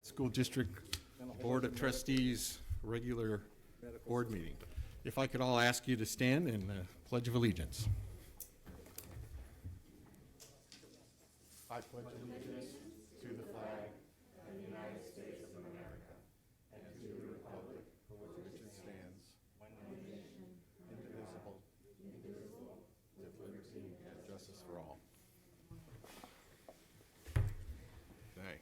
School District Board of Trustees regular board meeting. If I could all ask you to stand and Pledge of Allegiance. I pledge allegiance to the flag of the United States of America and to the republic for which it stands, one nation, indivisible, with liberty and justice for all. Okay.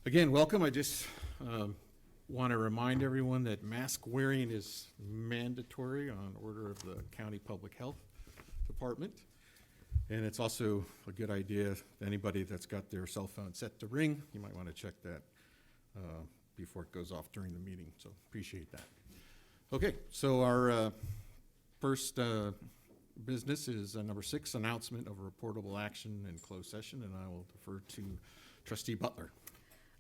Again, welcome. I just want to remind everyone that mask wearing is mandatory on order of the County Public Health Department. And it's also a good idea, anybody that's got their cell phone set to ring, you might want to check that before it goes off during the meeting. So appreciate that. Okay, so our first business is number 6, announcement of reportable action in closed session, and I will defer to Trustee Butler.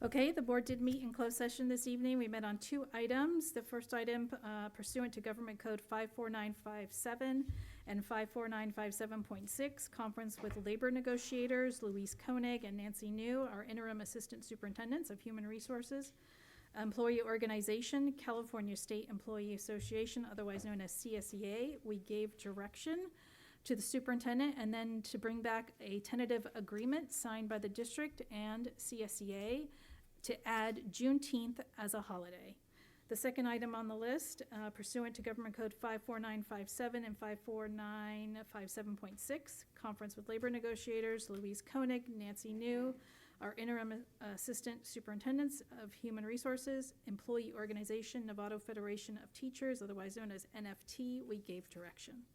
Okay, the board did meet in closed session this evening. We met on 2 items. The first item, pursuant to Government Code 54957 and 54957.6, conference with labor negotiators, Louise Koenig and Nancy New, our interim assistant superintendents of human resources. Employee organization, California State Employee Association, otherwise known as CSEA. We gave direction to the superintendent and then to bring back a tentative agreement signed by the district and CSEA to add Juneteenth as a holiday. The second item on the list, pursuant to Government Code 54957 and 54957.6, conference with labor negotiators, Louise Koenig, Nancy New, our interim assistant superintendents of human resources, employee organization, Novato Federation of Teachers, otherwise known as NFT, we gave direction.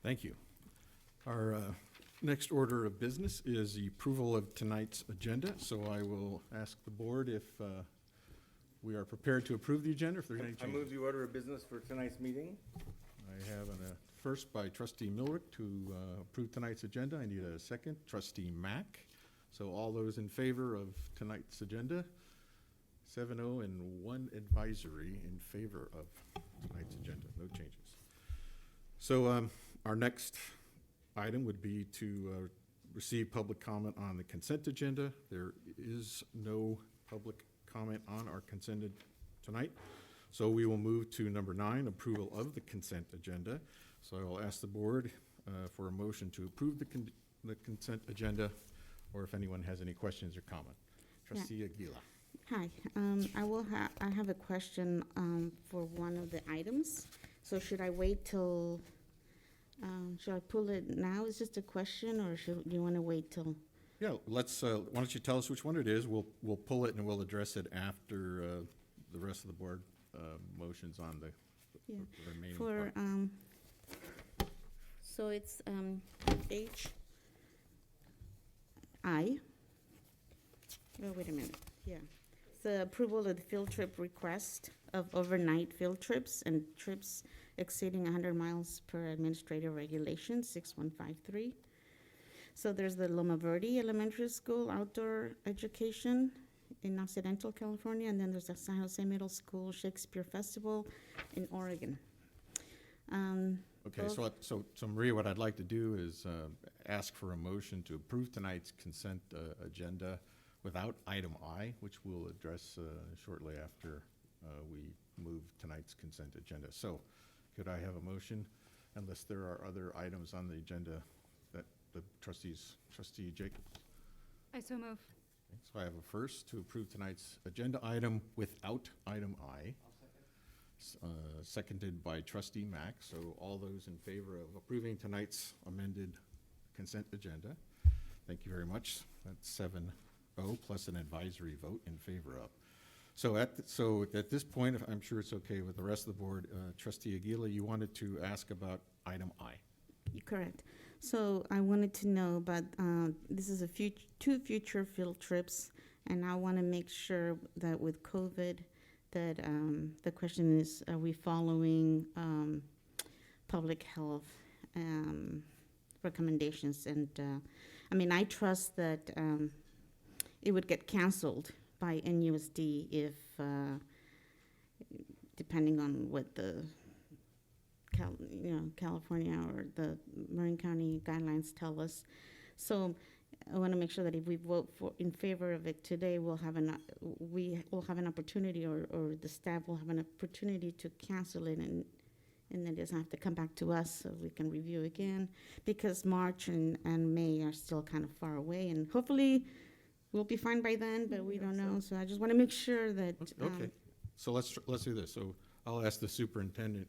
Thank you. Our next order of business is the approval of tonight's agenda. So I will ask the board if we are prepared to approve the agenda, if there are any changes. I move the order of business for tonight's meeting. I have a first by Trustee Miller to approve tonight's agenda. I need a second. Trustee Mack. So all those in favor of tonight's agenda, 7-0 and 1 advisory in favor of tonight's agenda. No changes. So our next item would be to receive public comment on the consent agenda. There is no public comment on our consent tonight. So we will move to number 9, approval of the consent agenda. So I will ask the board for a motion to approve the consent agenda, or if anyone has any questions or comment. Trustee Aguila. Hi, I have a question for one of the items. So should I wait till, should I pull it now? Is just a question, or do you want to wait till? Yeah, let's, why don't you tell us which one it is? We'll pull it and we'll address it after the rest of the board motions on the remaining part. So it's H.I. Oh, wait a minute. Yeah. The approval of the field trip request of overnight field trips and trips exceeding 100 miles per administrative regulation, 6153. So there's the Loma Verde Elementary School outdoor education in Occidental, California, and then there's the San Jose Middle School Shakespeare Festival in Oregon. Okay, so Maria, what I'd like to do is ask for a motion to approve tonight's consent agenda without item I, which we'll address shortly after we move tonight's consent agenda. So could I have a motion, unless there are other items on the agenda that the Trustee Jacobs? I so move. Okay, so I have a first to approve tonight's agenda item without item I. Seconded by Trustee Mack. So all those in favor of approving tonight's amended consent agenda, thank you very much. That's 7-0 plus an advisory vote in favor of. So at this point, if I'm sure it's okay with the rest of the board, Trustee Aguila, you wanted to ask about item I. Correct. So I wanted to know about, this is two future field trips, and I want to make sure that with COVID, that the question is, are we following public health recommendations? And I mean, I trust that it would get canceled by NUSD if, depending on what the California or the Marin County guidelines tell us. So I want to make sure that if we vote in favor of it today, we will have an opportunity, or the staff will have an opportunity to cancel it, and then it doesn't have to come back to us so we can review again, because March and May are still kind of far away, and hopefully we'll be fine by then, but we don't know. So I just want to make sure that. Okay, so let's do this. So I'll ask the superintendent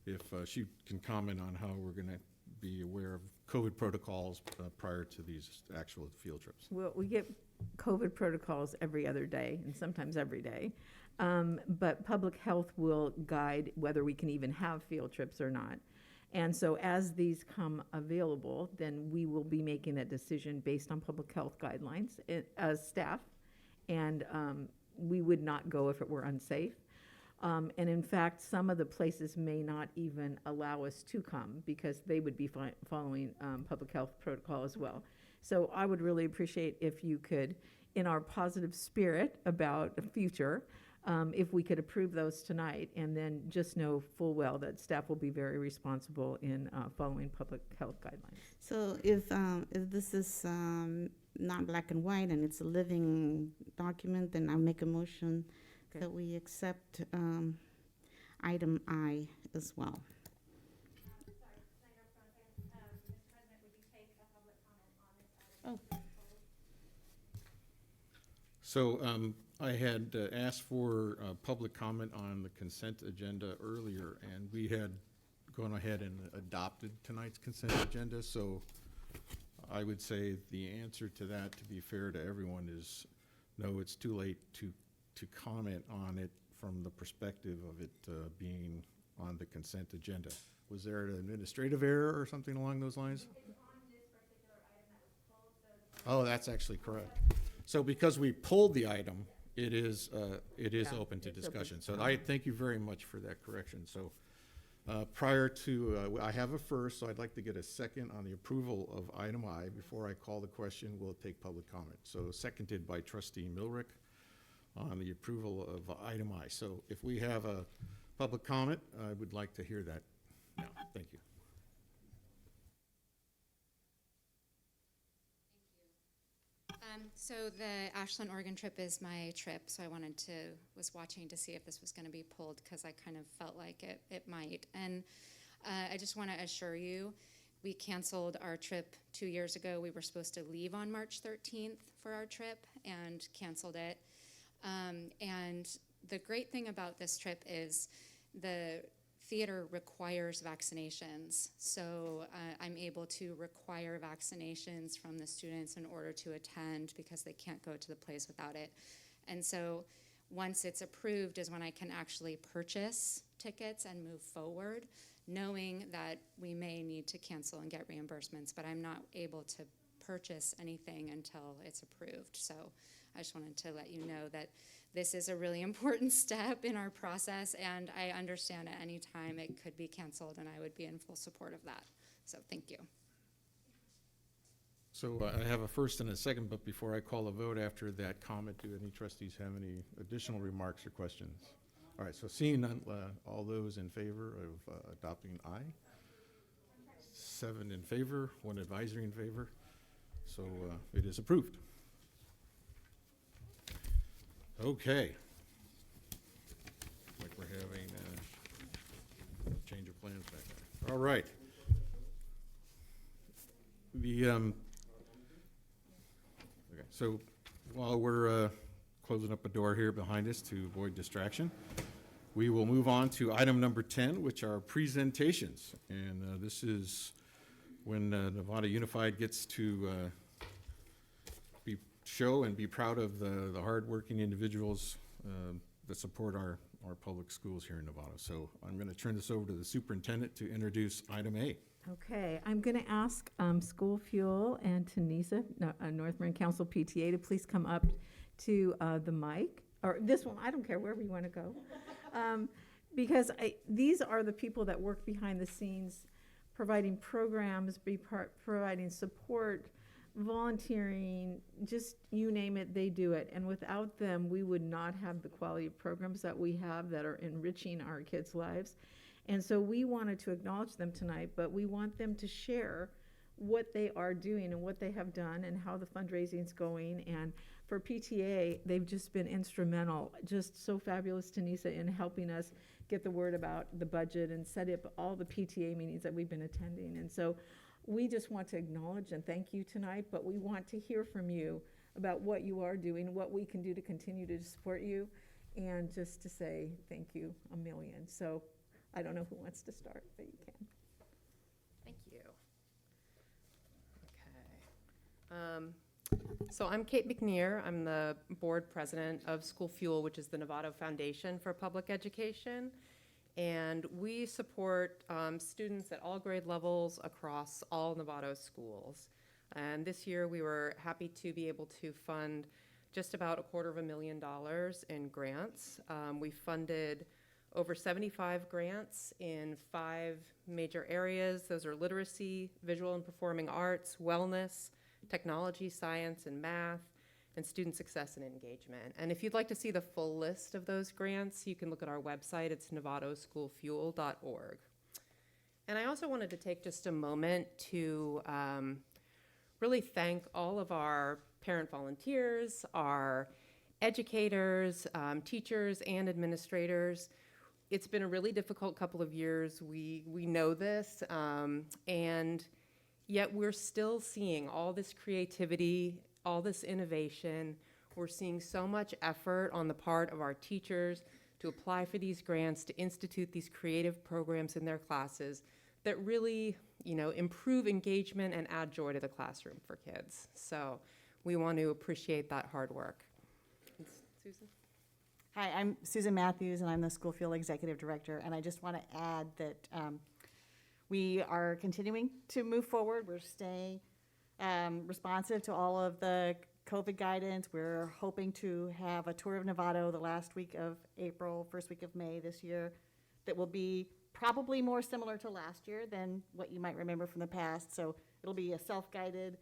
if she can comment on how we're going to be aware of COVID protocols prior to these actual field trips. Well, we get COVID protocols every other day and sometimes every day. But public health will guide whether we can even have field trips or not. And so as these come available, then we will be making that decision based on public health guidelines as staff. And we would not go if it were unsafe. And in fact, some of the places may not even allow us to come because they would be following public health protocol as well. So I would really appreciate if you could, in our positive spirit about the future, if we could approve those tonight, and then just know full well that staff will be very responsible in following public health guidelines. So if this is not black and white and it's a living document, then I'll make a motion that we accept item I as well. Oh. So I had asked for public comment on the consent agenda earlier, and we had gone ahead and adopted tonight's consent agenda. So I would say the answer to that, to be fair to everyone, is no, it's too late to comment on it from the perspective of it being on the consent agenda. Was there an administrative error or something along those lines? Oh, that's actually correct. So because we pulled the item, it is open to discussion. So I thank you very much for that correction. So prior to, I have a first, so I'd like to get a second on the approval of item I. Before I call the question, we'll take public comment. So seconded by Trustee Miller on the approval of item I. So if we have a public comment, I would like to hear that now. Thank you. So the Ashland, Oregon trip is my trip, so I was watching to see if this was going to be pulled because I kind of felt like it might. And I just want to assure you, we canceled our trip 2 years ago. We were supposed to leave on March 13th for our trip and canceled it. And the great thing about this trip is the theater requires vaccinations. So I'm able to require vaccinations from the students in order to attend because they can't go to the place without it. And so once it's approved is when I can actually purchase tickets and move forward, knowing that we may need to cancel and get reimbursements, but I'm not able to purchase anything until it's approved. So I just wanted to let you know that this is a really important step in our process, and I understand at any time it could be canceled, and I would be in full support of that. So thank you. So I have a first and a second, but before I call a vote after that comment, do any trustees have any additional remarks or questions? All right, so seeing none, all those in favor of adopting I? 7 in favor, 1 advisory in favor. So it is approved. Okay. Like we're having a change of plans back there. All right. Okay, so while we're closing up a door here behind us to avoid distraction, we will move on to item number 10, which are presentations. And this is when Nevada Unified gets to show and be proud of the hardworking individuals that support our public schools here in Nevada. So I'm going to turn this over to the superintendent to introduce item A. Okay, I'm going to ask School Fuel and Tanisa, North Marin Council PTA, to please come up to the mic, or this one, I don't care, wherever you want to go. Because these are the people that work behind the scenes, providing programs, providing support, volunteering, just you name it, they do it. And without them, we would not have the quality of programs that we have that are enriching our kids' lives. And so we wanted to acknowledge them tonight, but we want them to share what they are doing and what they have done and how the fundraising's going. And for PTA, they've just been instrumental, just so fabulous, Tanisa, in helping us get the word about the budget and set up all the PTA meetings that we've been attending. And so we just want to acknowledge and thank you tonight, but we want to hear from you about what you are doing, what we can do to continue to support you, and just to say thank you a million. So I don't know who wants to start, but you can. Thank you. Okay. So I'm Kate McNear. I'm the board president of School Fuel, which is the Novato Foundation for Public Education. And we support students at all grade levels across all Novato schools. And this year we were happy to be able to fund just about $250,000 in grants. We funded over 75 grants in 5 major areas. Those are literacy, visual and performing arts, wellness, technology, science, and math, and student success and engagement. And if you'd like to see the full list of those grants, you can look at our website. It's novatoschoolfuel.org. And I also wanted to take just a moment to really thank all of our parent volunteers, our educators, teachers, and administrators. It's been a really difficult couple of years. We know this, and yet we're still seeing all this creativity, all this innovation. We're seeing so much effort on the part of our teachers to apply for these grants, to institute these creative programs in their classes that really, improve engagement and add joy to the classroom for kids. So we want to appreciate that hard work. Susan? Hi, I'm Susan Matthews, and I'm the School Fuel Executive Director, and I just want to add that we are continuing to move forward. We're staying responsive to all of the COVID guidance. We're hoping to have a tour of Novato the last week of April, first week of May this year, that will be probably more similar to last year than what you might remember from the past. So it'll be a self-guided,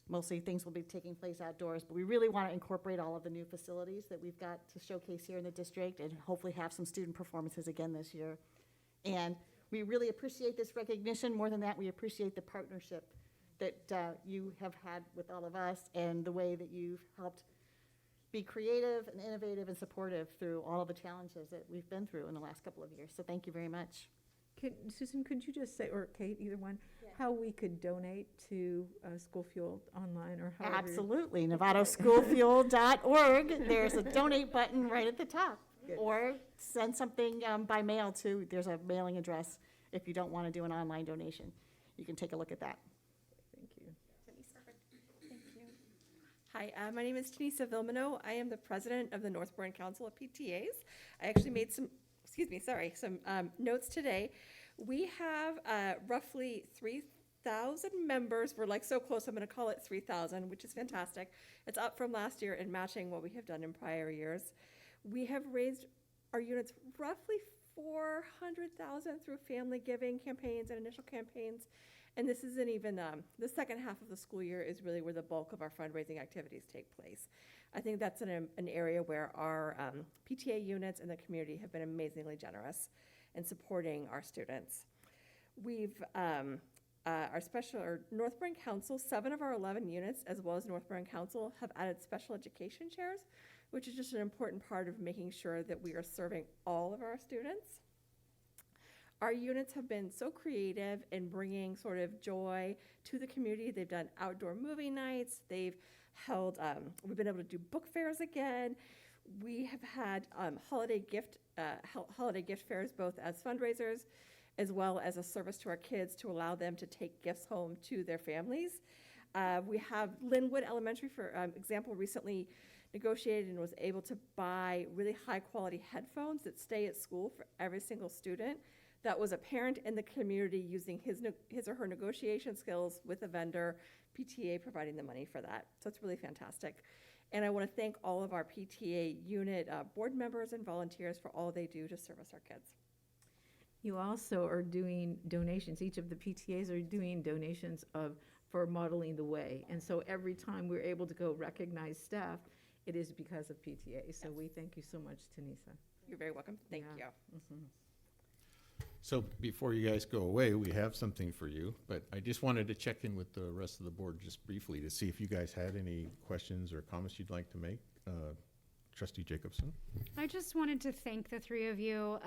mostly things will be taking place outdoors, but we really want to incorporate all of the new facilities that we've got to showcase here in the district and hopefully have some student performances again this year. And we really appreciate this recognition. More than that, we appreciate the partnership that you have had with all of us and the way that you've helped be creative and innovative and supportive through all of the challenges that we've been through in the last couple of years. So thank you very much. Susan, could you just say, or Kate, either one, how we could donate to School Fuel online or however? Absolutely. NovatoSchoolFuel.org. There's a donate button right at the top. Good. Or send something by mail too. There's a mailing address if you don't want to do an online donation. You can take a look at that. Thank you. Thank you. Hi, my name is Tanisa Vilmano. I am the president of the Northbourne Council of PTAs. I actually made some notes today. We have roughly 3,000 members. We're like so close, I'm going to call it 3,000, which is fantastic. It's up from last year and matching what we have done in prior years. We have raised our units roughly $400,000 through family giving campaigns and initial campaigns. And this isn't even, the second half of the school year is really where the bulk of our fundraising activities take place. I think that's an area where our PTA units and the community have been amazingly generous in supporting our students. We've, our Northbourne Council, 7 of our 11 units, as well as Northbourne Council, have added special education chairs, which is just an important part of making sure that we are serving all of our students. Our units have been so creative in bringing sort of joy to the community. They've done outdoor movie nights. They've held, we've been able to do book fairs again. We have had holiday gift fairs, both as fundraisers as well as a service to our kids to allow them to take gifts home to their families. We have Linwood Elementary, for example, recently negotiated and was able to buy really high quality headphones that stay at school for every single student. That was a parent in the community using his or her negotiation skills with a vendor, PTA providing the money for that. So it's really fantastic. And I want to thank all of our PTA unit board members and volunteers for all they do to service our kids. You also are doing donations. Each of the PTAs are doing donations for modeling the way. And so every time we're able to go recognize staff, it is because of PTA. So we thank you so much, Tanisa. You're very welcome. Thank Yeah. you. Mhm. So before you guys go away, we have something for you, but I just wanted to check in with the rest of the board just briefly to see if you guys had any questions or comments you'd like to make. Trustee Jacobson? I just wanted to thank the three of you.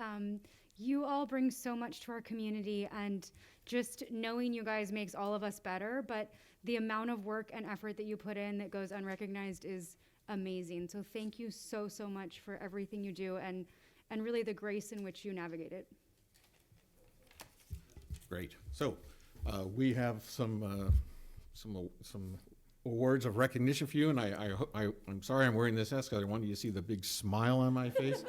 You all bring so much to our community, and just knowing you guys makes all of us better, but the amount of work and effort that you put in that goes unrecognized is amazing. So thank you so, so much for everything you do, and really the grace in which you navigate it. Great. So we have some awards of recognition for you, and I'm sorry I'm wearing this vest because I wanted you to see the big smile on my face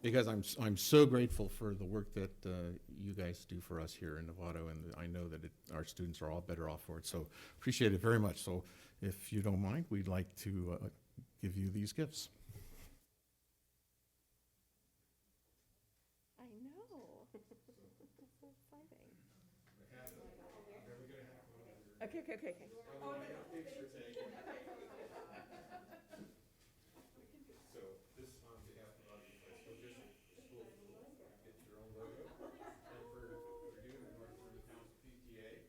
because I'm so grateful for the work that you guys do for us here in Novato, and I know that our students are all better off for it. So appreciate it very much. So if you don't mind, we'd like to give you these gifts. I know. That's so exciting. Okay. So this on behalf of our school district, school, get your own logo, and for you, and for the town's PTA,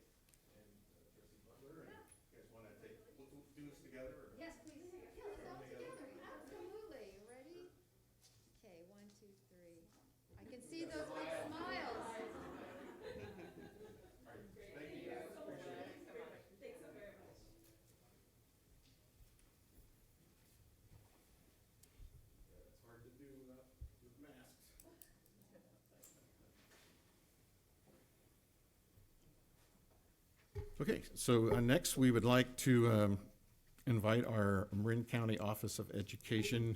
and Trustee Butler, and you guys want to do this together? Or? Yes, please. Yeah, let's all together. Absolutely. Ready? Okay, 1, 2, 3. I can see those big smiles. It's hard to do with masks. Okay, so next we would like to invite our Marin County Office of Education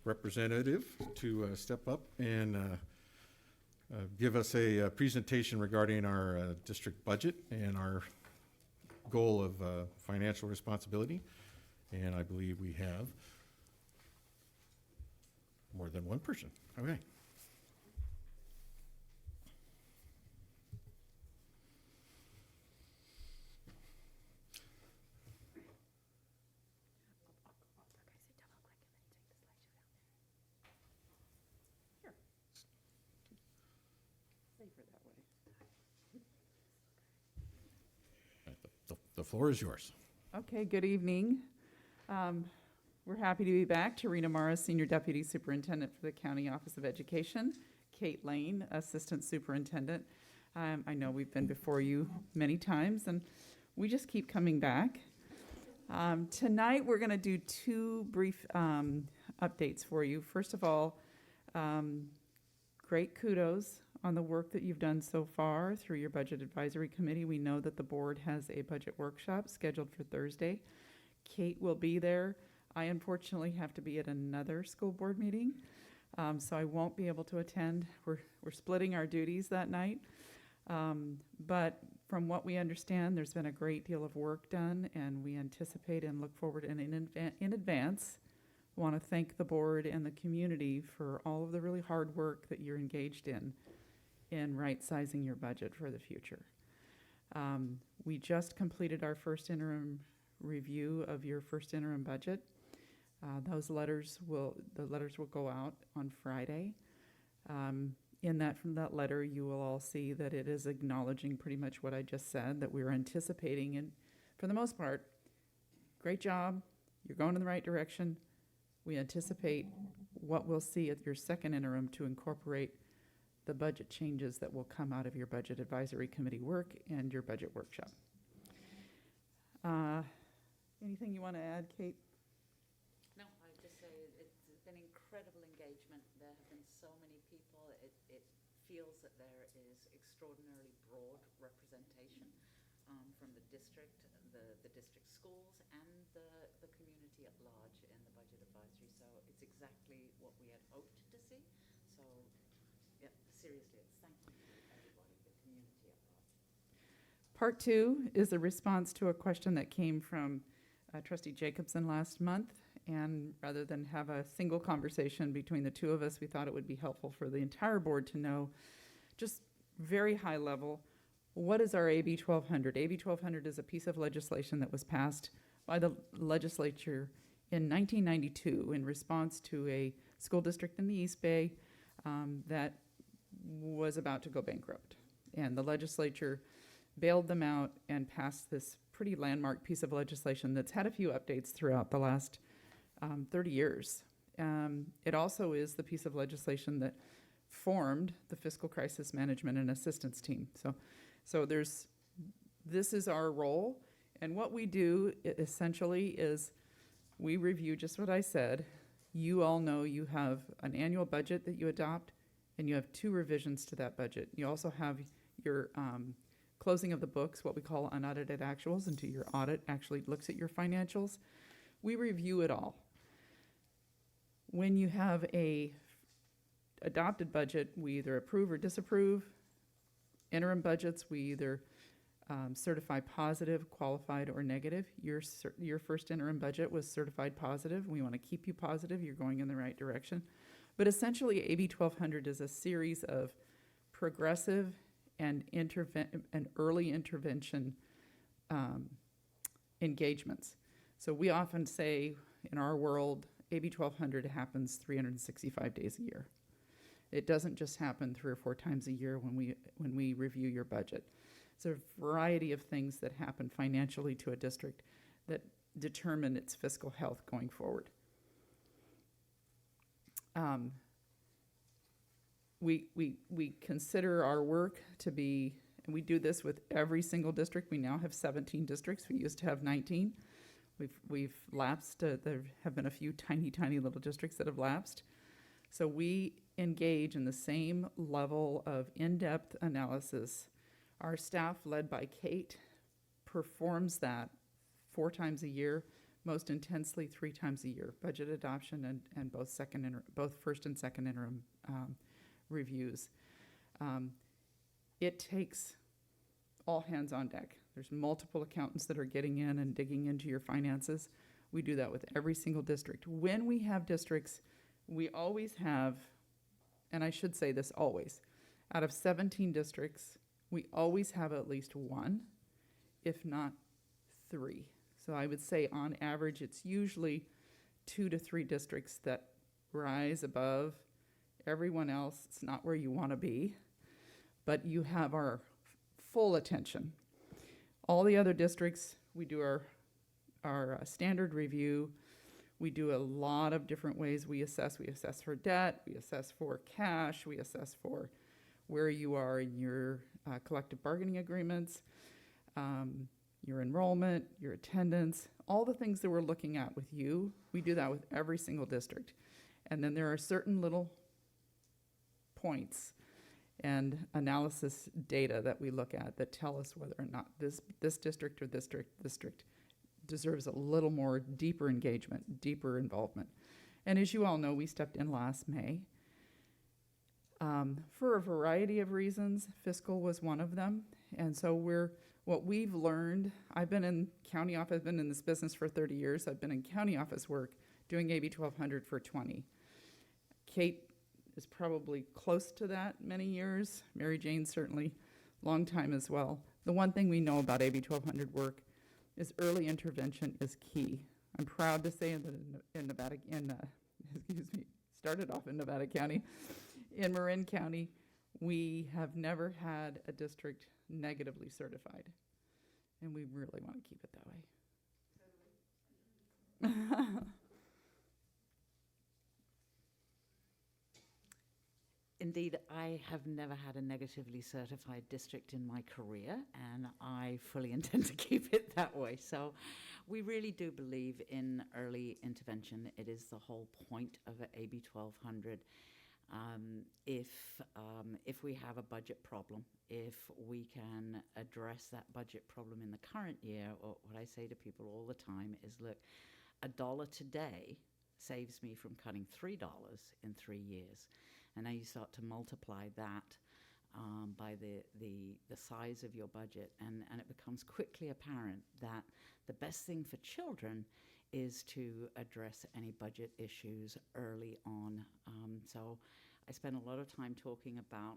representative to step up and give us a presentation regarding our district budget and our goal of financial responsibility. And I believe we have more than one person. Okay. Safer that way. The floor is yours. Okay, good evening. We're happy to be back. Tarina Mara, Senior Deputy Superintendent for the County Office of Education. Kate Lane, Assistant Superintendent. I know we've been before you many times, and we just keep coming back. Tonight, we're going to do two brief updates for you. First of all, great kudos on the work that you've done so far through your Budget Advisory Committee. We know that the board has a budget workshop scheduled for Thursday. Kate will be there. I unfortunately have to be at another school board meeting, so I won't be able to attend. We're splitting our duties that night. But from what we understand, there's been a great deal of work done, and we anticipate and look forward and in advance want to thank the board and the community for all of the really hard work that you're engaged in right-sizing your budget for the future. We just completed our first interim review of your first interim budget. The letters will go out on Friday. From that letter, you will all see that it is acknowledging pretty much what I just said, that we're anticipating, and for the most part, great job, you're going in the right direction. We anticipate what we'll see at your second interim to incorporate the budget changes that will come out of your Budget Advisory Committee work and your budget workshop. Anything you want to add, Kate? No, I would just say it's been incredible engagement. There have been so many people. It feels that there is extraordinarily broad representation from the district, the district schools, and the community at large in the budget advisory. So it's exactly what we had hoped to see. So, yeah, seriously, it's thank you to everybody, the community at large. Part two is a response to a question that came from Trustee Jacobson last month, and rather than have a single conversation between the two of us, we thought it would be helpful for the entire board to know, just very high level, what is our AB 1200? AB 1200 is a piece of legislation that was passed by the legislature in 1992 in response to a school district in the East Bay that was about to go bankrupt. And the legislature bailed them out and passed this pretty landmark piece of legislation that's had a few updates throughout the last 30 years. It also is the piece of legislation that formed the Fiscal Crisis Management and Assistance Team. So this is our role. And what we do essentially is we review just what I said. You all know you have an annual budget that you adopt, and you have 2 revisions to that budget. You also have your closing of the books, what we call unaudited actuals, until your audit actually looks at your financials. We review it all. When you have a adopted budget, we either approve or disapprove. Interim budgets, we either certify positive, qualified, or negative. Your first interim budget was certified positive. We want to keep you positive. You're going in the right direction. But essentially, AB 1200 is a series of progressive and early intervention engagements. So we often say in our world, AB 1200 happens 365 days a year. It doesn't just happen 3 or 4 times a year when we review your budget. It's a variety of things that happen financially to a district that determine its fiscal health going forward. We consider our work to be, and we do this with every single district. We now have 17 districts. We used to have 19. We've lapsed. There have been a few tiny little districts that have lapsed. So we engage in the same level of in-depth analysis. Our staff, led by Kate, performs that 4 times a year, most intensely 3 times a year. Budget adoption and both first and second interim reviews. It takes all hands on deck. There's multiple accountants that are getting in and digging into your finances. We do that with every single district. When we have districts, we always have, and I should say this always, out of 17 districts, we always have at least 1, if not 3. So I would say on average, it's usually 2 to 3 districts that rise above everyone else. It's not where you want to be, but you have our full attention. All the other districts, we do our standard review. We do a lot of different ways we assess. We assess for debt, we assess for cash, we assess for where you are in your collective bargaining agreements, your enrollment, your attendance, all the things that we're looking at with you. We do that with every single district. And then there are certain little points and analysis data that we look at that tell us whether or not this district or this district deserves a little more deeper engagement, deeper involvement. And as you all know, we stepped in last May. For a variety of reasons, fiscal was one of them. And so what we've learned, I've been in county office, I've been in this business for 30 years. I've been in county office work doing AB 1200 for 20. Kate is probably close to that many years. Mary Jane certainly long time as well. The one thing we know about AB 1200 work is early intervention is key. I'm proud to say that in Nevada, started off in Nevada County. In Marin County, we have never had a district negatively certified, and we really want to keep it that way. Indeed, I have never had a negatively certified district in my career, and I fully intend to keep it that way. So we really do believe in early intervention. It is the whole point of AB 1200. If we have a budget problem, if we can address that budget problem in the current year, or what I say to people all the time is, look, $1 today saves me from cutting $3 in 3 years. And now you start to multiply that by the size of your budget, and it becomes quickly apparent that the best thing for children is to address any budget issues early on. So I spend a lot of time talking about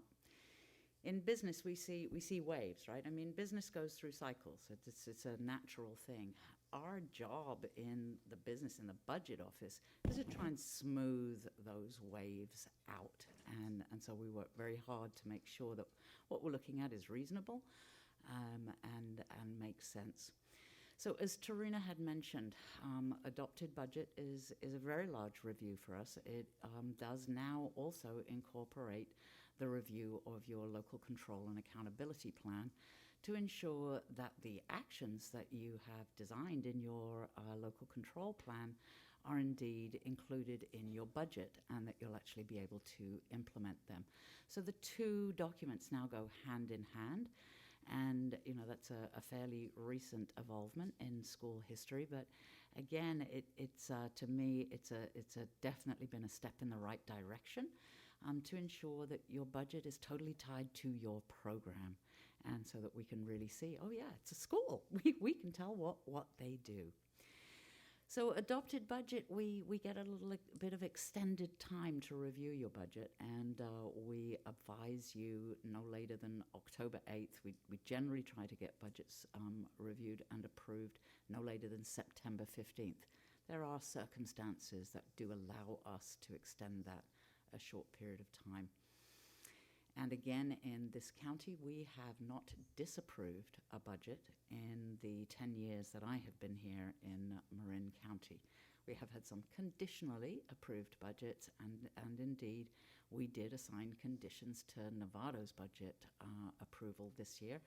in business, we see waves, right? I mean, business goes through cycles. It's a natural thing. Our job in the business, in the budget office, is to try and smooth those waves out. And so we work very hard to make sure that what we're looking at is reasonable and makes sense. So as Tarina had mentioned, adopted budget is a very large review for us. It does now also incorporate the review of your local control and accountability plan to ensure that the actions that you have designed in your local control plan are indeed included in your budget and that you'll actually be able to implement them. So the two documents now go hand in hand. And, you know, that's a fairly recent evolvement in school history. But again, it's to me, it's definitely been a step in the right direction to ensure that your budget is totally tied to your program. And so that we can really see, oh yeah, it's a school. We can tell what they do. So adopted budget, we get a little bit of extended time to review your budget, and we advise you no later than October 8th. We generally try to get budgets reviewed and approved no later than September 15th. There are circumstances that do allow us to extend that a short period of time. And again, in this county, we have not disapproved a budget in the 10 years that I have been here in Marin County. We have had some conditionally approved budgets, and indeed, we did assign conditions to Novato's budget approval this year,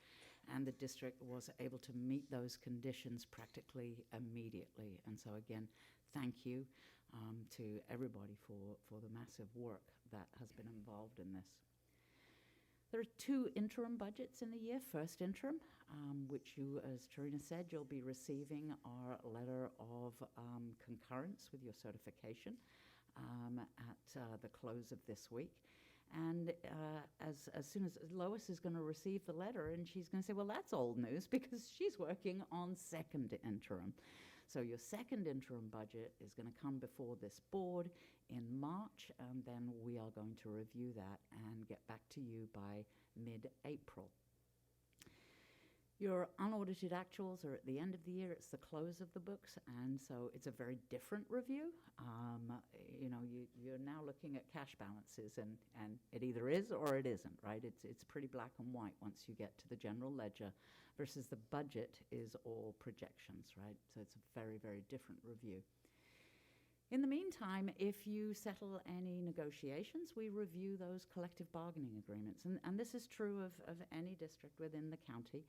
and the district was able to meet those conditions practically immediately. And so again, thank you to everybody for the massive work that has been involved in this. There are two interim budgets in the year. First interim, which you, as Tarina said, you'll be receiving our letter of concurrence with your certification at the close of this week. And as soon as Lois is going to receive the letter, and she's going to say, well, that's old news, because she's working on second interim. So your second interim budget is going to come before this board in March, and then we are going to review that and get back to you by mid-April. Your unaudited actuals are at the end of the year. It's the close of the books, and so it's a very different review. You know, you're now looking at cash balances, and it either is or it isn't, right? It's pretty black and white once you get to the general ledger, versus the budget is all projections, right? So it's a very, very different review. In the meantime, if you settle any negotiations, we review those collective bargaining agreements. And this is true of any district within the county.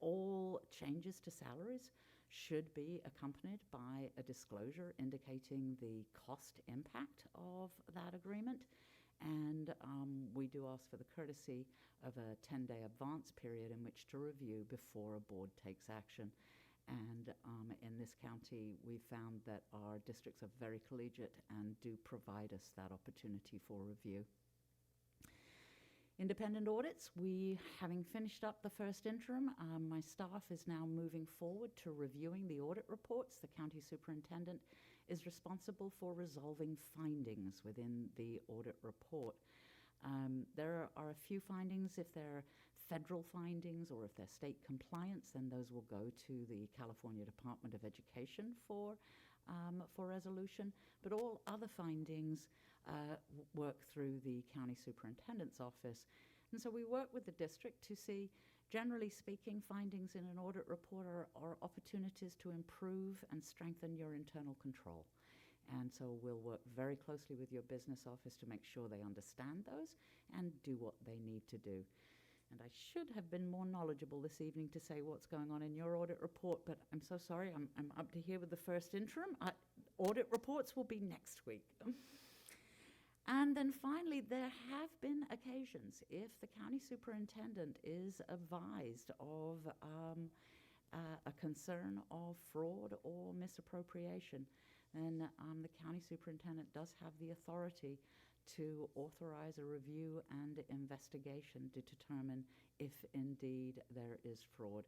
All changes to salaries should be accompanied by a disclosure indicating the cost impact of that agreement. And we do ask for the courtesy of a 10-day advance period in which to review before a board takes action. And in this county, we've found that our districts are very collegiate and do provide us that opportunity for review. Independent audits, we, having finished up the first interim, my staff is now moving forward to reviewing the audit reports. The county superintendent is responsible for resolving findings within the audit report. There are a few findings. If they're federal findings or if they're state compliance, then those will go to the California Department of Education for resolution. But all other findings work through the county superintendent's office. And so we work with the district to see, generally speaking, findings in an audit report are opportunities to improve and strengthen your internal control. And so we'll work very closely with your business office to make sure they understand those and do what they need to do. And I should have been more knowledgeable this evening to say what's going on in your audit report, but I'm so sorry, I'm up to here with the first interim. Audit reports will be next week. And then finally, there have been occasions, if the county superintendent is advised of a concern of fraud or misappropriation, then the county superintendent does have the authority to authorize a review and investigation to determine if indeed there is fraud.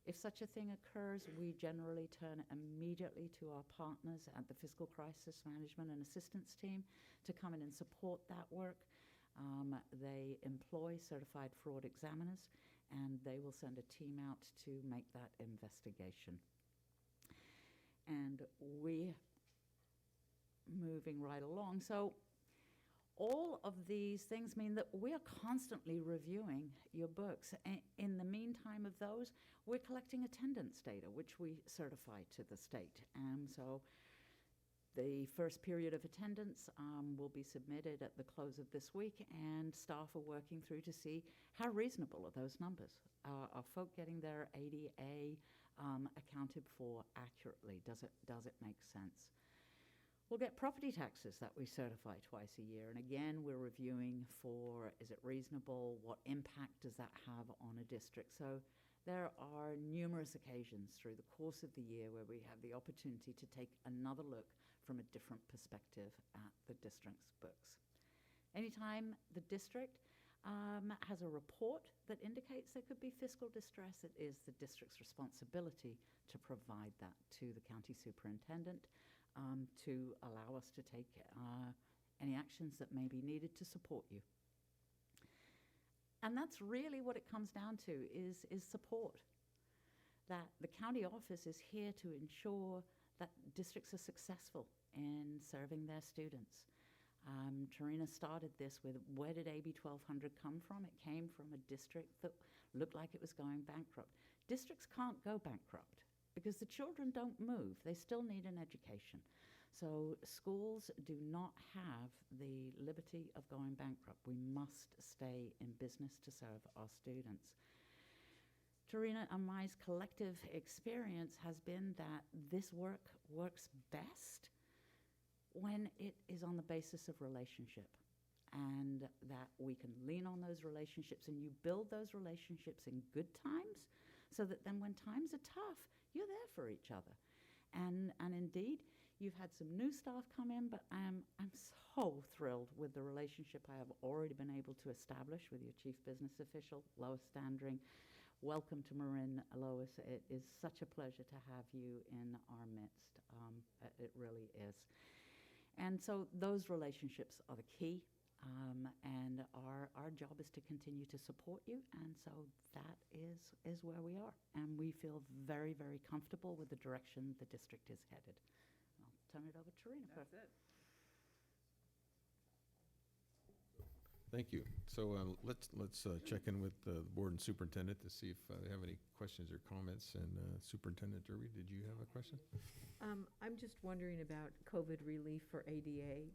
If such a thing occurs, we generally turn immediately to our partners at the Fiscal Crisis Management and Assistance Team to come in and support that work. They employ certified fraud examiners, and they will send a team out to make that investigation. And we're moving right along. So all of these things mean that we are constantly reviewing your books. In the meantime of those, we're collecting attendance data, which we certify to the state. So the first period of attendance will be submitted at the close of this week, and staff are working through to see how reasonable are those numbers. Are folk getting their ADA accounted for accurately? Does it make sense? We'll get property taxes that we certify twice a year, and again, we're reviewing for, is it reasonable? What impact does that have on a district? So there are numerous occasions through the course of the year where we have the opportunity to take another look from a different perspective at the district's books. Anytime the district has a report that indicates there could be fiscal distress, it is the district's responsibility to provide that to the county superintendent to allow us to take any actions that may be needed to support you. And that's really what it comes down to, is support. That the county office is here to ensure that districts are successful in serving their students. Tarina started this with, where did AB 1200 come from? It came from a district that looked like it was going bankrupt. Districts can't go bankrupt because the children don't move. They still need an education. So schools do not have the liberty of going bankrupt. We must stay in business to serve our students. Tarina and my collective experience has been that this work works best when it is on the basis of relationship, and that we can lean on those relationships, and you build those relationships in good times so that then when times are tough, you're there for each other. And indeed, you've had some new staff come in, but I'm so thrilled with the relationship I have already been able to establish with your Chief Business Official, Lois Standring. Welcome to Marin, Lois. It is such a pleasure to have you in our midst. It really is. And so those relationships are the key, and our job is to continue to support you, and so that is where we are. And we feel very, very comfortable with the direction the district is headed. I'll turn it over to Tarina. That's it. Thank you. So let's check in with the board and superintendent to see if they have any questions or comments. And Superintendent Derby, did you have a question? I'm just wondering about COVID relief for ADA,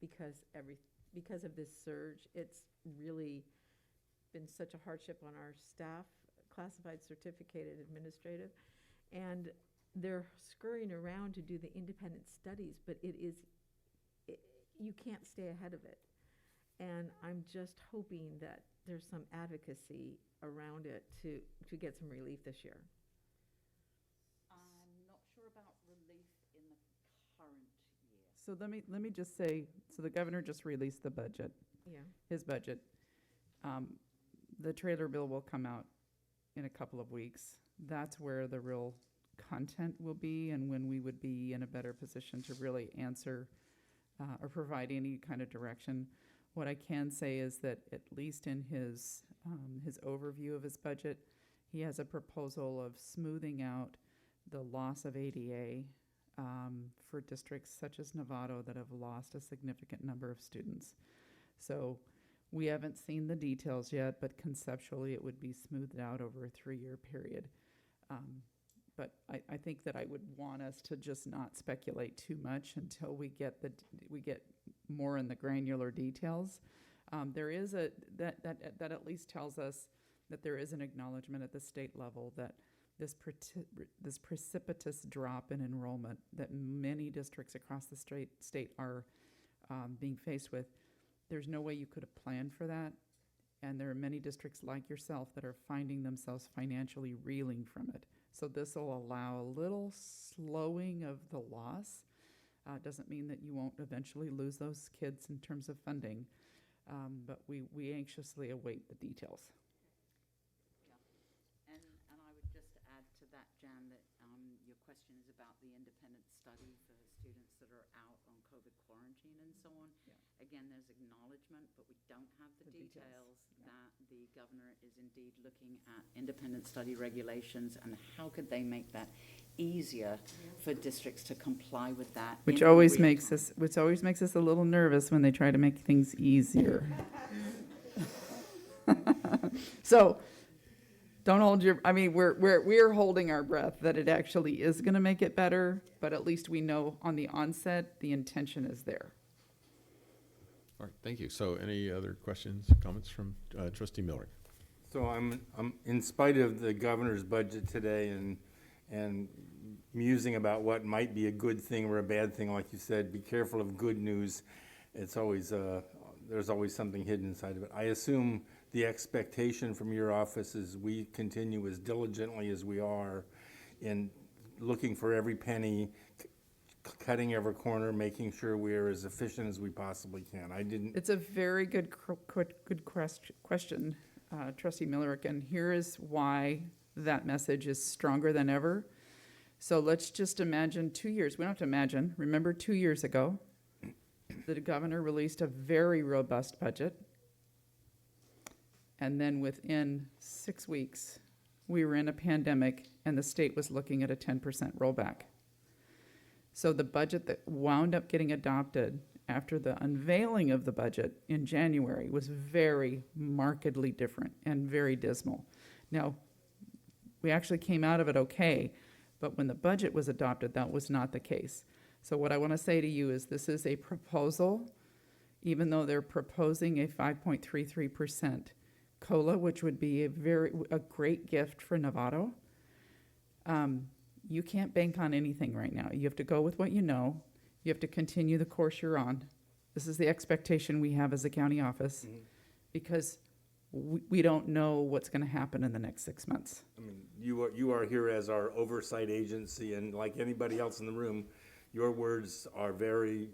because of this surge. It's really been such a hardship on our staff, classified, certificated, administrative, and they're scurrying around to do the independent studies, but you can't stay ahead of it. And I'm just hoping that there's some advocacy around it to get some relief this year. I'm not sure about relief in the current year. So let me just say, so the governor just released the budget, Yeah. his budget. The trailer bill will come out in a couple of weeks. That's where the real content will be, and when we would be in a better position to really answer or provide any kind of direction. What I can say is that at least in his overview of his budget, he has a proposal of smoothing out the loss of ADA for districts such as Novato that have lost a significant number of students. So we haven't seen the details yet, but conceptually it would be smoothed out over a 3-year period. But I think that I would want us to just not speculate too much until we get more in the granular details. There is that at least tells us that there is an acknowledgement at the state level that this precipitous drop in enrollment that many districts across the state are being faced with, there's no way you could have planned for that. And there are many districts like yourself that are finding themselves financially reeling from it. So this will allow a little slowing of the loss. Doesn't mean that you won't eventually lose those kids in terms of funding, but we anxiously await the details. Yeah, and I would just add to that, Jan, that your question is about the independent study for students that are out on COVID quarantine and so on. Yeah. Again, there's acknowledgement, but we don't have the details that the governor is indeed looking at independent study regulations, and how could they make that easier for districts to comply with that. Which in always real makes time. us a little nervous when they try to make things easier. So, don't hold your, I mean, we're holding our breath that it actually is gonna make it better, but at least we know on the onset, the intention is there. All right, thank you. So any other questions, comments from Trustee Miller? So I'm in spite of the governor's budget today and musing about what might be a good thing or a bad thing, like you said, be careful of good news. It's always, there's always something hidden inside of it. I assume the expectation from your office is we continue as diligently as we are in looking for every penny, cutting every corner, making sure we are as efficient as we possibly can. It's a very good question, Trustee Miller, and here is why that message is stronger than ever. So let's just imagine 2 years, we don't have to imagine, remember 2 years ago, the governor released a very robust budget. And then within 6 weeks, we were in a pandemic and the state was looking at a 10% rollback. So the budget that wound up getting adopted after the unveiling of the budget in January was very markedly different and very dismal. Now, we actually came out of it okay, but when the budget was adopted, that was not the case. So what I want to say to you is this is a proposal, even though they're proposing a 5.33% COLA, which would be a great gift for Novato. You can't bank on anything right now. You have to go with what you know. You have to continue the course you're on. This is the expectation we have as a county office, because we don't know what's going to happen in the next 6 months. I mean, you are here as our oversight agency, and like anybody else in the room, your words are very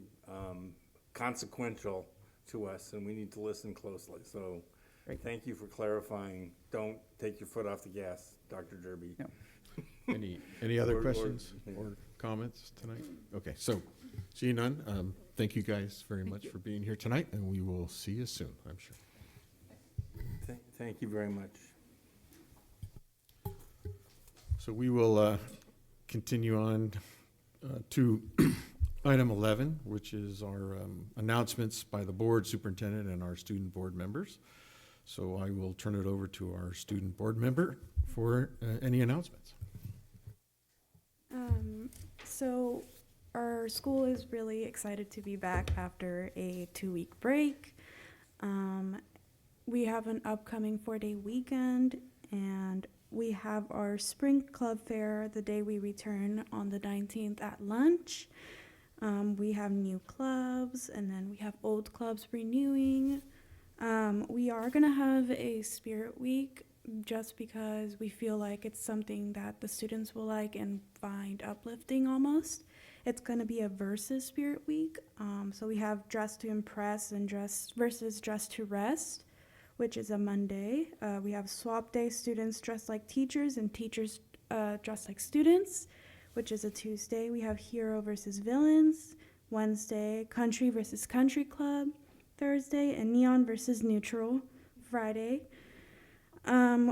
consequential to us, and we need to listen closely. So Great. Thank you for clarifying. Don't take your foot off the gas, Dr. Derby. No. Any other Or- questions or comments tonight? Okay, so seeing none, thank you guys very much for being here tonight, and we will see you soon, I'm sure. Thank you very much. So we will continue on to item 11, which is our announcements by the board superintendent and our student board members. So I will turn it over to our student board member for any announcements. So our school is really excited to be back after a 2-week break. We have an upcoming 4-day weekend, and we have our spring club fair the day we return on the 19th at lunch. We have new clubs, and then we have old clubs renewing. We are going to have a spirit week just because we feel like it's something that the students will like and find uplifting almost. It's going to be a versus spirit week. So we have dress to impress and dress versus dress to rest, which is a Monday. We have swap day, students dressed like teachers and teachers dressed like students, which is a Tuesday. We have hero versus villains, Wednesday, country versus country club, Thursday, and neon versus neutral, Friday.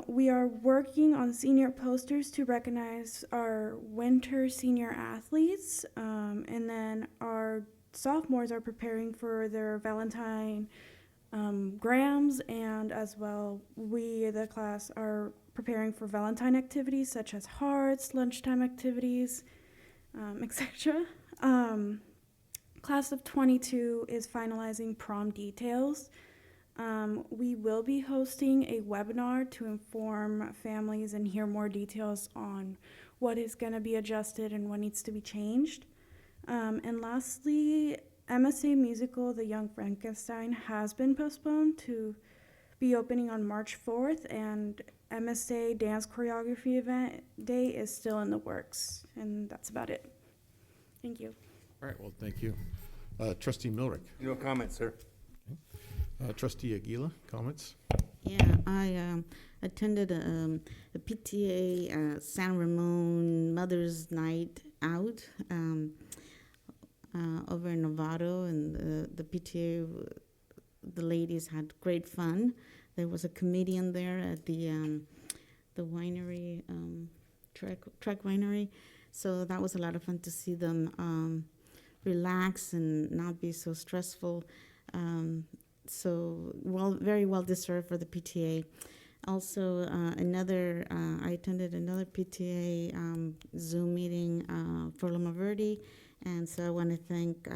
We are working on senior posters to recognize our winter senior athletes, and then our sophomores are preparing for their Valentine grams, and as well, we, the class, are preparing for Valentine activities such as hearts, lunchtime activities, etc. Class of 22 is finalizing prom details. We will be hosting a webinar to inform families and hear more details on what is going to be adjusted and what needs to be changed. And lastly, MSA musical The Young Frankenstein has been postponed to be opening on March 4th, and MSA dance choreography event day is still in the works, and that's about it. Thank you. All right, well, thank you. Trustee Milrick. No comment, sir. Trustee Aguila, comments? Yeah, I attended a PTA San Ramon Mother's Night Out. over in Novato, and the PTA, the ladies had great fun. There was a comedian there at the winery, Trek Winery, so that was a lot of fun to see them relax and not be so stressful. So very well deserved for the PTA. Also, I attended another PTA Zoom meeting for Loma Verde, and so I want to thank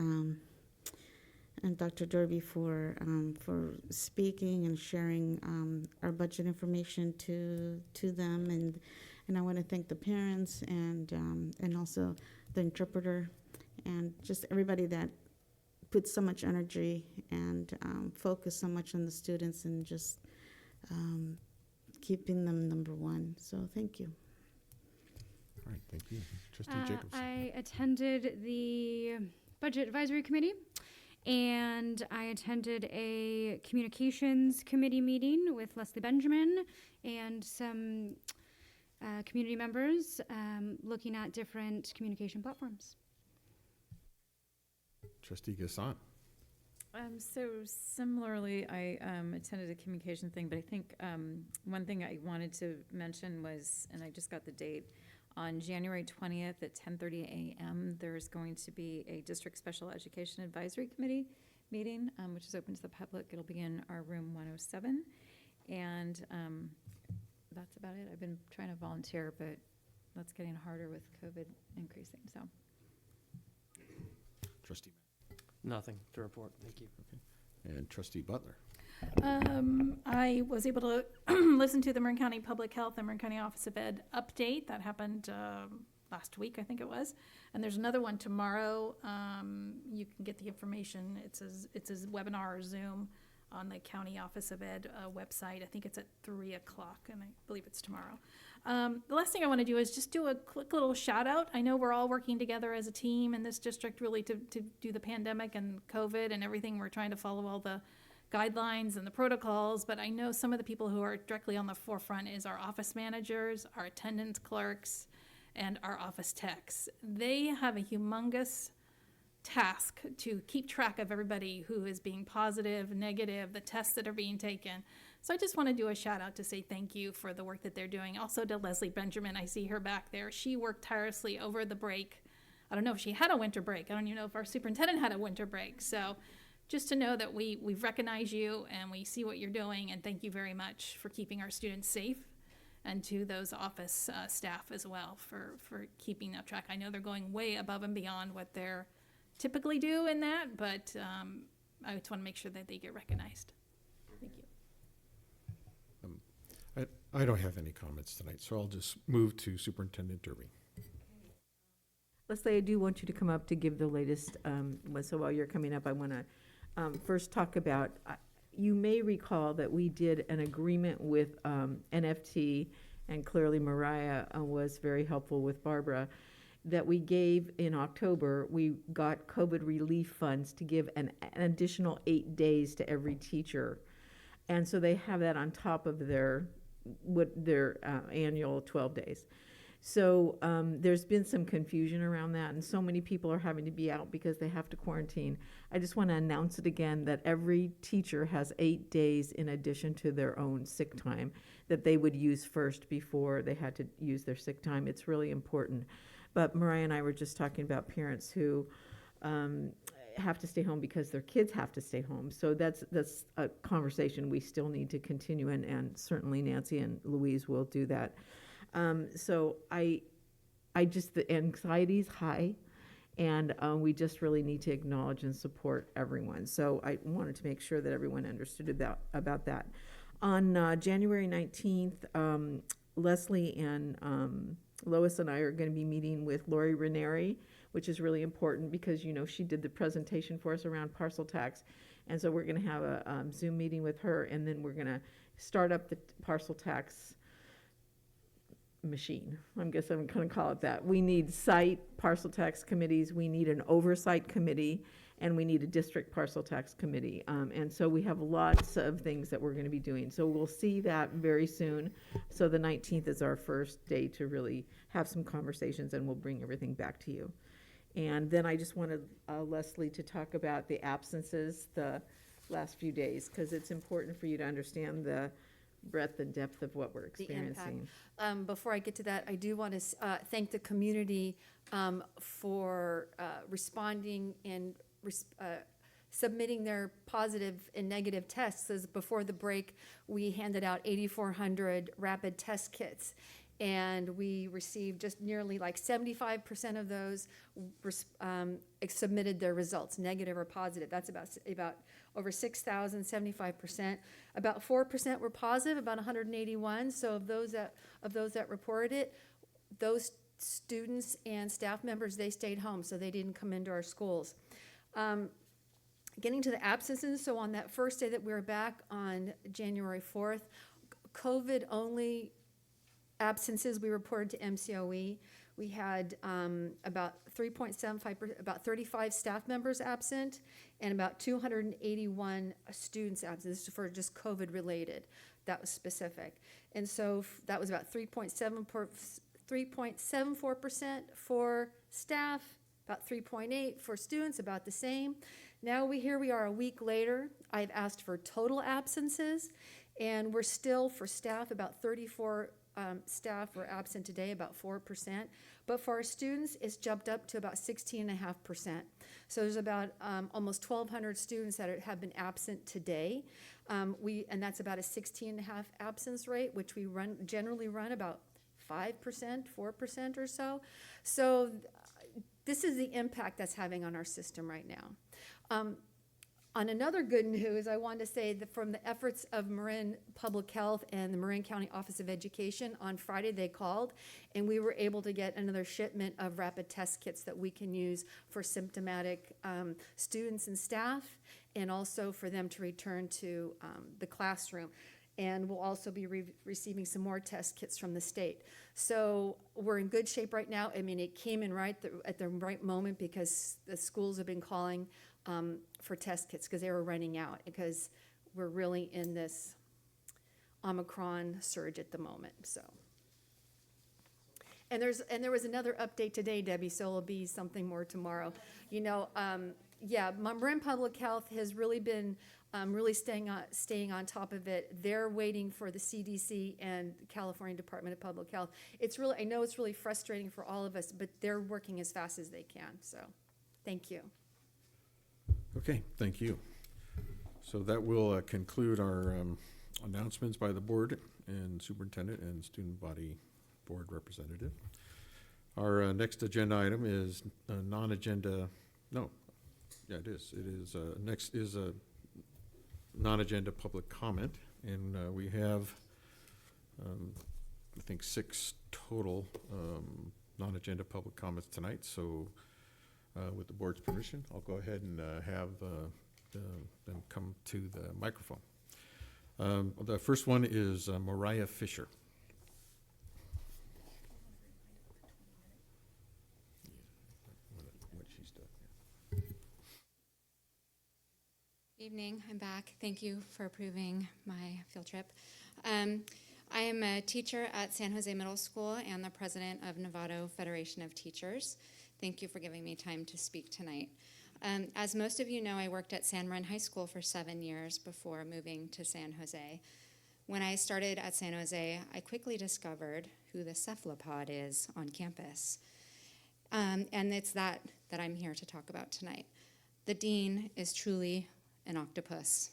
and Dr. Derby for speaking and sharing our budget information to them, and I want to thank the parents and also the interpreter and just everybody that put so much energy and focus so much on the students and just keeping them number one. So thank you. All right, thank you. Trustee Jacobson. I attended the Budget Advisory Committee, and I attended a Communications Committee meeting with Leslie Benjamin and some community members looking at different communication platforms. Trustee Gassan. So similarly, I attended a communication thing, but I think one thing I wanted to mention was, and I just got the date, on January 20th at 10:30 a.m., there's going to be a District Special Education Advisory Committee meeting, which is open to the public. It'll be in our room 107, and that's about it. I've been trying to volunteer, but that's getting harder with COVID increasing, so. Trustee. Nothing to report, thank you. Okay. And Trustee Butler. I was able to listen to the Marin County Public Health and Marin County Office of Ed update. That happened last week, I think it was. And there's another one tomorrow. You can get the information. It's a webinar or Zoom on the County Office of Ed website. I think it's at 3 o'clock, and I believe it's tomorrow. The last thing I want to do is just do a quick little shout out. I know we're all working together as a team in this district really to do the pandemic and COVID and everything. We're trying to follow all the guidelines and the protocols, but I know some of the people who are directly on the forefront is our office managers, our attendance clerks, and our office techs. They have a humongous task to keep track of everybody who is being positive, negative, the tests that are being taken. So I just want to do a shout out to say thank you for the work that they're doing. Also to Leslie Benjamin, I see her back there. She worked tirelessly over the break. I don't know if she had a winter break. I don't even know if our superintendent had a winter break. So just to know that we recognize you and we see what you're doing, and thank you very much for keeping our students safe, and to those office staff as well for keeping that track. I know they're going way above and beyond what they're typically do in that, but I just want to make sure that they get recognized. Thank you. I don't have any comments tonight, so I'll just move to Superintendent Derby. Leslie, I do want you to come up to give the latest, so while you're coming up, I want to first talk about, you may recall that we did an agreement with NFT, and clearly Mariah was very helpful with Barbara, that we gave in October. We got COVID relief funds to give an additional 8 days to every teacher. And so they have that on top of their annual 12 days. So there's been some confusion around that, and so many people are having to be out because they have to quarantine. I just want to announce it again that every teacher has 8 days in addition to their own sick time that they would use first before they had to use their sick time. It's really important. But Mariah and I were just talking about parents who have to stay home because their kids have to stay home. So that's a conversation we still need to continue, and certainly Nancy and Louise will do that. So the anxiety's high, and we just really need to acknowledge and support everyone. So I wanted to make sure that everyone understood about that. On January 19th, Leslie and Lois and I are going to be meeting with Lori Ranieri, which is really important because, she did the presentation for us around parcel tax. And so we're going to have a Zoom meeting with her, and then we're going to start up the parcel tax machine. I guess I'm going to call it that. We need site parcel tax committees, we need an oversight committee, and we need a district parcel tax committee. And so we have lots of things that we're going to be doing. So we'll see that very soon. So the 19th is our first day to really have some conversations, and we'll bring everything back to you. And then I just wanted Leslie to talk about the absences the last few days, because it's important for you to understand the breadth and depth of what we're The impact. experiencing. Before I get to that, I do want to thank the community for responding and submitting their positive and negative tests. As before the break, we handed out 8,400 rapid test kits, and we received just nearly like 75% of those submitted their results, negative or positive. That's about over 6,000, 75%. About 4% were positive, about 181. So of those that reported it, those students and staff members, they stayed home, so they didn't come into our schools. Getting to the absences, so on that first day that we were back on January 4th, COVID-only absences we reported to MCOE. We had about 3.75%, about 35 staff members absent, and about 281 students absent. This is for just COVID-related. That was specific. And so that was about 3.74% for staff, about 3.8% for students, about the same. Now here we are a week later. I've asked for total absences, and we're still, for staff, about 34 staff were absent today, about 4%. But for our students, it's jumped up to about 16.5%. So there's about almost 1,200 students that have been absent today. And that's about a 16.5% absence rate, which we generally run about 5%, 4% or so. So this is the impact that's having on our system right now. On another good news, I want to say that from the efforts of Marin Public Health and the Marin County Office of Education, on Friday they called, and we were able to get another shipment of rapid test kits that we can use for symptomatic students and staff, and also for them to return to the classroom. And we'll also be receiving some more test kits from the state. So we're in good shape right now. I mean, it came in at the right moment, because the schools have been calling for test kits because they were running out, because we're really in this Omicron surge at the moment. So, and there was another update today, Debbie. So it'll be something more tomorrow. You know, Marin Public Health has really been really staying on top of it. They're waiting for the CDC and California Department of Public Health. I know it's really frustrating for all of us, but they're working as fast as they can. So, thank you. Okay, thank you. So that will conclude our announcements by the board and superintendent and student body board representative. Our next agenda item is non-agenda, no, yeah, it is. It is, next is a non-agenda public comment, and we have, I think, 6 total non-agenda public comments tonight, so with the board's permission, I'll go ahead and have them come to the microphone. The first one is Mariah Fisher. Evening, I'm back. Thank you for approving my field trip. I am a teacher at San Jose Middle School and the president of Novato Federation of Teachers. Thank you for giving me time to speak tonight. As most of you know, I worked at San Marin High School for 7 years before moving to San Jose. When I started at San Jose, I quickly discovered who the cephalopod is on campus. And it's that I'm here to talk about tonight. The dean is truly an octopus,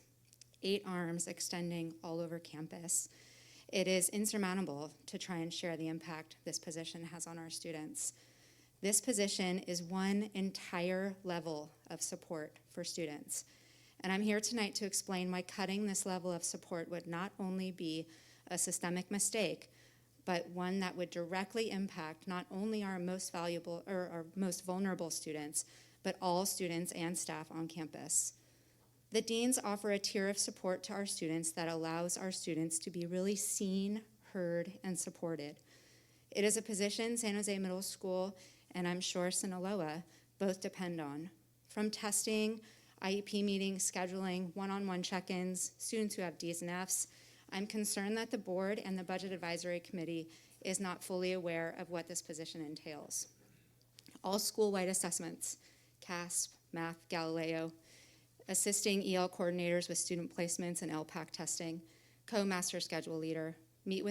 8 arms extending all over campus. It is insurmountable to try and share the impact this position has on our students. This position is one entire level of support for students. And I'm here tonight to explain why cutting this level of support would not only be a systemic mistake, but one that would directly impact not only our most valuable or our most vulnerable students, but all students and staff on campus. The deans offer a tier of support to our students that allows our students to be really seen, heard, and supported. It is a position San Jose Middle School and I'm sure Sinaloa both depend on. From testing, IEP meetings, scheduling, one-on-one check-ins, students who have Ds and Fs, I'm concerned that the board and the Budget Advisory Committee is not fully aware of what this position entails. all school-wide assessments, CASP, Math, Galileo, assisting EL coordinators with student placements and LPAC testing, co-master schedule leader, meet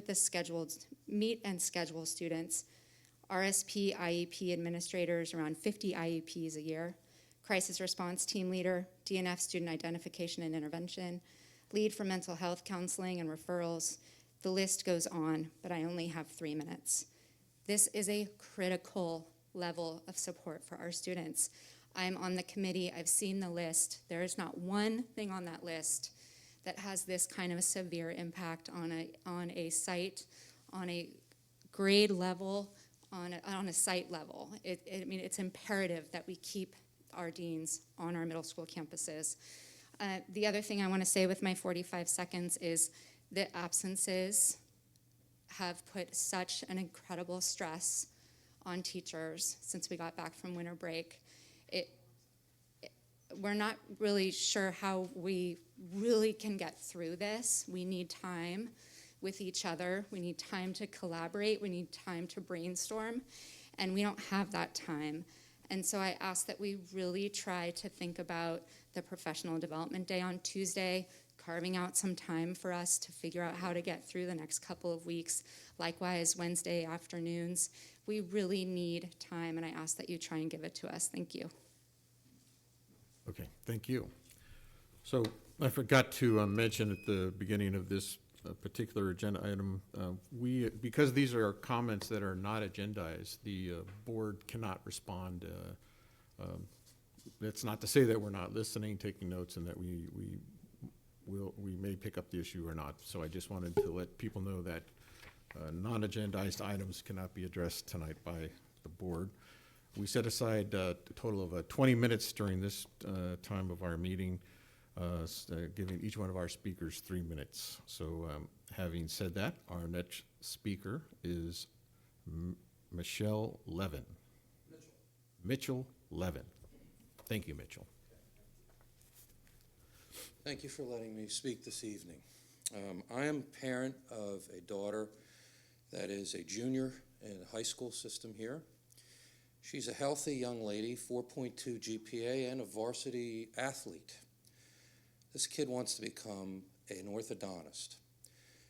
and schedule students, RSP IEP administrators, around 50 IEPs a year, crisis response team leader, DNF student identification and intervention, lead for mental health counseling and referrals. The list goes on, but I only have 3 minutes. This is a critical level of support for our students. I'm on the committee, I've seen the list. There is not one thing on that list that has this kind of a severe impact on a site, on a grade level, on a site level. I mean, it's imperative that we keep our deans on our middle school campuses. The other thing I want to say with my 45 seconds is the absences have put such an incredible stress on teachers since we got back from winter break. We're not really sure how we really can get through this. We need time with each other. We need time to collaborate. We need time to brainstorm, and we don't have that time. And so I ask that we really try to think about the professional development day on Tuesday, carving out some time for us to figure out how to get through the next couple of weeks. Likewise, Wednesday afternoons. We really need time, and I ask that you try and give it to us. Thank you. Okay, thank you. So I forgot to mention at the beginning of this particular agenda item, because these are comments that are not agendized, the board cannot respond. That's not to say that we're not listening, taking notes, and that we may pick up the issue or not. So I just wanted to let people know that non-agendized items cannot be addressed tonight by the board. We set aside a total of 20 minutes during this time of our meeting, giving each one of our speakers 3 minutes. So having said that, our next speaker is Michelle Levin. Mitchell Levin. Thank you, Mitchell. Thank you for letting me speak this evening. I am a parent of a daughter that is a junior in the high school system here. She's a healthy young lady, 4.2 GPA, and a varsity athlete. This kid wants to become an orthodontist.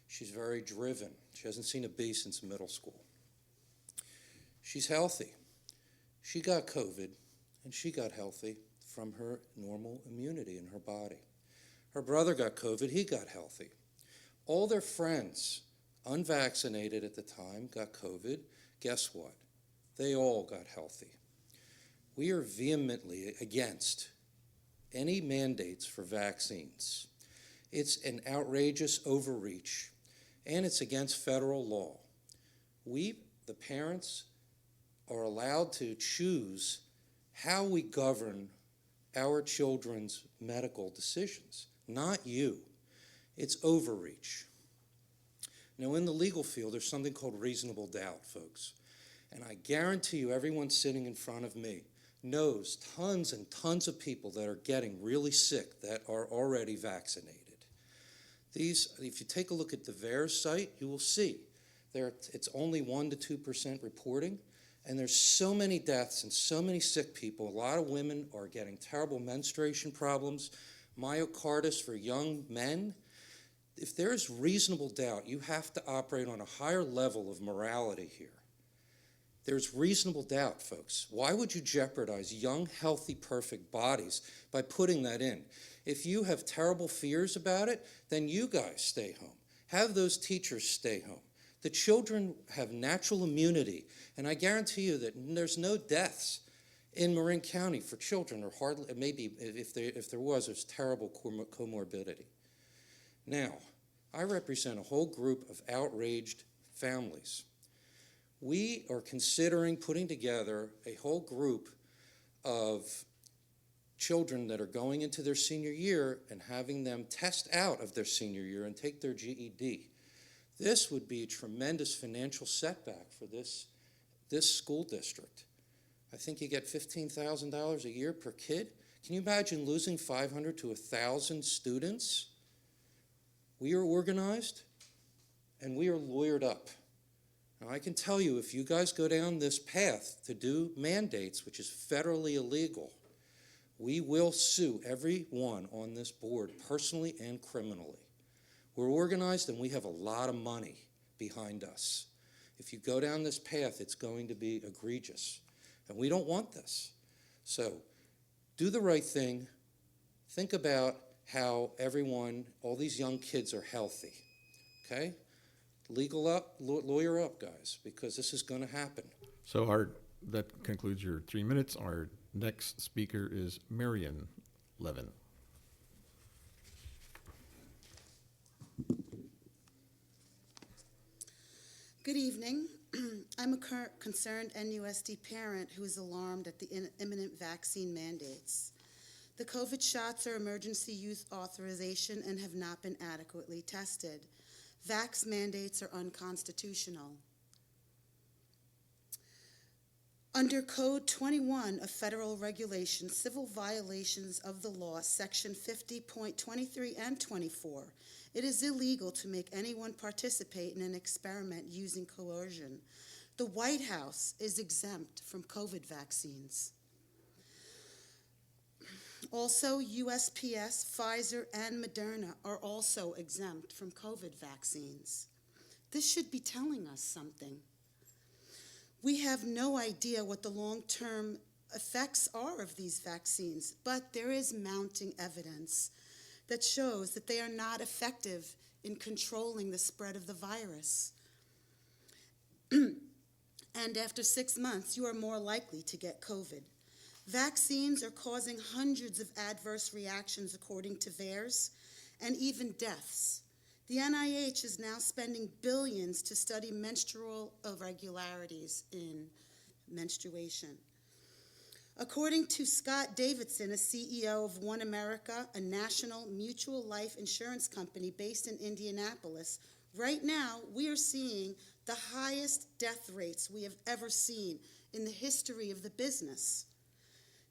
She's very driven. She hasn't seen a bee since middle school. She's healthy. She got COVID, and she got healthy from her normal immunity in her body. Her brother got COVID, he got healthy. All their friends, unvaccinated at the time, got COVID. Guess what? They all got healthy. We are vehemently against any mandates for vaccines. It's an outrageous overreach, and it's against federal law. We, the parents, are allowed to choose how we govern our children's medical decisions, not you. It's overreach. Now, in the legal field, there's something called reasonable doubt, folks. And I guarantee you, everyone sitting in front of me knows tons and tons of people that are getting really sick that are already vaccinated. These, if you take a look at the VAERS site, you will see it's only 1% to 2% reporting, and there's so many deaths and so many sick people. A lot of women are getting terrible menstruation problems, myocarditis for young men. If there's reasonable doubt, you have to operate on a higher level of morality here. There's reasonable doubt, folks. Why would you jeopardize young, healthy, perfect bodies by putting that in? If you have terrible fears about it, then you guys stay home. Have those teachers stay home. The children have natural immunity, and I guarantee you that there's no deaths in Marin County for children, or hardly, maybe if there was, there's terrible comorbidity. Now, I represent a whole group of outraged families. We are considering putting together a whole group of children that are going into their senior year and having them test out of their senior year and take their GED. This would be a tremendous financial setback for this school district. I think you get $15,000 a year per kid. Can you imagine losing 500 to 1,000 students? We are organized and we are lawyered up. Now, I can tell you, if you guys go down this path to do mandates, which is federally illegal, we will sue everyone on this board personally and criminally. We're organized and we have a lot of money behind us. If you go down this path, it's going to be egregious, and we don't want this. So do the right thing. Think about how everyone, all these young kids are healthy, okay? Legal up, lawyer up, guys, because this is going to happen. So that concludes your 3 minutes. Our next speaker is Marion Levin. Good evening. I'm a concerned NUSD parent who is alarmed at the imminent vaccine mandates. The COVID shots are emergency use authorization and have not been adequately tested. Vax mandates are unconstitutional. Under Code 21 of Federal Regulations, Civil Violations of the Law, Section 50.23 and 24, it is illegal to make anyone participate in an experiment using coercion. The White House is exempt from COVID vaccines. Also, USPS, Pfizer, and Moderna are also exempt from COVID vaccines. This should be telling us something. We have no idea what the long-term effects are of these vaccines, but there is mounting evidence that shows that they are not effective in controlling the spread of the virus. And after 6 months, you are more likely to get COVID. Vaccines are causing hundreds of adverse reactions, according to VAERS, and even deaths. The NIH is now spending billions to study menstrual irregularities in menstruation. According to Scott Davidson, a CEO of One America, a national mutual life insurance company based in Indianapolis, right now we are seeing the highest death rates we have ever seen in the history of the business.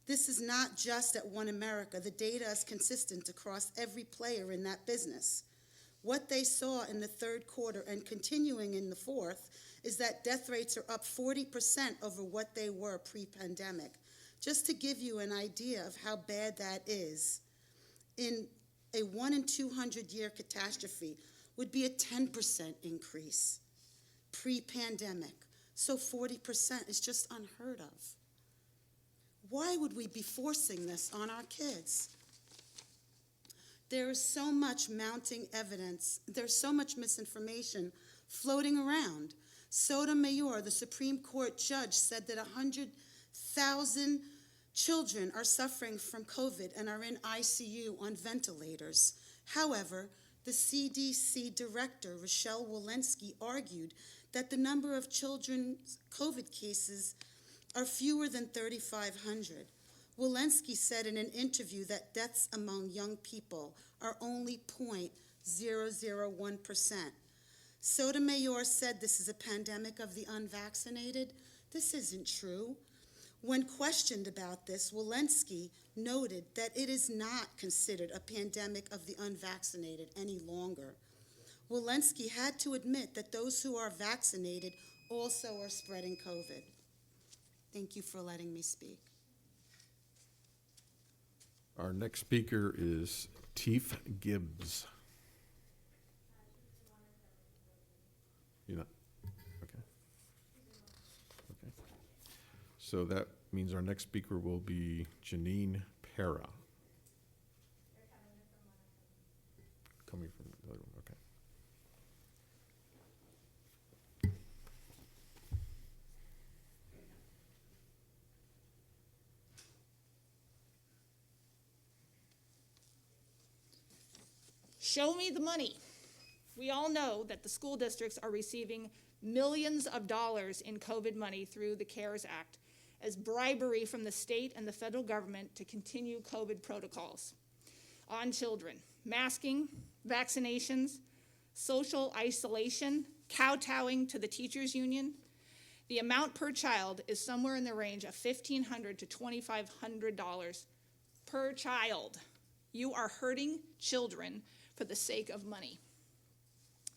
This is not just at One America. The data is consistent across every player in that business. What they saw in the third quarter and continuing in the fourth is that death rates are up 40% over what they were pre-pandemic. Just to give you an idea of how bad that is, in a 1 in 200 year catastrophe would be a 10% increase pre-pandemic. So 40% is just unheard of. Why would we be forcing this on our kids? There is so much mounting evidence, there's so much misinformation floating around. Sotomayor, the Supreme Court judge, said that 100,000 children are suffering from COVID and are in ICU on ventilators. However, the CDC director, Rochelle Walensky, argued that the number of children's COVID cases are fewer than 3,500. Walensky said in an interview that deaths among young people are only 0.001%. Sotomayor said this is a pandemic of the unvaccinated. This isn't true. When questioned about this, Walensky noted that it is not considered a pandemic of the unvaccinated any longer. Walensky had to admit that those who are vaccinated also are spreading COVID. Thank you for letting me speak. Our next speaker is Teef Gibbs. You know, okay. Okay. So that means our next speaker will be Janine Para. Coming from the other room, okay. Show me the money. We all know that the school districts are receiving millions of dollars in COVID money through the CARES Act as bribery from the state and the federal government to continue COVID protocols on children. Masking, vaccinations, social isolation, kowtowing to the teachers union. The amount per child is somewhere in the range of $1,500 to $2,500 per child. You are hurting children for the sake of money.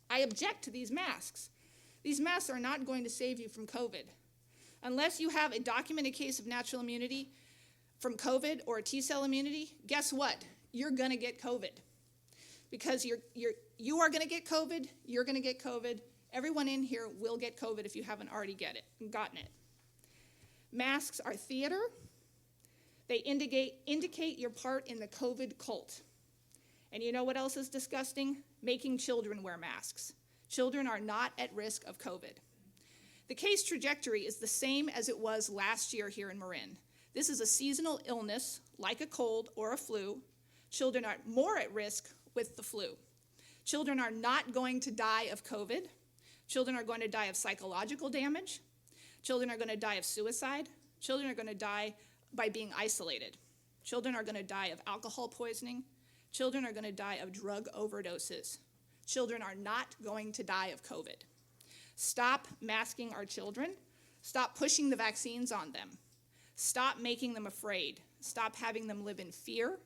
I object to these masks. These masks are not going to save you from COVID. Unless you have a documented case of natural immunity from COVID or a T-cell immunity, guess what? You're gonna get COVID. Because you are gonna get COVID, you're gonna get COVID, everyone in here will get COVID if you haven't already gotten it. Masks are theater. They indicate your part in the COVID cult. And you know what else is disgusting? Making children wear masks. Children are not at risk of COVID. The case trajectory is the same as it was last year here in Marin. This is a seasonal illness, like a cold or a flu. Children are more at risk with the flu. Children are not going to die of COVID. Children are going to die of psychological damage. Children are going to die of suicide. Children are going to die by being isolated. Children are going to die of alcohol poisoning. Children are going to die of drug overdoses. Children are not going to die of COVID. Stop masking our children. Stop pushing the vaccines on them. Stop making them afraid. Stop having them live in fear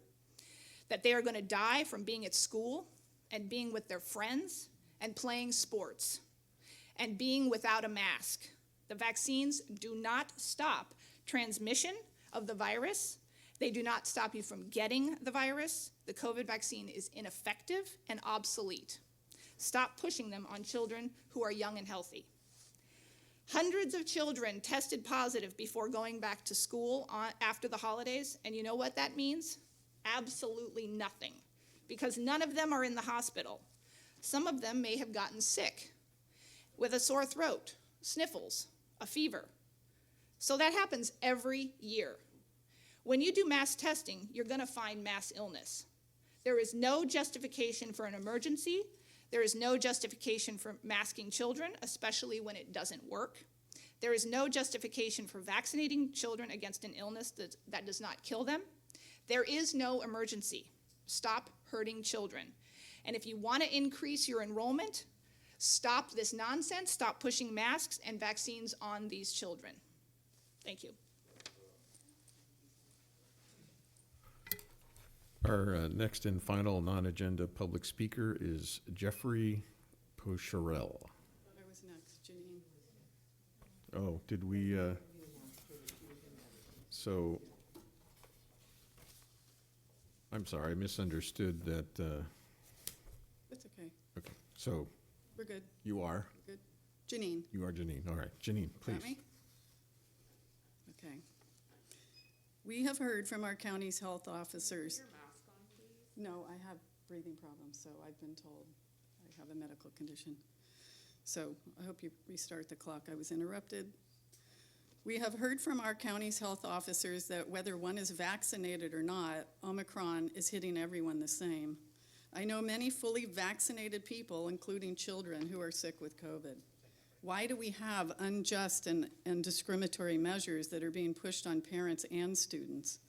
that they are going to die from being at school and being with their friends and playing sports and being without a mask. The vaccines do not stop transmission of the virus. They do not stop you from getting the virus. The COVID vaccine is ineffective and obsolete. Stop pushing them on children who are young and healthy. Hundreds of children tested positive before going back to school after the holidays, and you know what that means? Absolutely nothing, because none of them are in the hospital. Some of them may have gotten sick with a sore throat, sniffles, a fever. So that happens every year. When you do mass testing, you're going to find mass illness. There is no justification for an emergency. There is no justification for masking children, especially when it doesn't work. There is no justification for vaccinating children against an illness that does not kill them. There is no emergency. Stop hurting children. And if you want to increase your enrollment, stop this nonsense, stop pushing masks and vaccines on these children. Thank you. Our next and final non-agenda public speaker is Jeffrey Pocharel. I was next, Janine. Oh, did we, so, I'm sorry, I misunderstood that, It's okay. okay, so. We're good. You are? Good. Janine. You are Janine, all right. Janine, please. Got me? Okay. We have heard from our county's health officers. No, I have breathing problems, so I've been told I have a medical condition. So I hope you restart the clock. I was interrupted. We have heard from our county's health officers that whether one is vaccinated or not, Omicron is hitting everyone the same. I know many fully vaccinated people, including children, who are sick with COVID. Why do we have unjust and discriminatory measures that are being pushed on parents and students?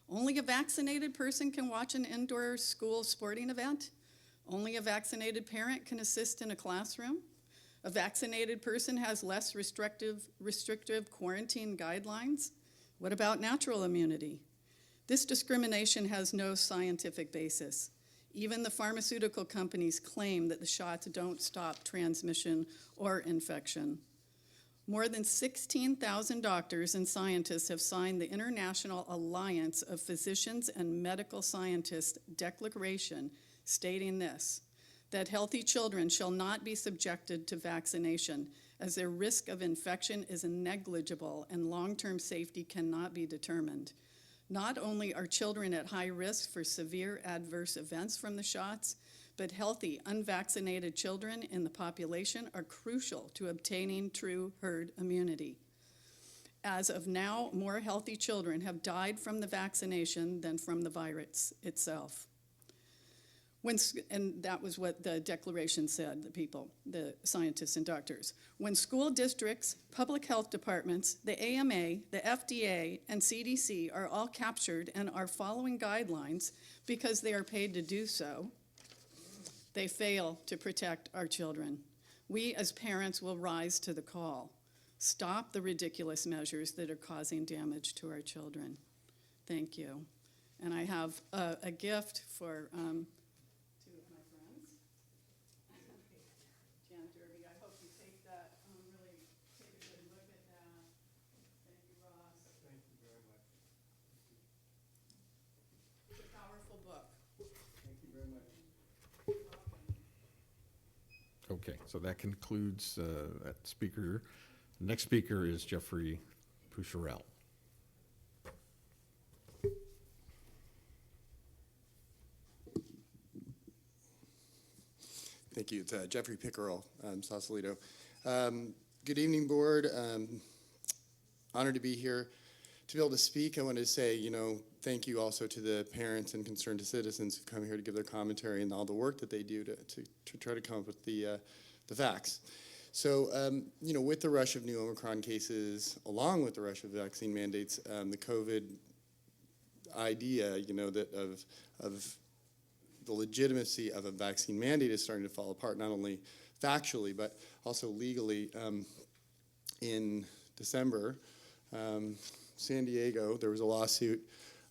Only a vaccinated person can watch an indoor school sporting event? Only a vaccinated parent can assist in a classroom? A vaccinated person has less restrictive quarantine guidelines? What about natural immunity? This discrimination has no scientific basis. Even the pharmaceutical companies claim that the shots don't stop transmission or infection. More than 16,000 doctors and scientists have signed the International Alliance of Physicians and Medical Scientists Declaration stating this, that healthy children shall not be subjected to vaccination as their risk of infection is negligible and long-term safety cannot be determined. Not only are children at high risk for severe adverse events from the shots, but healthy, unvaccinated children in the population are crucial to obtaining true herd immunity. As of now, more healthy children have died from the vaccination than from the virus itself. And that was what the declaration said, the people, the scientists and doctors. When school districts, public health departments, the AMA, the FDA, and CDC are all captured and are following guidelines because they are paid to do so, they fail to protect our children. We as parents will rise to the call. Stop the ridiculous measures that are causing damage to our children. Thank you. And I have a gift for two of my friends. Jan Derby, I hope you take that Okay, so that concludes that speaker. Next speaker is Jeffrey Poucherel. Thank you. It's Jeffrey Pickerel, Sausalito. Good evening, board. Honored to be here. To be able to speak, I wanted to say, thank you also to the parents and concerned citizens who come here to give their commentary and all the work that they do to try to come up with the facts. So, with the rush of new Omicron cases, along with the rush of vaccine mandates, the COVID idea, that of the legitimacy of a vaccine mandate is starting to fall apart, not only factually, but also legally. In December, San Diego, there was a lawsuit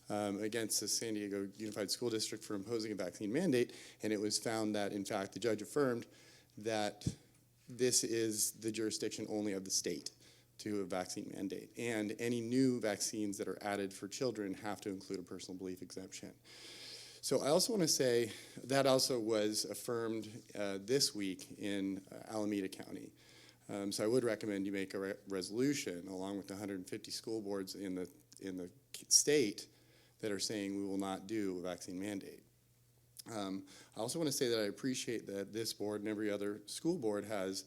against the San Diego Unified School District for imposing a vaccine mandate, and it was found that, in fact, the judge affirmed that this is the jurisdiction only of the state to a vaccine mandate, and any new vaccines that are added for children have to include a personal belief exemption. So I also want to say that also was affirmed this week in Alameda County. So I would recommend you make a resolution along with the 150 school boards in the state that are saying we will not do a vaccine mandate. I also want to say that I appreciate that this board and every other school board has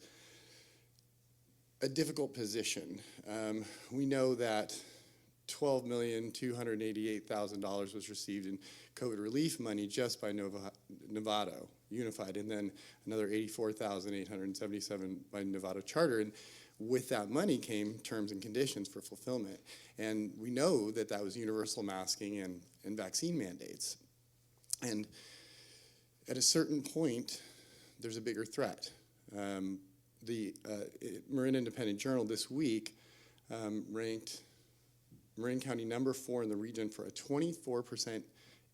a difficult position. We know that $12,288,000 was received in COVID relief money just by Novato Unified, and then another $84,877 by Novato Charter. And with that money came terms and conditions for fulfillment. And we know that that was universal masking and vaccine mandates. And at a certain point, there's a bigger threat. The Marin Independent Journal this week ranked Marin County #4 in the region for a 24%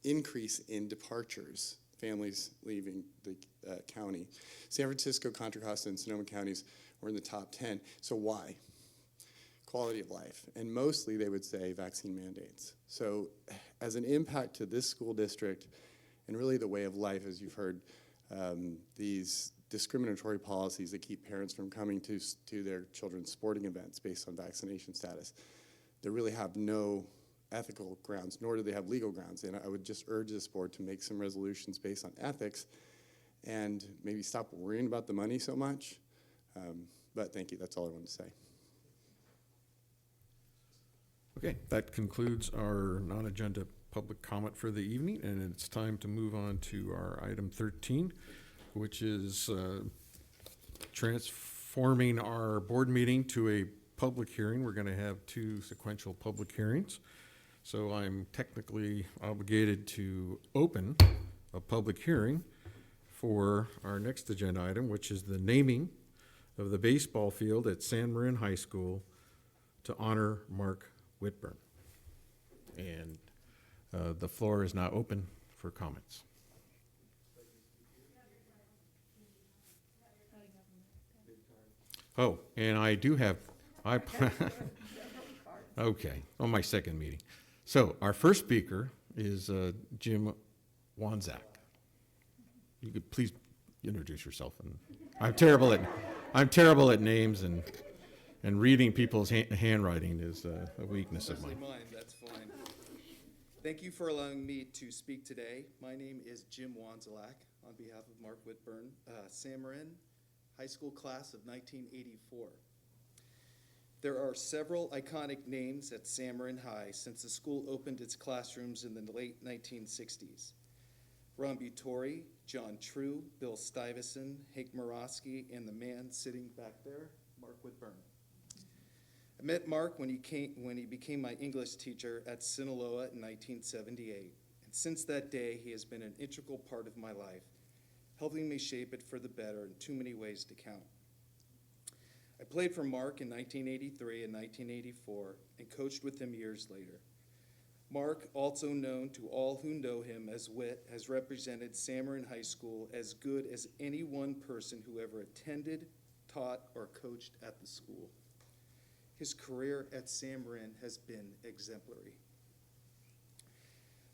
increase in departures, families leaving the county. San Francisco, Contra Costa, and Sonoma counties were in the top 10. So why? Quality of life. And mostly they would say vaccine mandates. So as an impact to this school district and really the way of life, as you've heard, these discriminatory policies that keep parents from coming to their children's sporting events based on vaccination status, they really have no ethical grounds, nor do they have legal grounds. And I would just urge this board to make some resolutions based on ethics and maybe stop worrying about the money so much. But thank you, that's all I wanted to say. Okay, that concludes our non-agenda public comment for the evening, and it's time to move on to our item 13, which is transforming our board meeting to a public hearing. We're going to have 2 sequential public hearings. So I'm technically obligated to open a public hearing for our next agenda item, which is the naming of the baseball field at San Marin High School to honor Mark Whitburn. And the floor is now open for comments. Oh, and I do have, okay, on my second meeting. So our first speaker is Jim Wanzak. You could please introduce yourself. And I'm terrible at names, and reading people's handwriting is a weakness of mine. That's fine. Thank you for allowing me to speak today. My name is Jim Wanzalak on behalf of Mark Whitburn, San Marin High School class of 1984. There are several iconic names at San Marin High since the school opened its classrooms in the late 1960s. Ron Butori, John True, Bill Stuyvesant, Hank Morosky, and the man sitting back there, Mark Whitburn. I met Mark when he became my English teacher at Sinaloa in 1978. And since that day, he has been an integral part of my life, helping me shape it for the better in too many ways to count. I played for Mark in 1983 and 1984 and coached with him years later. Mark, also known to all who know him as Whit, has represented San Marin High School as good as any one person who ever attended, taught, or coached at the school. His career at San Marin has been exemplary.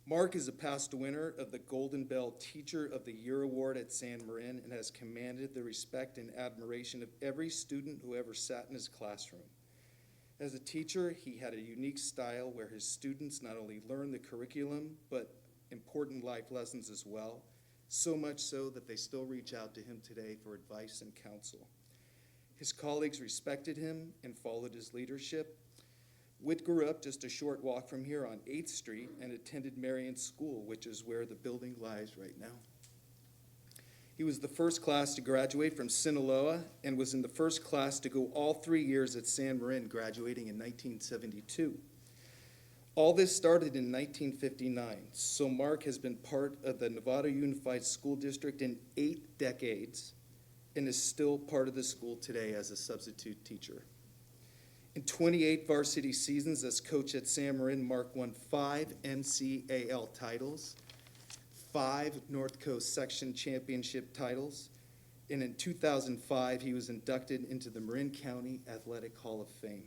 Mark is a past winner of the Golden Bell Teacher of the Year Award at San Marin and has commanded the respect and admiration of every student who ever sat in his classroom. As a teacher, he had a unique style where his students not only learned the curriculum, but important life lessons as well, so much so that they still reach out to him today for advice and counsel. His colleagues respected him and followed his leadership. Whit grew up just a short walk from here on 8th Street and attended Marion School, which is where the building lies right now. He was the first class to graduate from Sinaloa and was in the first class to go all 3 years at San Marin, graduating in 1972. All this started in 1959, so Mark has been part of the Nevada Unified School District in 8 decades and is still part of the school today as a substitute teacher. In 28 varsity seasons as coach at San Marin, Mark won 5 NCAL titles, 5 North Coast Section Championship titles, and in 2005, he was inducted into the Marin County Athletic Hall of Fame.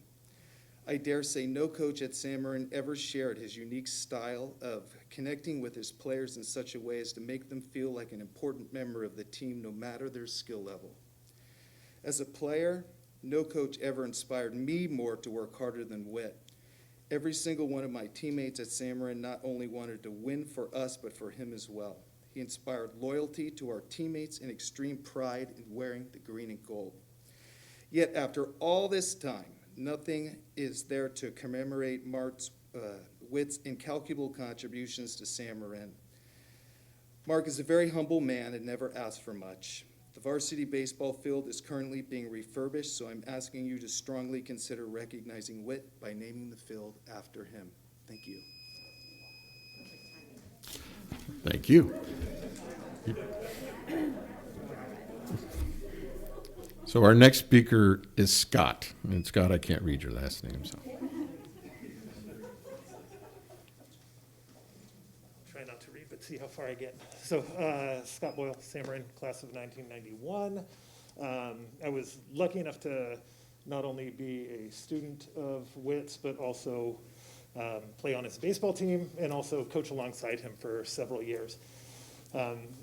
I dare say no coach at San Marin ever shared his unique style of connecting with his players in such a way as to make them feel like an important member of the team no matter their skill level. As a player, no coach ever inspired me more to work harder than Whit. Every single one of my teammates at San Marin not only wanted to win for us, but for him as well. He inspired loyalty to our teammates and extreme pride in wearing the green and gold. Yet after all this time, nothing is there to commemorate Whit's incalculable contributions to San Marin. Mark is a very humble man and never asked for much. The varsity baseball field is currently being refurbished, so I'm asking you to strongly consider recognizing Whit by naming the field after him. Thank you. Thank you. So our next speaker is Scott. And Scott, I can't read your last name, so. Try not to read, but see how far I get. So Scott Boyle, San Marin, class of 1991. I was lucky enough to not only be a student of Whit's, but also play on his baseball team and also coach alongside him for several years.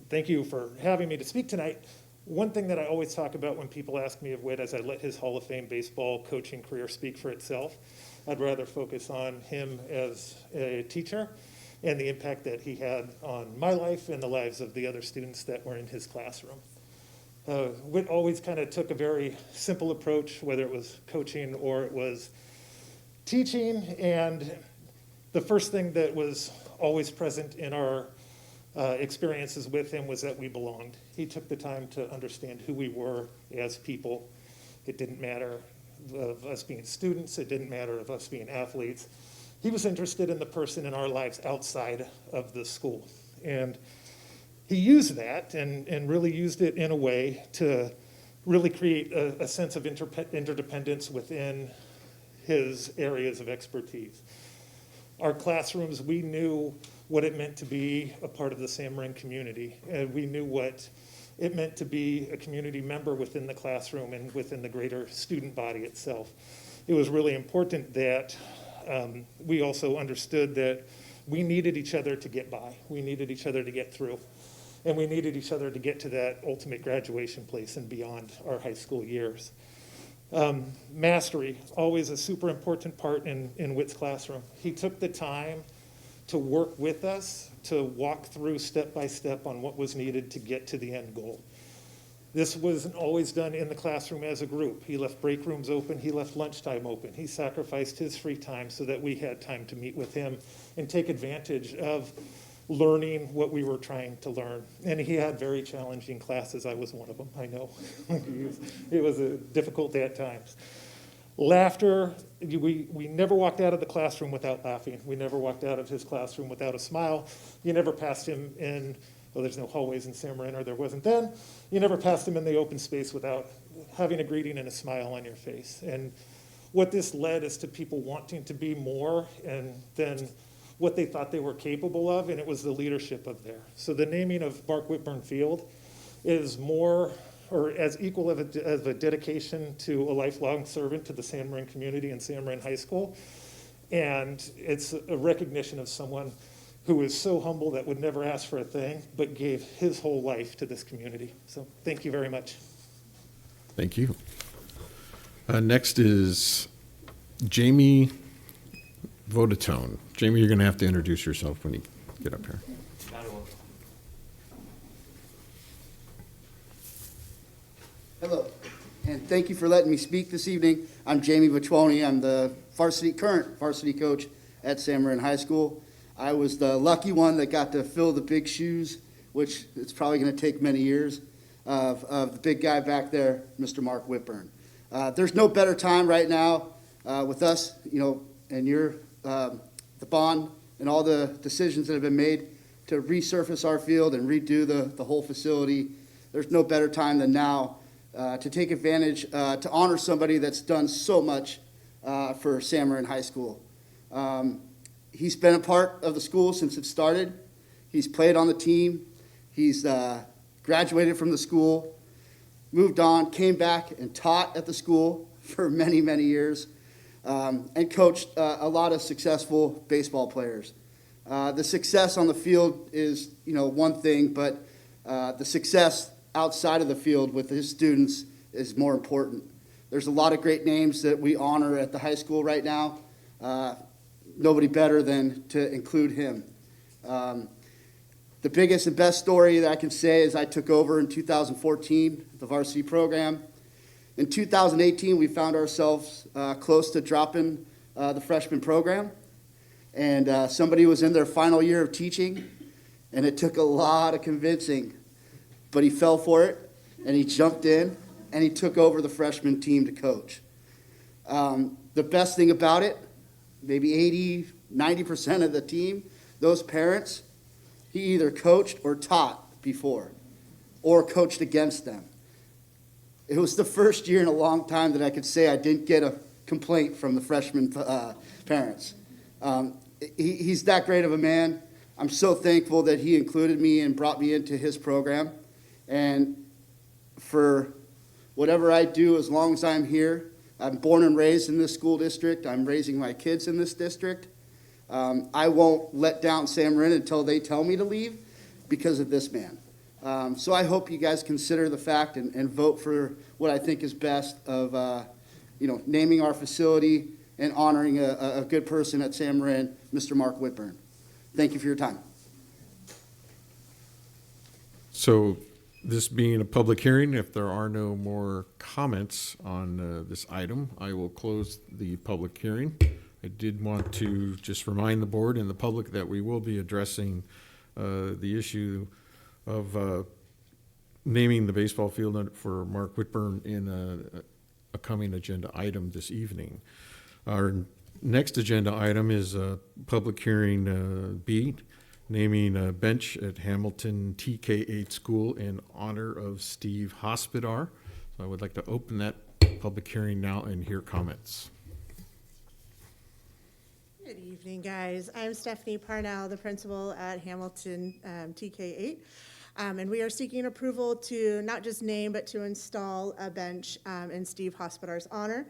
Thank you for having me to speak tonight. One thing that I always talk about when people ask me of Whit is I let his Hall of Fame baseball coaching career speak for itself. I'd rather focus on him as a teacher and the impact that he had on my life and the lives of the other students that were in his classroom. Whit always kind of took a very simple approach, whether it was coaching or it was teaching, and the first thing that was always present in our experiences with him was that we belonged. He took the time to understand who we were as people. It didn't matter of us being students, it didn't matter of us being athletes. He was interested in the person in our lives outside of the school. And he used that and really used it in a way to really create a sense of interdependence within his areas of expertise. Our classrooms, we knew what it meant to be a part of the San Marin community. And we knew what it meant to be a community member within the classroom and within the greater student body itself. It was really important that we also understood that we needed each other to get by. We needed each other to get through. And we needed each other to get to that ultimate graduation place and beyond our high school years. Mastery, always a super important part in Whit's classroom. He took the time to work with us, to walk through step by step on what was needed to get to the end goal. This wasn't always done in the classroom as a group. He left break rooms open, he left lunchtime open. He sacrificed his free time so that we had time to meet with him and take advantage of learning what we were trying to learn. And he had very challenging classes. I was one of them, I know. It was difficult at times. Laughter, we never walked out of the classroom without laughing. We never walked out of his classroom without a smile. You never passed him in, well, there's no hallways in San Marin, or there wasn't then. You never passed him in the open space without having a greeting and a smile on your face. And what this led is to people wanting to be more and then what they thought they were capable of, and it was the leadership of there. So the naming of Mark Whitburn Field is more, or as equal of a dedication to a lifelong servant to the San Marin community and San Marin High School. And it's a recognition of someone who was so humble that would never ask for a thing, but gave his whole life to this community. So thank you very much. Thank you. Next is Jamie Vodatone. Jamie, you're going to have to introduce yourself when you get up here. Hello, and thank you for letting me speak this evening. I'm Jamie Vachwani. I'm the current varsity coach at San Marin High School. I was the lucky one that got to fill the big shoes, which it's probably going to take many years, of the big guy back there, Mr. Mark Whitburn. There's no better time right now with us, and the bond and all the decisions that have been made to resurface our field and redo the whole facility. There's no better time than now to take advantage, to honor somebody that's done so much for San Marin High School. He's been a part of the school since it started. He's played on the team. He's graduated from the school, moved on, came back and taught at the school for many, many years, and coached a lot of successful baseball players. The success on the field is, one thing, but the success outside of the field with his students is more important. There's a lot of great names that we honor at the high school right now. Nobody better than to include him. The biggest and best story that I can say is I took over in 2014, the varsity program. In 2018, we found ourselves close to dropping the freshman program. And somebody was in their final year of teaching, and it took a lot of convincing. But he fell for it, and he jumped in, and he took over the freshman team to coach. The best thing about it, maybe 80-90% of the team, those parents, he either coached or taught before or coached against them. It was the first year in a long time that I could say I didn't get a complaint from the freshman parents. He's that great of a man. I'm so thankful that he included me and brought me into his program. And for whatever I do, as long as I'm here, I'm born and raised in this school district. I'm raising my kids in this district. I won't let down San Marin until they tell me to leave because of this man. So I hope you guys consider the fact and vote for what I think is best of, naming our facility and honoring a good person at San Marin, Mr. Mark Whitburn. Thank you for your time. So this being a public hearing, if there are no more comments on this item, I will close the public hearing. I did want to just remind the board and the public that we will be addressing the issue of naming the baseball field for Mark Whitburn in a coming agenda item this evening. Our next agenda item is public hearing B, naming a bench at Hamilton TK8 School in honor of Steve Hospodar. So I would like to open that public hearing now and hear comments. Good evening, guys. I'm Stephanie Parnell, the principal at Hamilton TK8. And we are seeking approval to not just name, but to install a bench in Steve Hospodar's honor.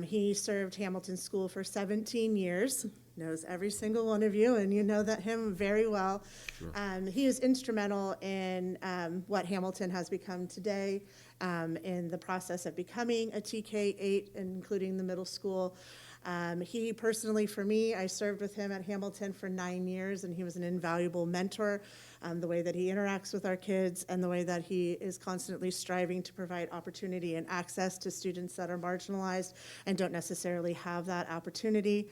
He served Hamilton School for 17 years, knows every single one of you, and you know that him very well. Sure. He is instrumental in what Hamilton has become today, in the process of becoming a TK8, including the middle school. He personally, for me, I served with him at Hamilton for 9 years, and he was an invaluable mentor. The way that he interacts with our kids and the way that he is constantly striving to provide opportunity and access to students that are marginalized and don't necessarily have that opportunity.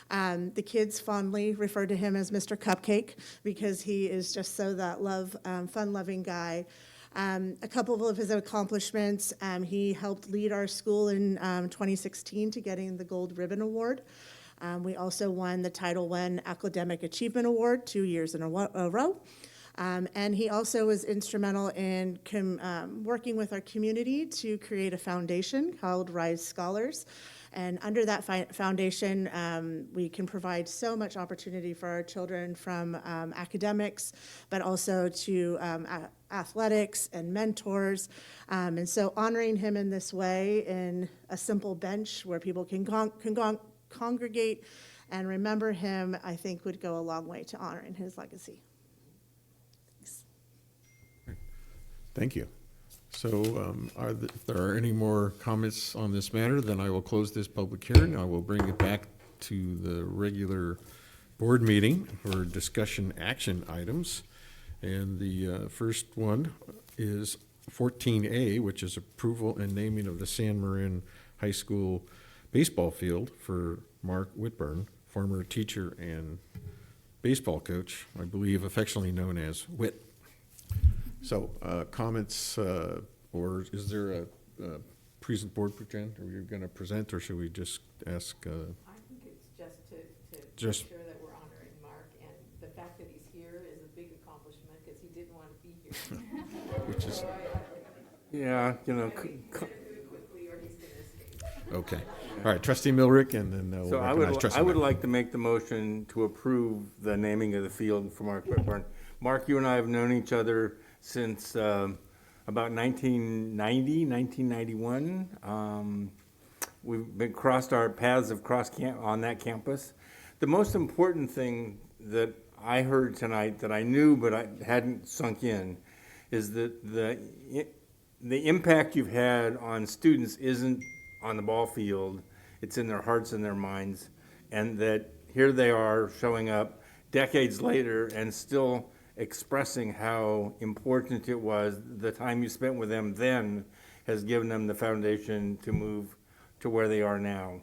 The kids fondly refer to him as Mr. Cupcake because he is just so that fun-loving guy. A couple of his accomplishments, he helped lead our school in 2016 to getting the Gold Ribbon Award. We also won the Title I Academic Achievement Award 2 years in a row. And he also was instrumental in working with our community to create a foundation called Rise Scholars. And under that foundation, we can provide so much opportunity for our children from academics, but also to athletics and mentors. And so honoring him in this way in a simple bench where people can congregate and remember him, I think would go a long way to honoring his legacy. Thank you. So if there are any more comments on this matter, then I will close this public hearing. I will bring it back to the regular board meeting for discussion action items. And the first one is 14A, which is approval and naming of the San Marin High School baseball field for Mark Whitburn, former teacher and baseball coach, I believe affectionately known as Whit. So comments, or is there a board present? Are you going to present, or should we just ask? I think it's just to Just- make sure that we're honoring Mark, and the fact that he's here is a big accomplishment because he didn't want to be here. Which is, Yeah, you know, Quickly, or he's going to escape. okay. All right, Trustee Millerick, and then we'll so recognize Trustee I would Miller. like to make the motion to approve the naming of the field for Mark Whitburn. Mark, you and I have known each other since about 1990, 1991. We've crossed our paths of on that campus. The most important thing that I heard tonight that I knew but I hadn't sunk in is that the impact you've had on students isn't on the ball field, it's in their hearts and their minds, and that here they are showing up decades later and still expressing how important it was. The time you spent with them then has given them the foundation to move to where they are now.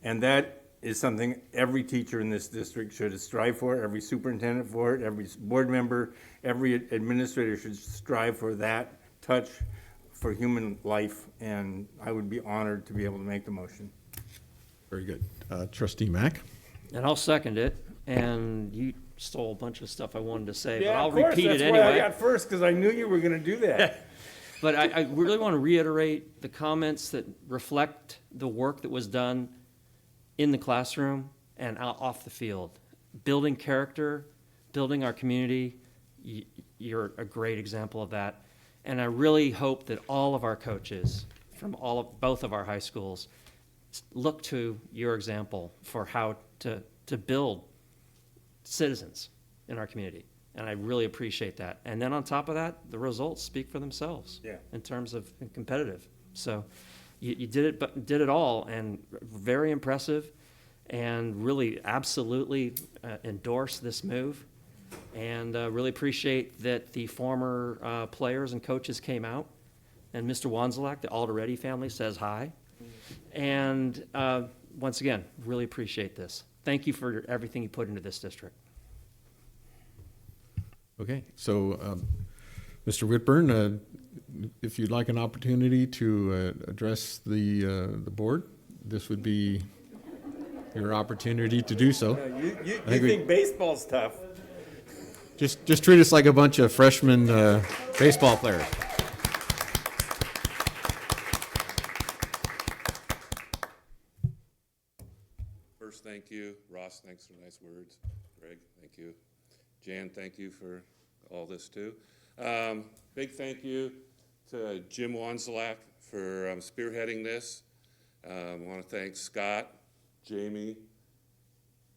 And that is something every teacher in this district should strive for, every superintendent for it, every board member, every administrator should strive for that touch for human life, and I would be honored to be able to make the motion. Very good. Trustee Mack? And I'll second it, and you stole a bunch of stuff I wanted to say, but Yeah, I'll of course, repeat it that's why I anyway. got first, because I knew you were gonna do that. But I really want to reiterate the comments that reflect the work that was done in the classroom and off the field. Building character, building our community, you're a great example of that. And I really hope that all of our coaches from both of our high schools look to your example for how to build citizens in our community. And I really appreciate that. And then on top of that, the results speak for themselves. Yeah. In terms of competitive. So you did it all, and very impressive, and really absolutely endorse this move. And really appreciate that the former players and coaches came out, and Mr. Wanzelak, the Alderetti family, says hi. And once again, really appreciate this. Thank you for everything you put into this district. Okay, so Mr. Whitburn, if you'd like an opportunity to address the board, this would be your opportunity to do so. You think baseball's tough? Just treat us like a bunch of freshman baseball players. First, thank you. Ross, thanks for the nice words. Greg, thank you. Jan, thank you for all this too. Big thank you to Jim Wanzelak for spearheading this. I want to thank Scott, Jamie,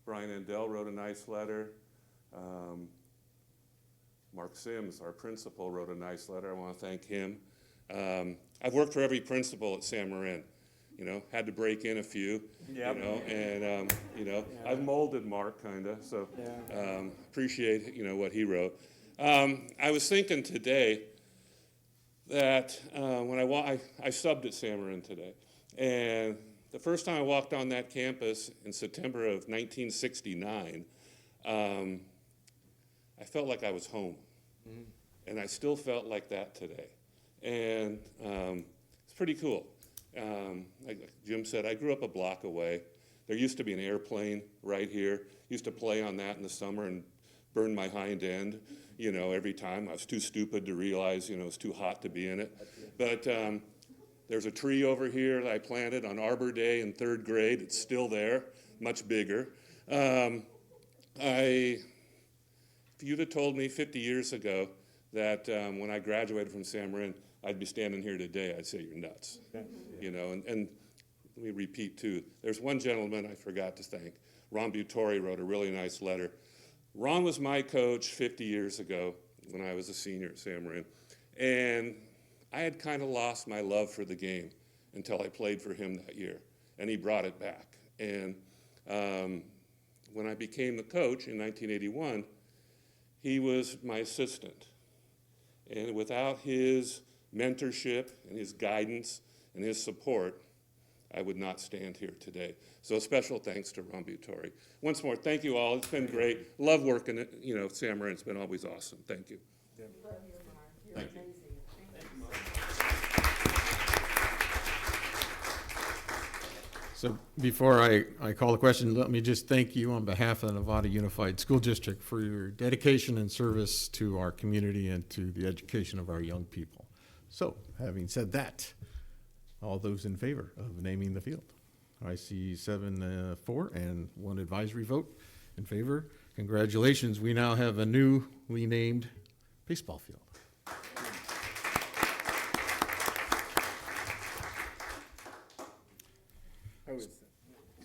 Brian Andell wrote a nice letter. Mark Sims, our principal, wrote a nice letter. I want to thank him. I've worked for every principal at San Marin. You know, had to break in a few. Yep. You know, and I've molded Mark kinda, so appreciate what he wrote. I was thinking today that when I subbed at San Marin today, and the first time I walked on that campus in September of 1969, I felt like I was home. And I still felt like that today. And it's pretty cool. Like Jim said, I grew up a block away. There used to be an airplane right here. Used to play on that in the summer and burn my hind end, every time. I was too stupid to realize, it was too hot to be in it. But there's a tree over here that I planted on Arbor Day in 3rd grade. It's still there, much bigger. If you'd have told me 50 years ago that when I graduated from San Marin, I'd be standing here today, I'd say you're nuts. And let me repeat too, there's one gentleman I forgot to thank, Ron Butori wrote a really nice letter. Ron was my coach 50 years ago when I was a senior at San Marin, and I had kind of lost my love for the game until I played for him that year, and he brought it back. And when I became the coach in 1981, he was my assistant. And without his mentorship and his guidance and his support, I would not stand here today. So a special thanks to Ron Butori. Once more, thank you all. It's been great. Love working at San Marin. It's been always awesome. Thank you. You're amazing. So before I call the question, let me just thank you on behalf of the Nevada Unified School District for your dedication and service to our community and to the education of our young people. So, having said that, all those in favor of naming the field? I see 7-4 and 1 advisory vote in favor. Congratulations, we now have a newly named baseball field.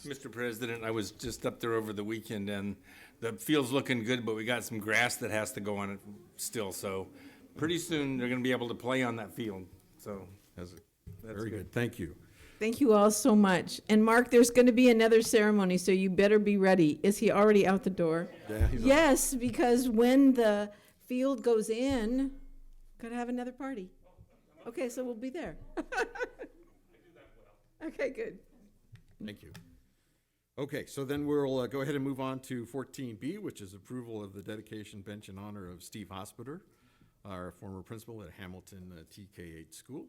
Mr. President, I was just up there over the weekend, and the field's looking good, but we got some grass that has to go on it still, so pretty soon they're gonna be able to play on that field, so. That's Very good, thank you. Thank you all so much. And Mark, there's going to be another ceremony, so you better be ready. Is he already out the door? Yeah, he's Yes, because when the field goes in, gotta have another party. Okay, so we'll be there. Okay, good. Thank you. Okay, so then we'll go ahead and move on to 14B, which is approval of the dedication bench in honor of Steve Hospiter, our former principal at Hamilton TK8 School.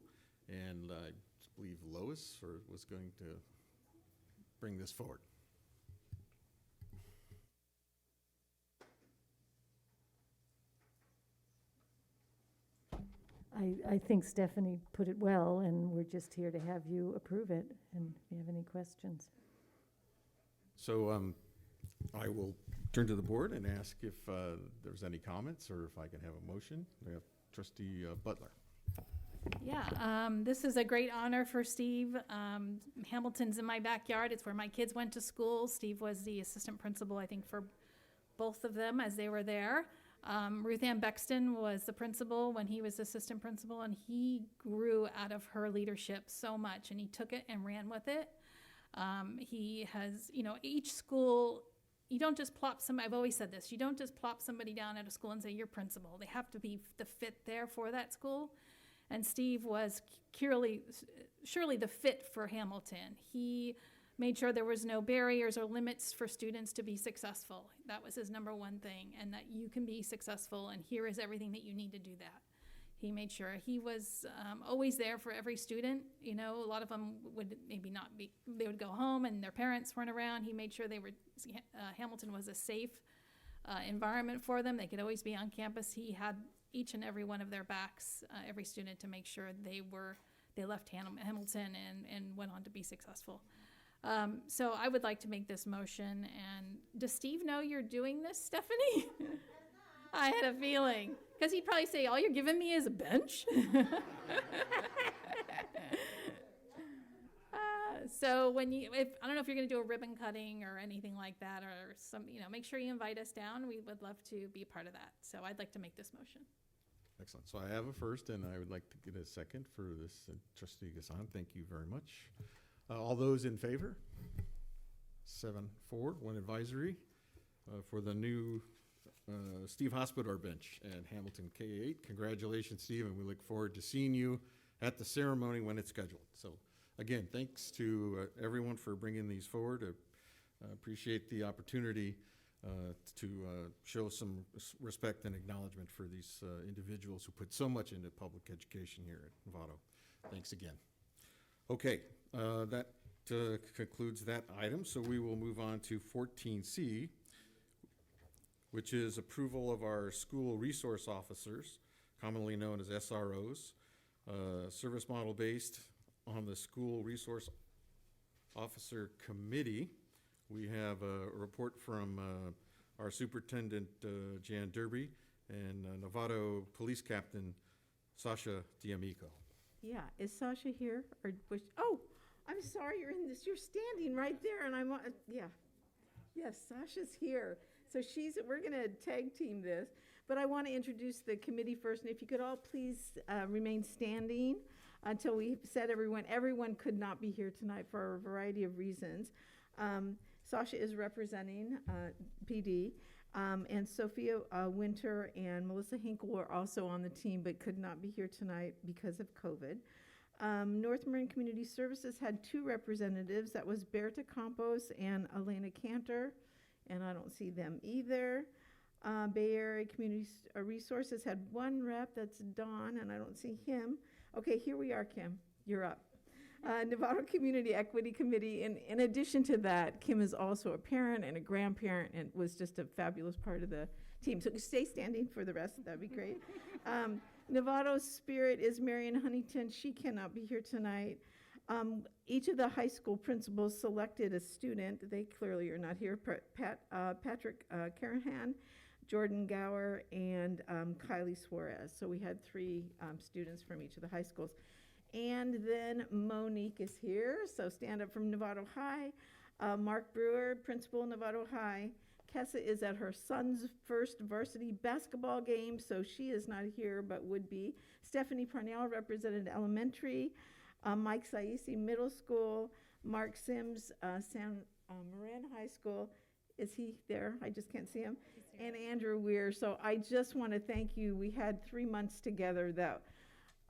And I believe Lois was going to bring this forward. I think Stephanie put it well, and we're just here to have you approve it, and if you have any questions. So I will turn to the board and ask if there's any comments or if I can have a motion. We have Trustee Butler. Yeah, this is a great honor for Steve. Hamilton's in my backyard. It's where my kids went to school. Steve was the assistant principal, I think, for both of them as they were there. Ruth Ann Bexton was the principal when he was assistant principal, and he grew out of her leadership so much, and he took it and ran with it. He has, each school, you don't just plop I've always said this, you don't just plop somebody down at a school and say, you're principal. They have to be the fit there for that school. And Steve was surely the fit for Hamilton. He made sure there was no barriers or limits for students to be successful. That was his number one thing, and that you can be successful, and here is everything that you need to do that. He made sure he was always there for every student. A lot of them would maybe not be, they would go home and their parents weren't around. He made sure Hamilton was a safe environment for them. They could always be on campus. He had each and every one of their backs, every student, to make sure they left Hamilton and went on to be successful. So I would like to make this motion. And does Steve know you're doing this, Stephanie? I had a feeling, because he'd probably say, all you're giving me is a bench. So I don't know if you're going to do a ribbon cutting or anything like that, or make sure you invite us down. We would love to be a part of that. So I'd like to make this motion. Excellent. So I have a first, and I would like to get a second for this. Trustee Gassan, thank you very much. All those in favor? 7-4, 1 advisory for the new Steve Hospiter bench at Hamilton K8. Congratulations, Steve, and we look forward to seeing you at the ceremony when it's scheduled. So again, thanks to everyone for bringing these forward. I appreciate the opportunity to show some respect and acknowledgement for these individuals who put so much into public education here at Novato. Thanks again. Okay, that concludes that item, so we will move on to 14C, which is approval of our school resource officers, commonly known as SROs, service model based on the School Resource Officer Committee. We have a report from our Superintendent Jan Derby and Novato Police Captain Sasha D'Amico. Yeah, is Sasha here? Oh, I'm sorry, you're standing right there, and yeah. Yes, Sasha's here. So we're going to tag team this, but I want to introduce the committee first. And if you could all please remain standing until we said everyone could not be here tonight for a variety of reasons. Sasha is representing PD, and Sophia Winter and Melissa Hinkle were also on the team but could not be here tonight because of COVID. North Marin Community Services had 2 representatives. That was Berta Campos and Elena Cantor, and I don't see them either. Bay Area Community Resources had 1 rep. That's Don, and I don't see him. Okay, here we are, Kim. You're up. Nevada Community Equity Committee, in addition to that, Kim is also a parent and a grandparent and was just a fabulous part of the team. So stay standing for the rest. That'd be great. Nevada's Spirit is Marion Huntington. She cannot be here tonight. Each of the high school principals selected a student. They clearly are not here. Patrick Carahan, Jordan Gower, and Kylie Suarez. So we had 3 students from each of the high schools. And then Monique is here. So stand up from Novato High. Mark Brewer, principal, Novato High. Kessa is at her son's first varsity basketball game, so she is not here but would be. Stephanie Parnell represented elementary. Mike Saisi, middle school. Mark Sims, San Marin High School. Is he there? I just can't see him. And Andrew Weir. So I just want to thank you. We had 3 months together that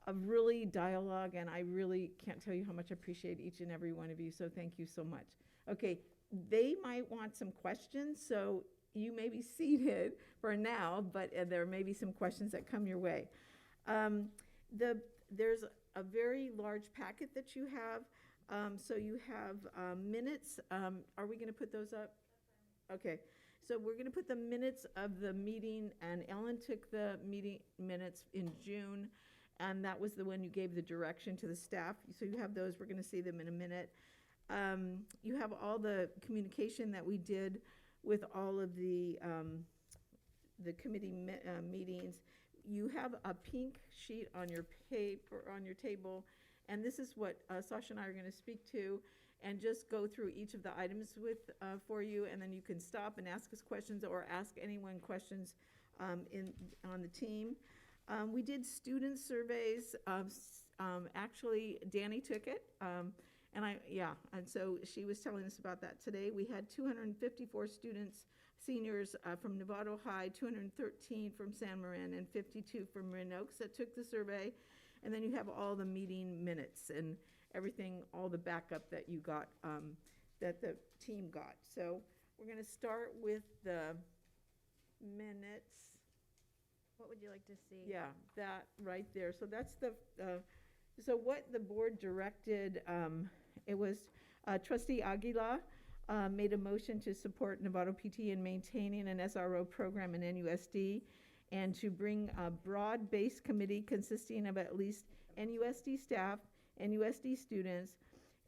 of really dialogue, and I really can't tell you how much I appreciate each and every one of you, so thank you so much. Okay, they might want some questions, so you may be seated for now, but there may be some questions that come your way. There's a very large packet that you have, so you have minutes. Are we going to put those up? Okay, so we're going to put the minutes of the meeting, and Ellen took the meeting minutes in June, and that was the one you gave the direction to the staff. So you have those. We're going to see them in a minute. You have all the communication that we did with all of the committee meetings. You have a pink sheet on your paper, on your table, and this is what Sasha and I are going to speak to, and just go through each of the items for you, and then you can stop and ask us questions or ask anyone questions on the team. We did student surveys. Actually, Danny took it, and so she was telling us about that today. We had 254 students, seniors from Novato High, 213 from San Marin, and 52 from Marin Oaks that took the survey. And then you have all the meeting minutes and everything, all the backup that you got, that the team got. So we're going to start with the minutes. What would you like to see? Yeah, that right there. So that's so what the board directed, it was Trustee Aguila made a motion to support Novato PT in maintaining an SRO program in NUSD and to bring a broad-based committee consisting of at least NUSD staff, NUSD students,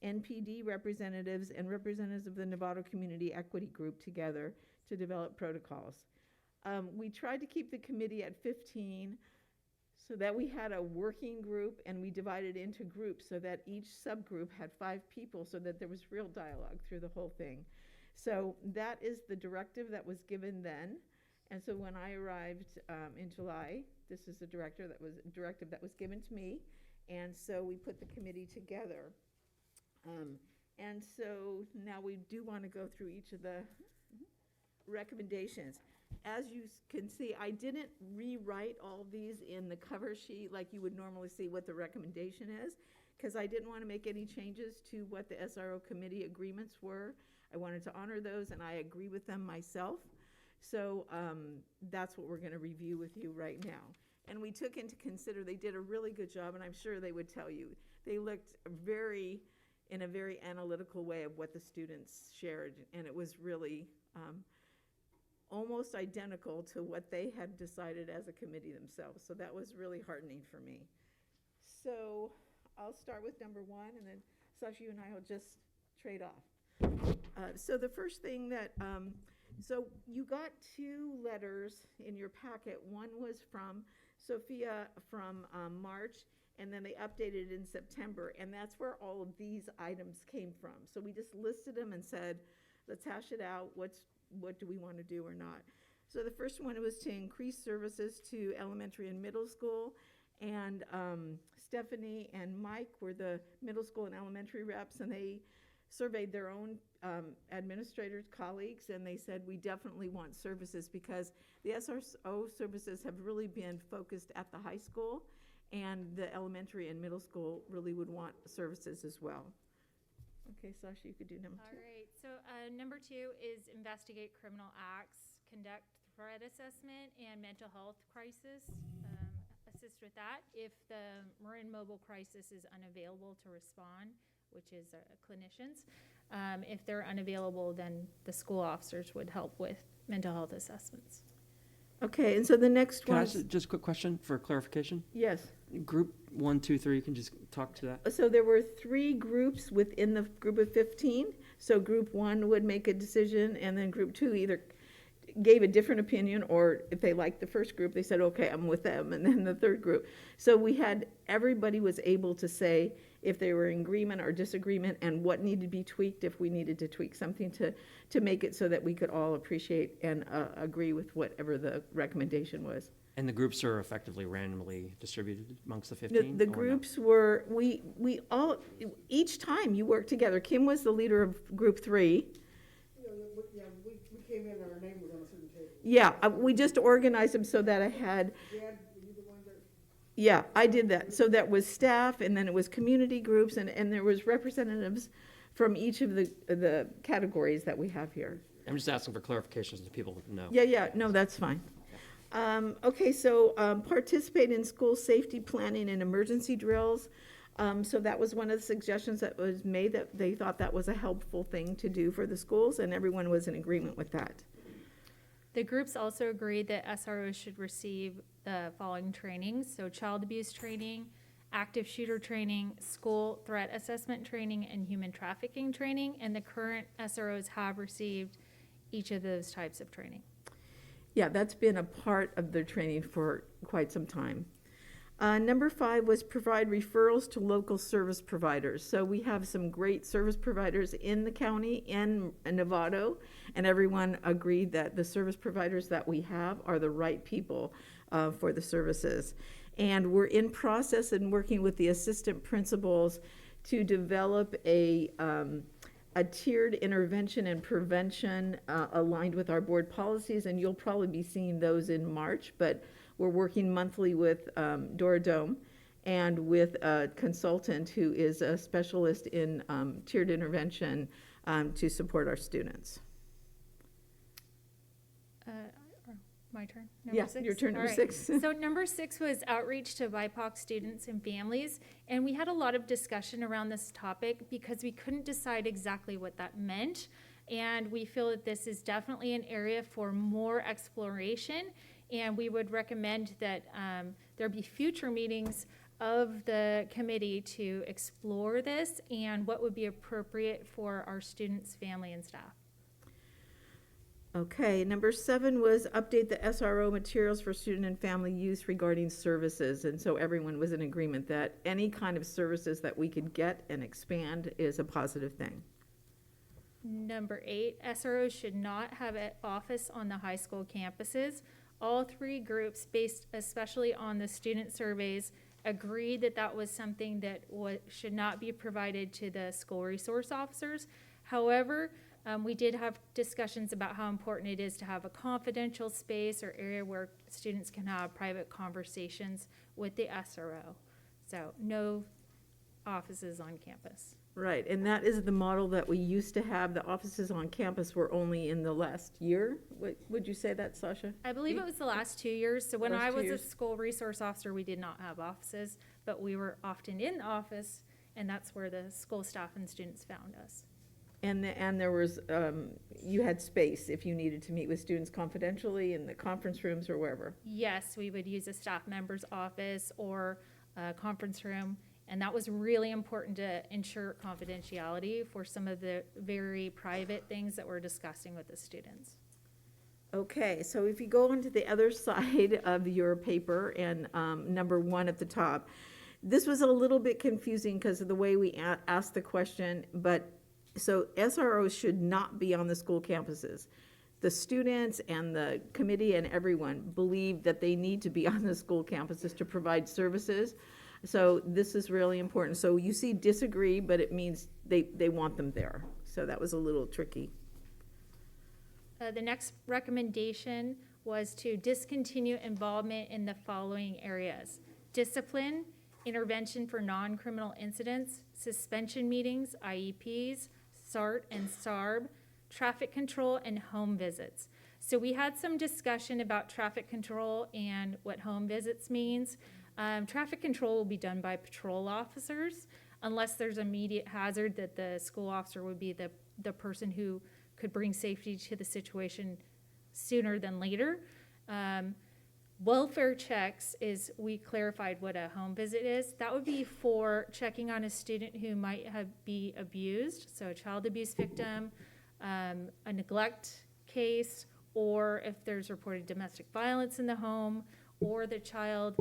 NPD representatives, and representatives of the Novato Community Equity Group together to develop protocols. We tried to keep the committee at 15 so that we had a working group, and we divided into groups so that each subgroup had 5 people so that there was real dialogue through the whole thing. So that is the directive that was given then. And so when I arrived in July, this is the directive that was given to me. And so we put the committee together. And so now we do want to go through each of the recommendations. As you can see, I didn't rewrite all these in the cover sheet like you would normally see what the recommendation is, because I didn't want to make any changes to what the SRO committee agreements were. I wanted to honor those, and I agree with them myself. So that's what we're going to review with you right now. And we took into consider, they did a really good job, and I'm sure they would tell you. They looked in a very analytical way of what the students shared, and it was really almost identical to what they had decided as a committee themselves. So that was really heartening for me. So I'll start with number 1, and then Sasha, you and I will just trade off. So the first thing that, so you got 2 letters in your packet. One was from Sophia from March, and then they updated it in September, and that's where all of these items came from. So we just listed them and said, let's hash it out. What do we want to do or not? So the first one was to increase services to elementary and middle school. And Stephanie and Mike were the middle school and elementary reps, and they surveyed their own administrators, colleagues, and they said, we definitely want services because the SRO services have really been focused at the high school, and the elementary and middle school really would want services as well. Okay, Sasha, you could do number two. All right, so number 2 is investigate criminal acts, conduct threat assessment and mental health crisis. Assist with that. If the Marin Mobile crisis is unavailable to respond, which is clinicians, if they're unavailable, then the school officers would help with mental health assessments. Okay, and so the next Can I one. ask just a quick question for clarification? Yes. Group 1, 2, 3, you can just talk to that? So there were 3 groups within the group of 15. So group 1 would make a decision, and then group 2 either gave a different opinion, or if they liked the first group, they said, okay, I'm with them, and then the third group. So everybody was able to say if they were in agreement or disagreement and what needed to be tweaked, if we needed to tweak something to make it so that we could all appreciate and agree with whatever the recommendation was. And the groups are effectively randomly distributed amongst the 15? The groups were, we all, each time you worked together, Kim was the leader of group 3. Yeah, we came in, our name was on a certain table. Yeah, we just organized them so that I had, Dad, were you the one that? yeah, I did that. So that was staff, and then it was community groups, and there was representatives from each of the categories that we have here. I'm just asking for clarifications so people know. Yeah, no, that's fine. Okay, so participate in school safety planning and emergency drills. So that was one of the suggestions that was made, that they thought that was a helpful thing to do for the schools, and everyone was in agreement with that. The groups also agreed that SROs should receive the following trainings: so child abuse training, active shooter training, school threat assessment training, and human trafficking training. And the current SROs have received each of those types of training. Yeah, that's been a part of their training for quite some time. Number 5 was provide referrals to local service providers. So we have some great service providers in the county, in Novato, and everyone agreed that the service providers that we have are the right people for the services. And we're in process and working with the assistant principals to develop a tiered intervention and prevention aligned with our board policies, and you'll probably be seeing those in March, but we're working monthly with Dora Dome and with a consultant who is a specialist in tiered intervention to support our students. My turn? Yeah, Number 6? your turn, number All right. 6. So number 6 was outreach to BIPOC students and families. And we had a lot of discussion around this topic because we couldn't decide exactly what that meant. And we feel that this is definitely an area for more exploration. And we would recommend that there be future meetings of the committee to explore this and what would be appropriate for our students, family, and staff. Okay, number 7 was update the SRO materials for student and family use regarding services. And so everyone was in agreement that any kind of services that we could get and expand is a positive thing. Number 8, SROs should not have an office on the high school campuses. All 3 groups, based especially on the student surveys, agreed that that was something that should not be provided to the school resource officers. However, we did have discussions about how important it is to have a confidential space or area where students can have private conversations with the SRO. So no offices on campus. Right, and that is the model that we used to have. The offices on campus were only in the last year. Would you say that, Sasha? I believe it was the last 2 years. So when Last I 2 was years. a school resource officer, we did not have offices, but we were often in the office, and that's where the school staff and students found us. And there was, you had space if you needed to meet with students confidentially in the conference rooms or wherever. Yes, we would use a staff member's office or a conference room, and that was really important to ensure confidentiality for some of the very private things that we're discussing with the students. Okay, so if you go onto the other side of your paper and number 1 at the top, this was a little bit confusing because of the way we asked the question, but so SROs should not be on the school campuses. The students and the committee and everyone believe that they need to be on the school campuses to provide services. So this is really important. So you see disagree, but it means they want them there. So that was a little tricky. The next recommendation was to discontinue involvement in the following areas: discipline, intervention for non-criminal incidents, suspension meetings, IEPs, SART and SARB, traffic control, and home visits. So we had some discussion about traffic control and what home visits means. Traffic control will be done by patrol officers unless there's immediate hazard that the school officer would be the person who could bring safety to the situation sooner than later. Welfare checks is, we clarified what a home visit is. That would be for checking on a student who might be abused, so a child abuse victim, a neglect case, or if there's reported domestic violence in the home, or the child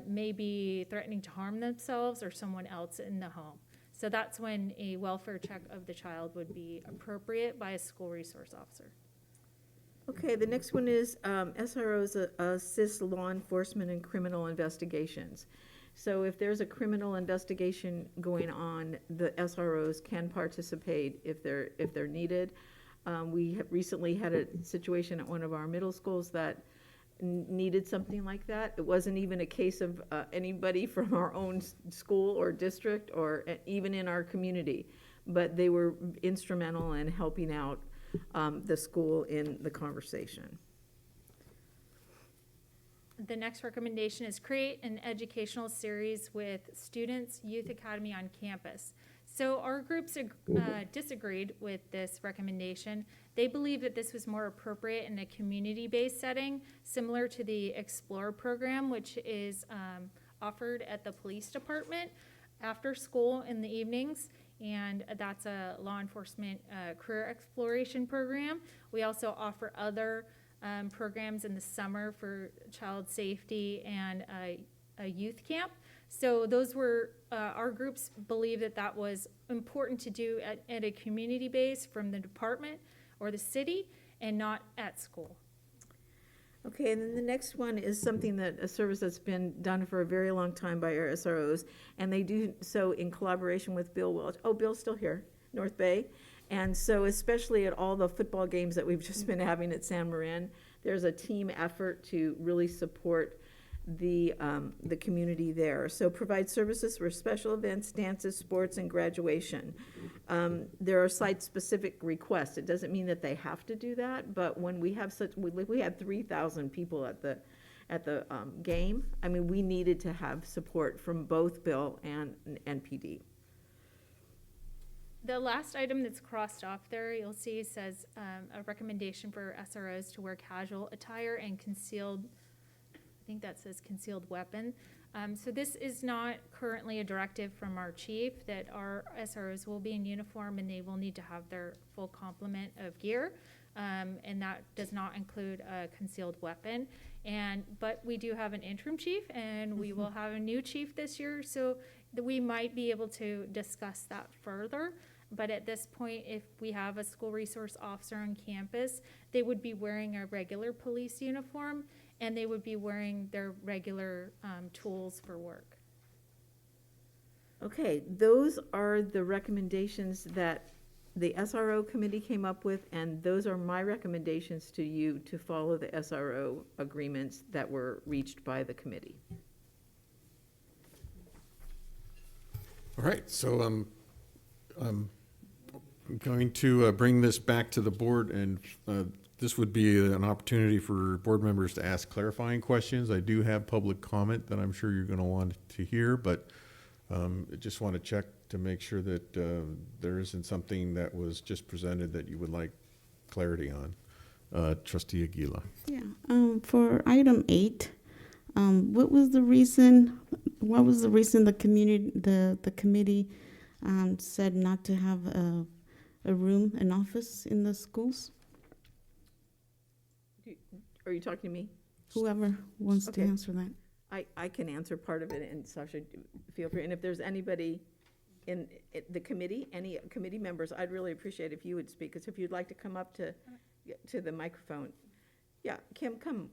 may be threatening to harm themselves or someone else in the home. So that's when a welfare check of the child would be appropriate by a school resource officer. Okay, the next one is SROs assist law enforcement in criminal investigations. So if there's a criminal investigation going on, the SROs can participate if they're needed. We recently had a situation at one of our middle schools that needed something like that. It wasn't even a case of anybody from our own school or district or even in our community, but they were instrumental in helping out the school in the conversation. The next recommendation is create an educational series with students, Youth Academy on campus. So our groups disagreed with this recommendation. They believe that this was more appropriate in a community-based setting, similar to the Explore program, which is offered at the police department after school in the evenings. And that's a law enforcement career exploration program. We also offer other programs in the summer for child safety and a youth camp. So those were, our groups believe that that was important to do at a community base from the department or the city and not at school. Okay, and then the next one is something a service that's been done for a very long time by our SROs, and they do so in collaboration with Bill Welch. Oh, Bill's still here, North Bay. And so especially at all the football games that we've just been having at San Marin, there's a team effort to really support the community there. So provide services for special events, dances, sports, and graduation. There are site-specific requests. It doesn't mean that they have to do that, but when we have we had 3,000 people at the game. I mean, we needed to have support from both Bill and PD. The last item that's crossed off there, you'll see says a recommendation for SROs to wear casual attire and concealed, I think that says concealed weapon. So this is not currently a directive from our chief that our SROs will be in uniform and they will need to have their full complement of gear. And that does not include a concealed weapon. But we do have an interim chief and we will have a new chief this year. So we might be able to discuss that further. But at this point, if we have a school resource officer on campus, they would be wearing a regular police uniform and they would be wearing their regular tools for work. Okay, those are the recommendations that the SRO committee came up with, and those are my recommendations to you to follow the SRO agreements that were reached by the committee. All right, so I'm going to bring this back to the board, and this would be an opportunity for board members to ask clarifying questions. I do have public comment that I'm sure you're going to want to hear, but I just want to check to make sure that there isn't something that was just presented that you would like clarity on. Trustee Aguila. Yeah, for item 8, what was the reason the committee said not to have a room, an office in the schools? Are you talking to me? Whoever wants Okay. to answer that. I can answer part of it, and Sasha, feel free. And if there's anybody the committee, any committee members, I'd really appreciate if you would speak, because if you'd like to come up to the microphone. Yeah, Kim, come.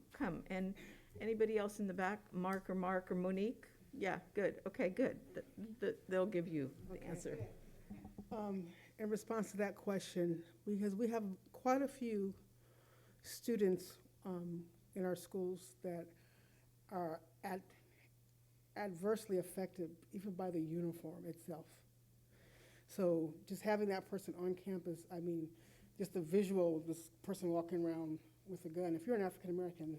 And anybody else in the back? Mark or Monique? Yeah, good. Okay, good. They'll give you the answer. In response to that question, because we have quite a few students in our schools that are adversely affected even by the uniform itself. So just having that person on campus, I mean, just the visual of this person walking around with a gun, if you're an African American,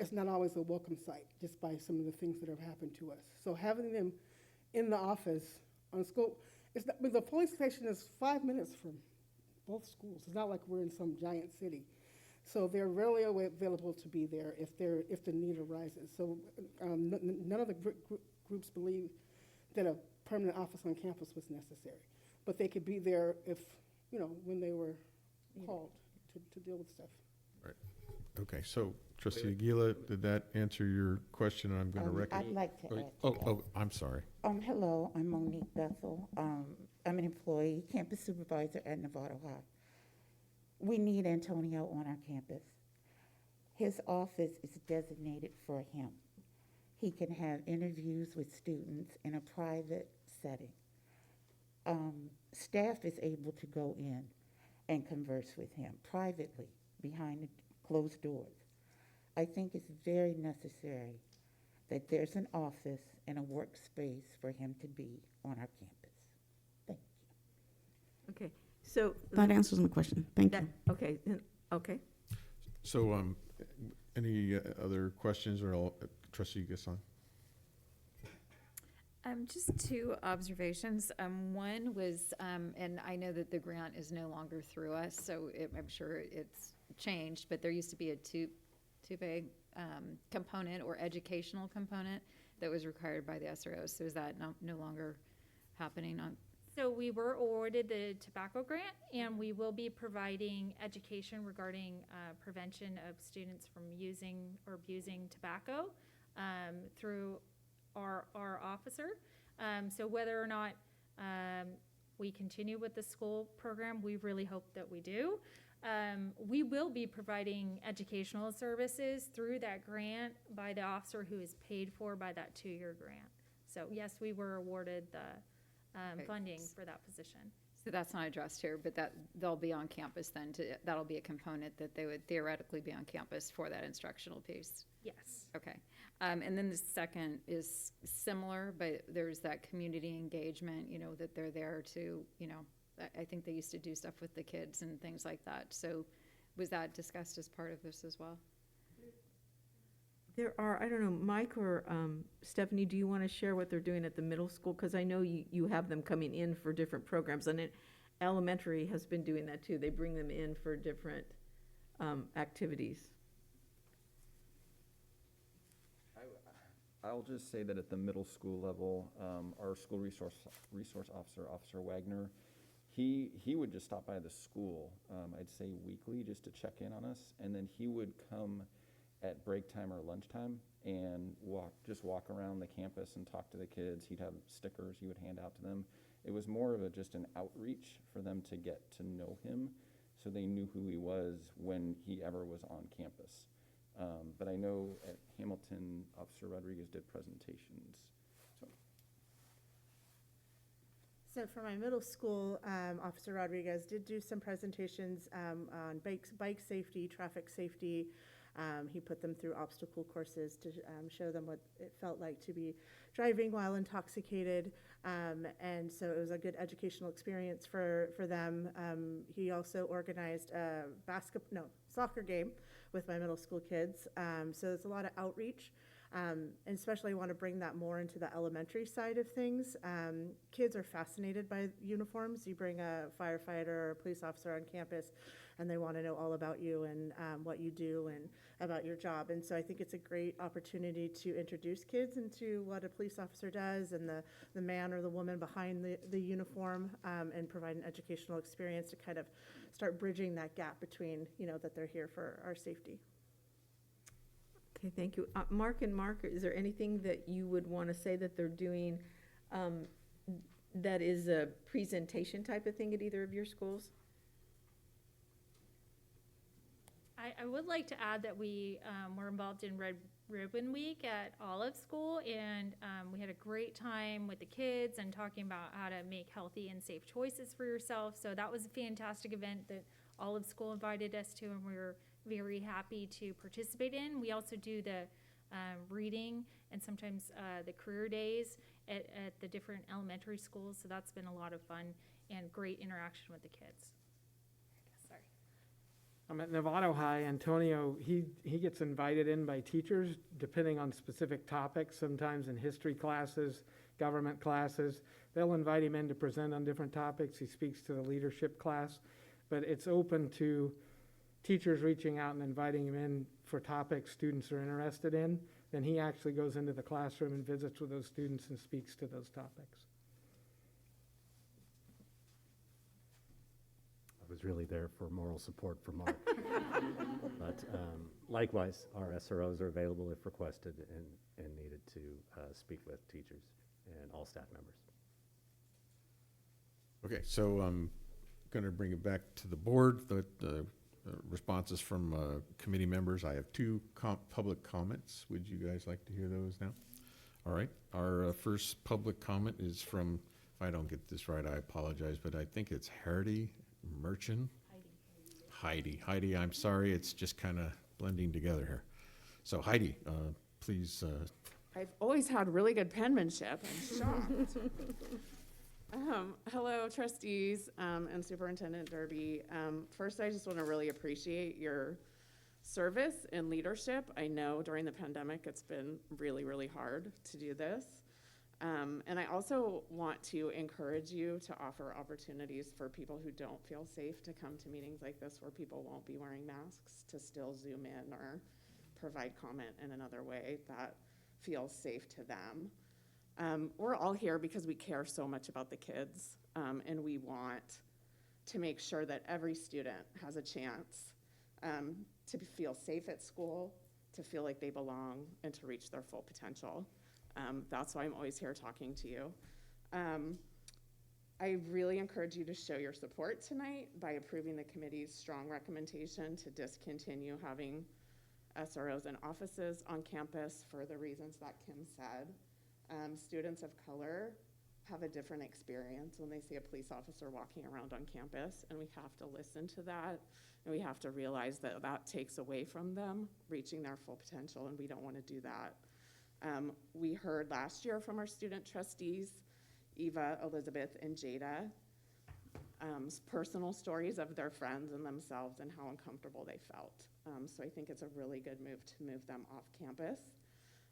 it's not always a welcome sight just by some of the things that have happened to us. So having them in the office on school, it's not, but the police station is 5 minutes from both schools. It's not like we're in some giant city. So they're rarely available to be there if the need arises. So none of the groups believe that a permanent office on campus was necessary. But they could be there if, when they were called to deal with stuff. Right. Okay, so Trustee Aguila, did that answer your question? I'm going to record. I'd like to add to Oh, I'm sorry. Hello, I'm Monique Bethel. I'm an employee, campus supervisor at Nevada High. We need Antonio on our campus. His office is designated for him. He can have interviews with students in a private setting. Staff is able to go in and converse with him privately behind the closed doors. I think it's very necessary that there's an office and a workspace for him to be on our campus. Thank you. Okay, so. That answers my question. Thank you. Okay, okay. So, any other questions or Trustee Gasson? Just two observations. One was, and I know that the grant is no longer through us, so I'm sure it's changed, but there used to be a two-pay component or educational component that was required by the SROs. So is that no longer happening on? So we were awarded the tobacco grant, and we will be providing education regarding prevention of students from using or abusing tobacco through our officer. So whether or not we continue with the school program, we really hope that we do. We will be providing educational services through that grant by the officer who is paid for by that 2-year grant. So yes, we were awarded the funding for that position. So that's not addressed here, but they'll be on campus then. That'll be a component that they would theoretically be on campus for that instructional piece. Yes. Okay. And then the second is similar, but there's that community engagement, that they're there to, I think they used to do stuff with the kids and things like that. So was that discussed as part of this as well? There are, I don't know, Mike or Stephanie, do you want to share what they're doing at the middle school? Because I know you have them coming in for different programs, and elementary has been doing that too. They bring them in for different activities. I'll just say that at the middle school level, our school resource officer, Officer Wagner, he would just stop by the school, I'd say weekly, just to check in on us, and then he would come at break time or lunchtime and walk around the campus and talk to the kids. He'd have stickers he would hand out to them. It was more of just an outreach for them to get to know him, so they knew who he was when he ever was on campus. But I know at Hamilton, Officer Rodriguez did presentations. So for my middle school, Officer Rodriguez did do some presentations on bike safety, traffic safety. He put them through obstacle courses to show them what it felt like to be driving while intoxicated. And so it was a good educational experience for them. He also organized a soccer game with my middle school kids. So there's a lot of outreach. And especially I want to bring that more into the elementary side of things. Kids are fascinated by uniforms. You bring a firefighter or a police officer on campus, and they want to know all about you and what you do and about your job. And so I think it's a great opportunity to introduce kids into what a police officer does and the man or the woman behind the uniform, and provide an educational experience to kind of start bridging that gap between, that they're here for our safety. Okay, thank you. Mark, is there anything that you would want to say that they're doing that is a presentation type of thing at either of your schools? I would like to add that we were involved in Red Ribbon Week at Olive School, and we had a great time with the kids and talking about how to make healthy and safe choices for yourself. So that was a fantastic event that Olive School invited us to, and we were very happy to participate in. We also do the reading and sometimes the career days at the different elementary schools. So that's been a lot of fun and great interaction with the kids. Sorry. I'm at Novato High. Antonio, he gets invited in by teachers depending on specific topics, sometimes in history classes, government classes. They'll invite him in to present on different topics. He speaks to the leadership class, but it's open to teachers reaching out and inviting him in for topics students are interested in. Then he actually goes into the classroom and visits with those students and speaks to those topics. I was really there for moral support for Mark. But likewise, our SROs are available if requested and needed to speak with teachers and all staff members. Okay, so I'm going to bring it back to the board. The responses from committee members. I have two public comments. Would you guys like to hear those now? All right. Our first public comment is from, if I don't get this right, I apologize, but I think it's Hardy Merchant. Heidi, I'm sorry. It's just kind of blending together here. So Heidi, please. I've always had really good penmanship. I'm shocked. Hello, trustees and Superintendent Derby. First, I just want to really appreciate your service and leadership. I know during the pandemic it's been really, really hard to do this. And I also want to encourage you to offer opportunities for people who don't feel safe to come to meetings like this where people won't be wearing masks to still Zoom in or provide comment in another way that feels safe to them. We're all here because we care so much about the kids, and we want to make sure that every student has a chance to feel safe at school, to feel like they belong, and to reach their full potential. That's why I'm always here talking to you. I really encourage you to show your support tonight by approving the committee's strong recommendation to discontinue having SROs and offices on campus for the reasons that Kim said. Students of color have a different experience when they see a police officer walking around on campus, and we have to listen to that, and we have to realize that that takes away from them reaching their full potential, and we don't want to do that. We heard last year from our student trustees, Eva, Elizabeth, and Jada, personal stories of their friends and themselves and how uncomfortable they felt. So I think it's a really good move to move them off campus.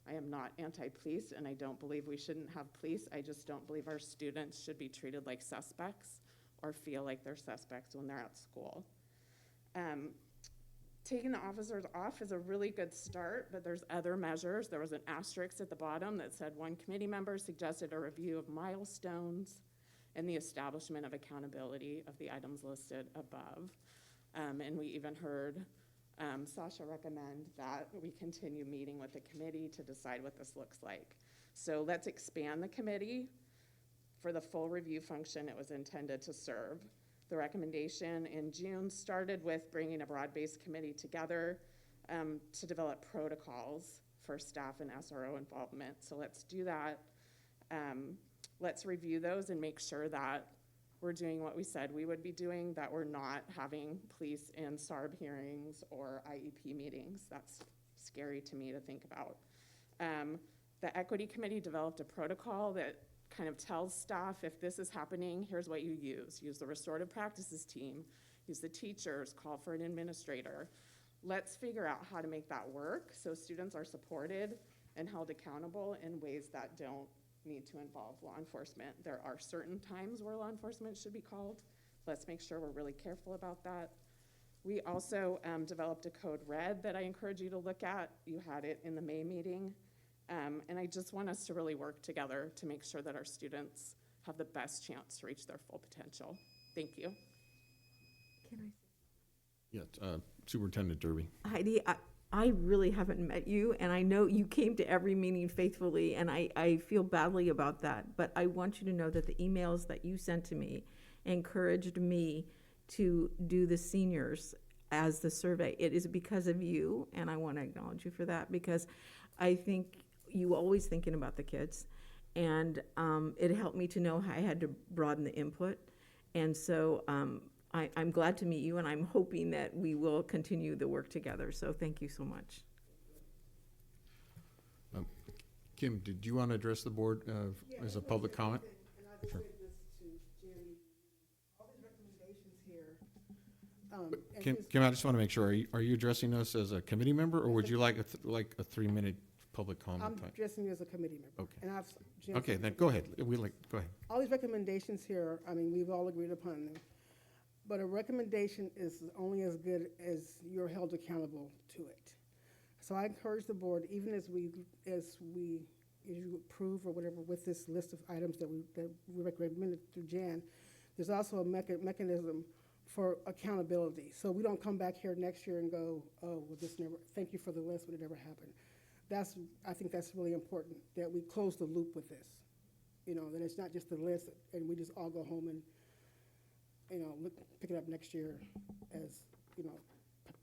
I am not anti-police, and I don't believe we shouldn't have police. I just don't believe our students should be treated like suspects or feel like they're suspects when they're at school. Taking the officers off is a really good start, but there's other measures. There was an asterisk at the bottom that said one committee member suggested a review of milestones and the establishment of accountability of the items listed above. And we even heard Sasha recommend that we continue meeting with the committee to decide what this looks like. So let's expand the committee for the full review function it was intended to serve. The recommendation in June started with bringing a broad-based committee together to develop protocols for staff and SRO involvement. So let's do that. Let's review those and make sure that we're doing what we said we would be doing, that we're not having police in SARB hearings or IEP meetings. That's scary to me to think about. The Equity Committee developed a protocol that kind of tells staff, if this is happening, here's what you use. Use the restorative practices team, use the teachers, call for an administrator. Let's figure out how to make that work so students are supported and held accountable in ways that don't need to involve law enforcement. There are certain times where law enforcement should be called. Let's make sure we're really careful about that. We also developed a code red that I encourage you to look at. You had it in the May meeting. And I just want us to really work together to make sure that our students have the best chance to reach their full potential. Thank you. Can I? Yeah, Superintendent Derby. Heidi, I really haven't met you, and I know you came to every meeting faithfully, and I feel badly about that. But I want you to know that the emails that you sent to me encouraged me to do the seniors as the survey. It is because of you, and I want to acknowledge you for that, because I think you always thinking about the kids, and it helped me to know how I had to broaden the input. And so I'm glad to meet you, and I'm hoping that we will continue the work together. So thank you so much. Kim, did you want to address the board as a public comment? Sure. Kim, I just want to make sure, are you addressing us as a committee member, or would you like a 3-minute public comment I'm time? addressing you as a committee member. Okay. And Jim, Okay, then go ahead. Go ahead. all these recommendations here, I mean, we've all agreed upon them. But a recommendation is only as good as you're held accountable to it. So I encourage the board, even as you approve or whatever with this list of items that we recommended through Jan, there's also a mechanism for accountability. So we don't come back here next year and go, oh, well, this never, thank you for the list, but it never happened. I think that's really important, that we close the loop with this. That it's not just the list and we just all go home and, pick it up next year as,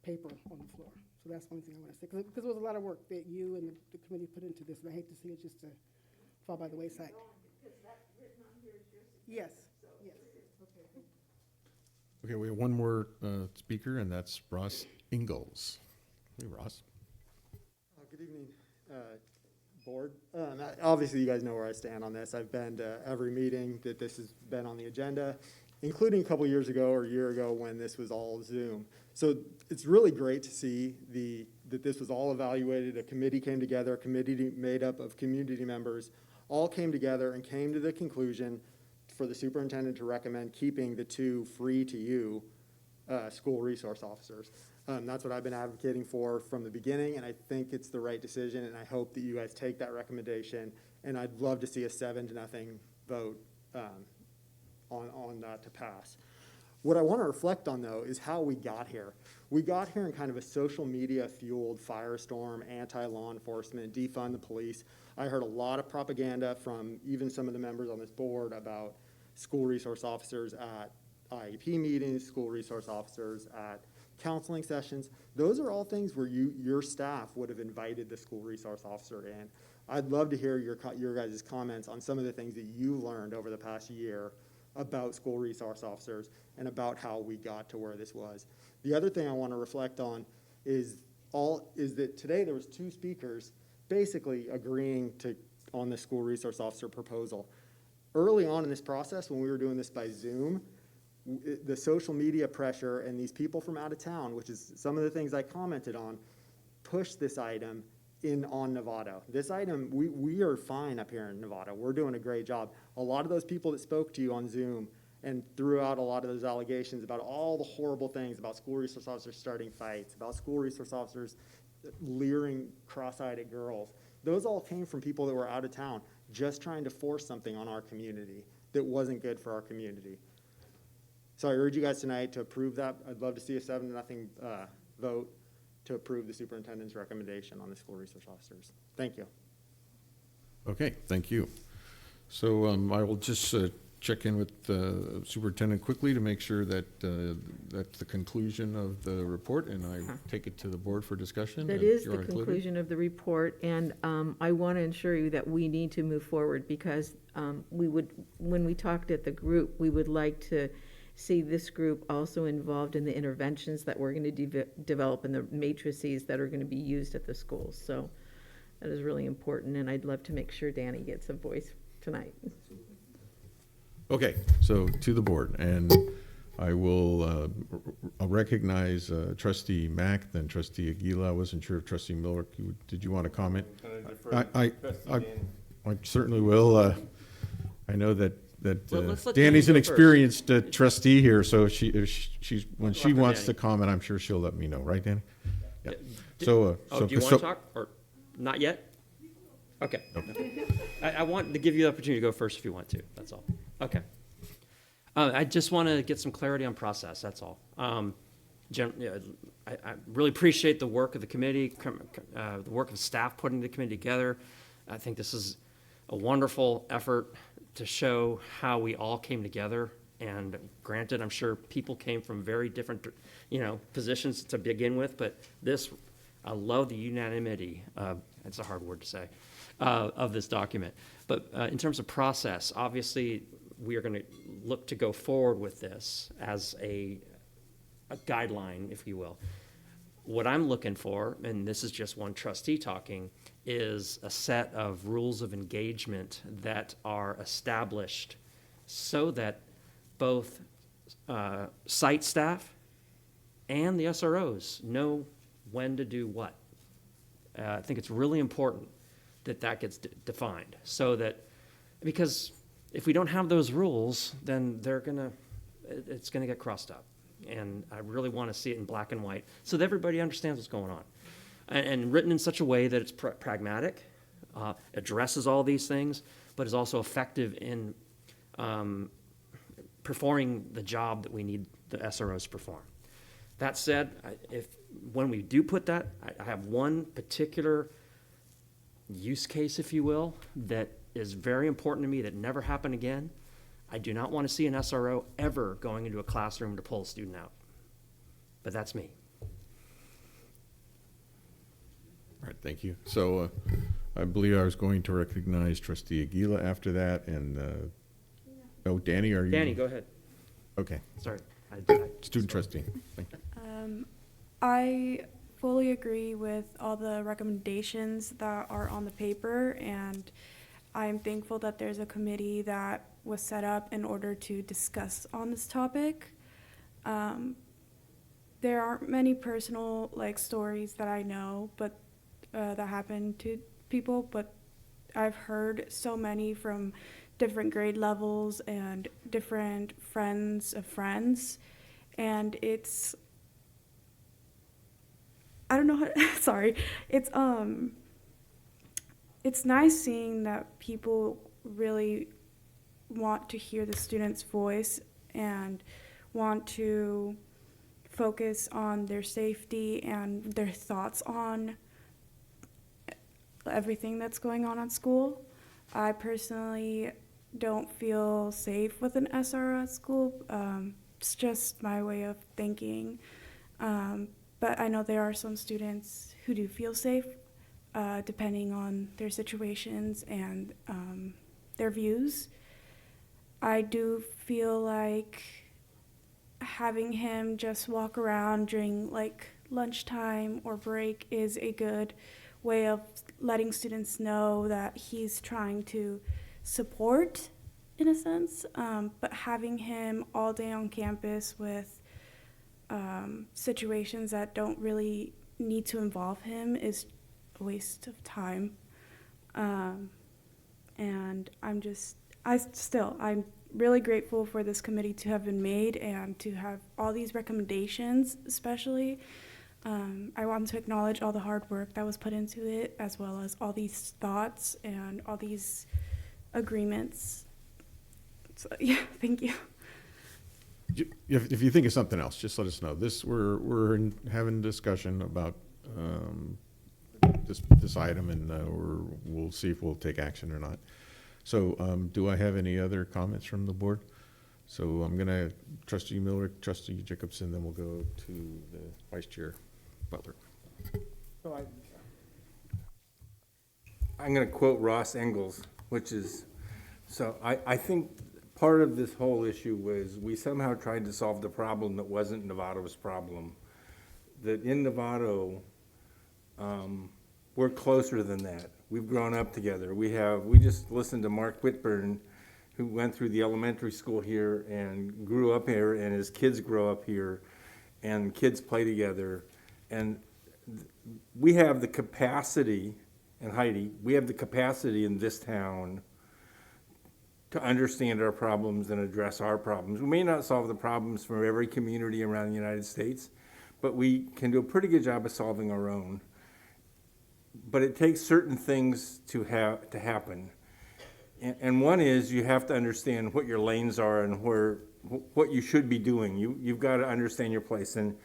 paper on the floor. So that's one thing I want to say, because there was a lot of work that you and the committee put into this, and I hate to see it just to fall by the wayside. Yes, yes. Okay, we have one more speaker, and that's Ross Ingalls. Hey, Ross. Good evening, board. Obviously, you guys know where I stand on this. I've been to every meeting that this has been on the agenda, including a couple years ago or a year ago when this was all Zoom. So it's really great to see that this was all evaluated. A committee came together, a committee made up of community members, all came together and came to the conclusion for the superintendent to recommend keeping the 2 free-to-you school resource officers. That's what I've been advocating for from the beginning, and I think it's the right decision, and I hope that you guys take that recommendation, and I'd love to see a 7-0 vote on that to pass. What I want to reflect on, though, is how we got here. We got here in kind of a social media-fueled firestorm, anti-law enforcement, defund the police. I heard a lot of propaganda from even some of the members on this board about school resource officers at IEP meetings, school resource officers at counseling sessions. Those are all things where your staff would have invited the school resource officer in. I'd love to hear your guys' comments on some of the things that you learned over the past year about school resource officers and about how we got to where this was. The other thing I want to reflect on is that today there was 2 speakers basically agreeing on the school resource officer proposal. Early on in this process, when we were doing this by Zoom, the social media pressure and these people from out of town, which is some of the things I commented on, pushed this item on Novato. This item, we are fine up here in Novato. We're doing a great job. A lot of those people that spoke to you on Zoom and threw out a lot of those allegations about all the horrible things about school resource officers starting fights, about school resource officers leering cross-eyed at girls, those all came from people that were out of town just trying to force something on our community that wasn't good for our community. So I urge you guys tonight to approve that. I'd love to see a 7-0 vote to approve the superintendent's recommendation on the school resource officers. Thank you. Okay, thank you. So I will just check in with the superintendent quickly to make sure that that's the conclusion of the report, and I take it to the board for discussion. That is the conclusion of the report, and I want to ensure you that we need to move forward, because when we talked at the group, we would like to see this group also involved in the interventions that we're going to develop and the matrices that are going to be used at the schools. So that is really important, and I'd love to make sure Danny gets a voice tonight. Okay, so to the board, and I will I'll recognize Trustee Mack, then Trustee Aguila. I wasn't sure if Trustee Miller, did you want to comment? I certainly will. I know that Danny's an experienced trustee here, so when she wants to comment, I'm sure she'll let me know, right, Danny? Yeah. Do you want to talk, or not yet? Okay. I want to give you the opportunity to go first if you want to. That's all. Okay. I just want to get some clarity on process. That's all. I really appreciate the work of the committee, the work of staff putting the committee together. I think this is a wonderful effort to show how we all came together. And granted, I'm sure people came from very different, positions to begin with, but I love the unanimity, it's a hard word to say, of this document. But in terms of process, obviously, we are going to look to go forward with this as a guideline, if you will. What I'm looking for, and this is just one trustee talking, is a set of rules of engagement that are established so that both site staff and the SROs know when to do what. I think it's really important that that gets defined so that, because if we don't have those rules, then it's gonna get crossed up. And I really want to see it in black and white so that everybody understands what's going on. And written in such a way that it's pragmatic, addresses all these things, but is also effective in performing the job that we need the SROs to perform. That said, when we do put that, I have one particular use case, if you will, that is very important to me that never happened again. I do not want to see an SRO ever going into a classroom to pull a student out. But that's me. All right, thank you. So I believe I was going to recognize Trustee Aguila after that, and, Danny, are you? Danny, go ahead. Okay. Sorry. Student trustee, thank you. I fully agree with all the recommendations that are on the paper, and I'm thankful that there's a committee that was set up in order to discuss on this topic. There aren't many personal stories that I know, but that happen to people, but I've heard so many from different grade levels and different friends of friends, and it's, I don't know how sorry, it's nice seeing that people really want to hear the student's voice and want to focus on their safety and their thoughts on everything that's going on at school. I personally don't feel safe with an SRO at school. It's just my way of thinking. But I know there are some students who do feel safe, depending on their situations and their views. I do feel like having him just walk around during lunchtime or break is a good way of letting students know that he's trying to support, in a sense, but having him all day on campus with situations that don't really need to involve him is a waste of time. And I'm really grateful for this committee to have been made and to have all these recommendations, especially. I want to acknowledge all the hard work that was put into it, as well as all these thoughts and all these agreements. So, yeah, thank you. If you think of something else, just let us know. We're having a discussion about this item, and we'll see if we'll take action or not. So do I have any other comments from the board? So I'm going to, Trustee Miller, Trustee Jacobson, then we'll go to the Vice Chair Butler. I'm going to quote Ross Engels, which is, I think part of this whole issue was we somehow tried to solve the problem that wasn't Novato's problem. That in Novato, we're closer than that. We've grown up together. We just listened to Mark Whitburn, who went through the elementary school here and grew up here, and his kids grow up here, and kids play together. And we have the capacity, and Heidi, we have the capacity in this town to understand our problems and address our problems. We may not solve the problems for every community around the United States, but we can do a pretty good job of solving our own. But it takes certain things to happen. And one is you have to understand what your lanes are and what you should be doing. You've got to understand your place. And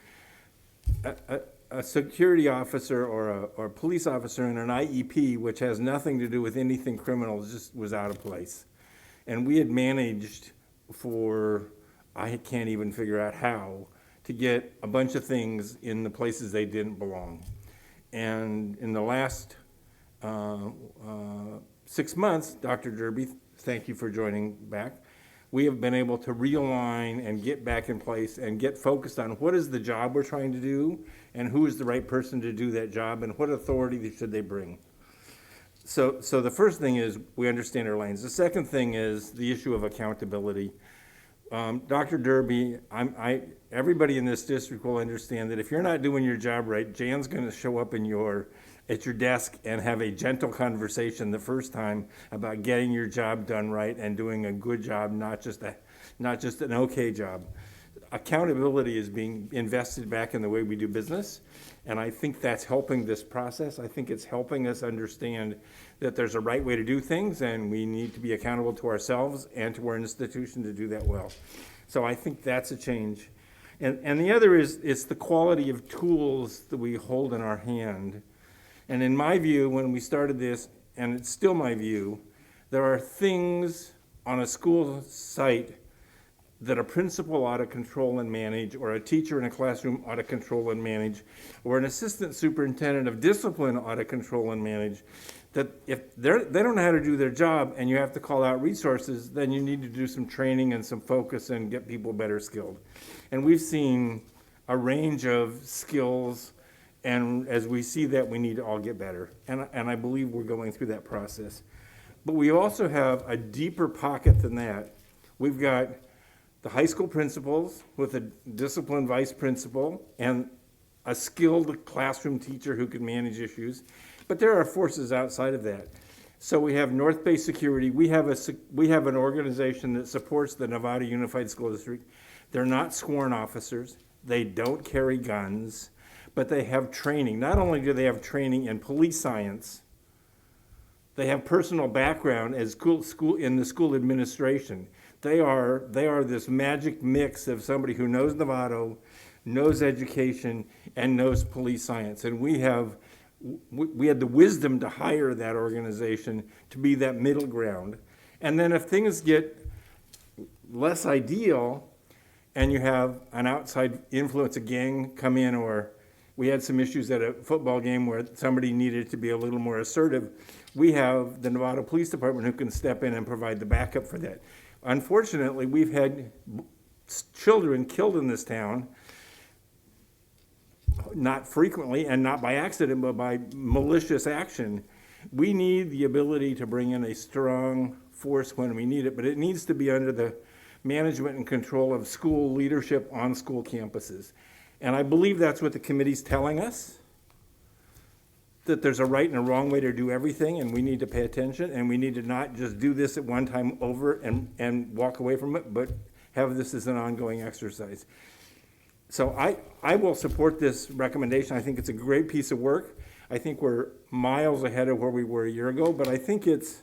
a security officer or a police officer in an IEP, which has nothing to do with anything criminal, just was out of place. And we had managed for, I can't even figure out how, to get a bunch of things in the places they didn't belong. And in the last 6 months, Dr. Derby, thank you for joining back, we have been able to realign and get back in place and get focused on what is the job we're trying to do and who is the right person to do that job and what authority should they bring. So the first thing is we understand our lanes. The second thing is the issue of accountability. Dr. Derby, everybody in this district will understand that if you're not doing your job right, Jan's gonna show up at your desk and have a gentle conversation the first time about getting your job done right and doing a good job, not just an okay job. Accountability is being invested back in the way we do business, and I think that's helping this process. I think it's helping us understand that there's a right way to do things, and we need to be accountable to ourselves and to our institution to do that well. So I think that's a change. And the other is, it's the quality of tools that we hold in our hand. And in my view, when we started this, and it's still my view, there are things on a school site that a principal ought to control and manage, or a teacher in a classroom ought to control and manage, or an assistant superintendent of discipline ought to control and manage, that if they don't know how to do their job and you have to call out resources, then you need to do some training and some focus and get people better skilled. And we've seen a range of skills, and as we see that, we need to all get better. And I believe we're going through that process. But we also have a deeper pocket than that. We've got the high school principals with a disciplined vice principal and a skilled classroom teacher who can manage issues. But there are forces outside of that. So we have North Bay Security. We have an organization that supports the Nevada Unified School District. They're not sworn officers. They don't carry guns, but they have training. Not only do they have training in police science, they have personal background as in the school administration. They are this magic mix of somebody who knows Novato, knows education, and knows police science. And we had the wisdom to hire that organization to be that middle ground. And then if things get less ideal and you have an outside influence, a gang come in, or we had some issues at a football game where somebody needed to be a little more assertive, we have the Nevada Police Department who can step in and provide the backup for that. Unfortunately, we've had children killed in this town, not frequently and not by accident, but by malicious action. We need the ability to bring in a strong force when we need it, but it needs to be under the management and control of school leadership on school campuses. And I believe that's what the committee's telling us, that there's a right and a wrong way to do everything, and we need to pay attention, and we need to not just do this at one time over and walk away from it, but have this as an ongoing exercise. So I will support this recommendation. I think it's a great piece of work. I think we're miles ahead of where we were a year ago, but I think it's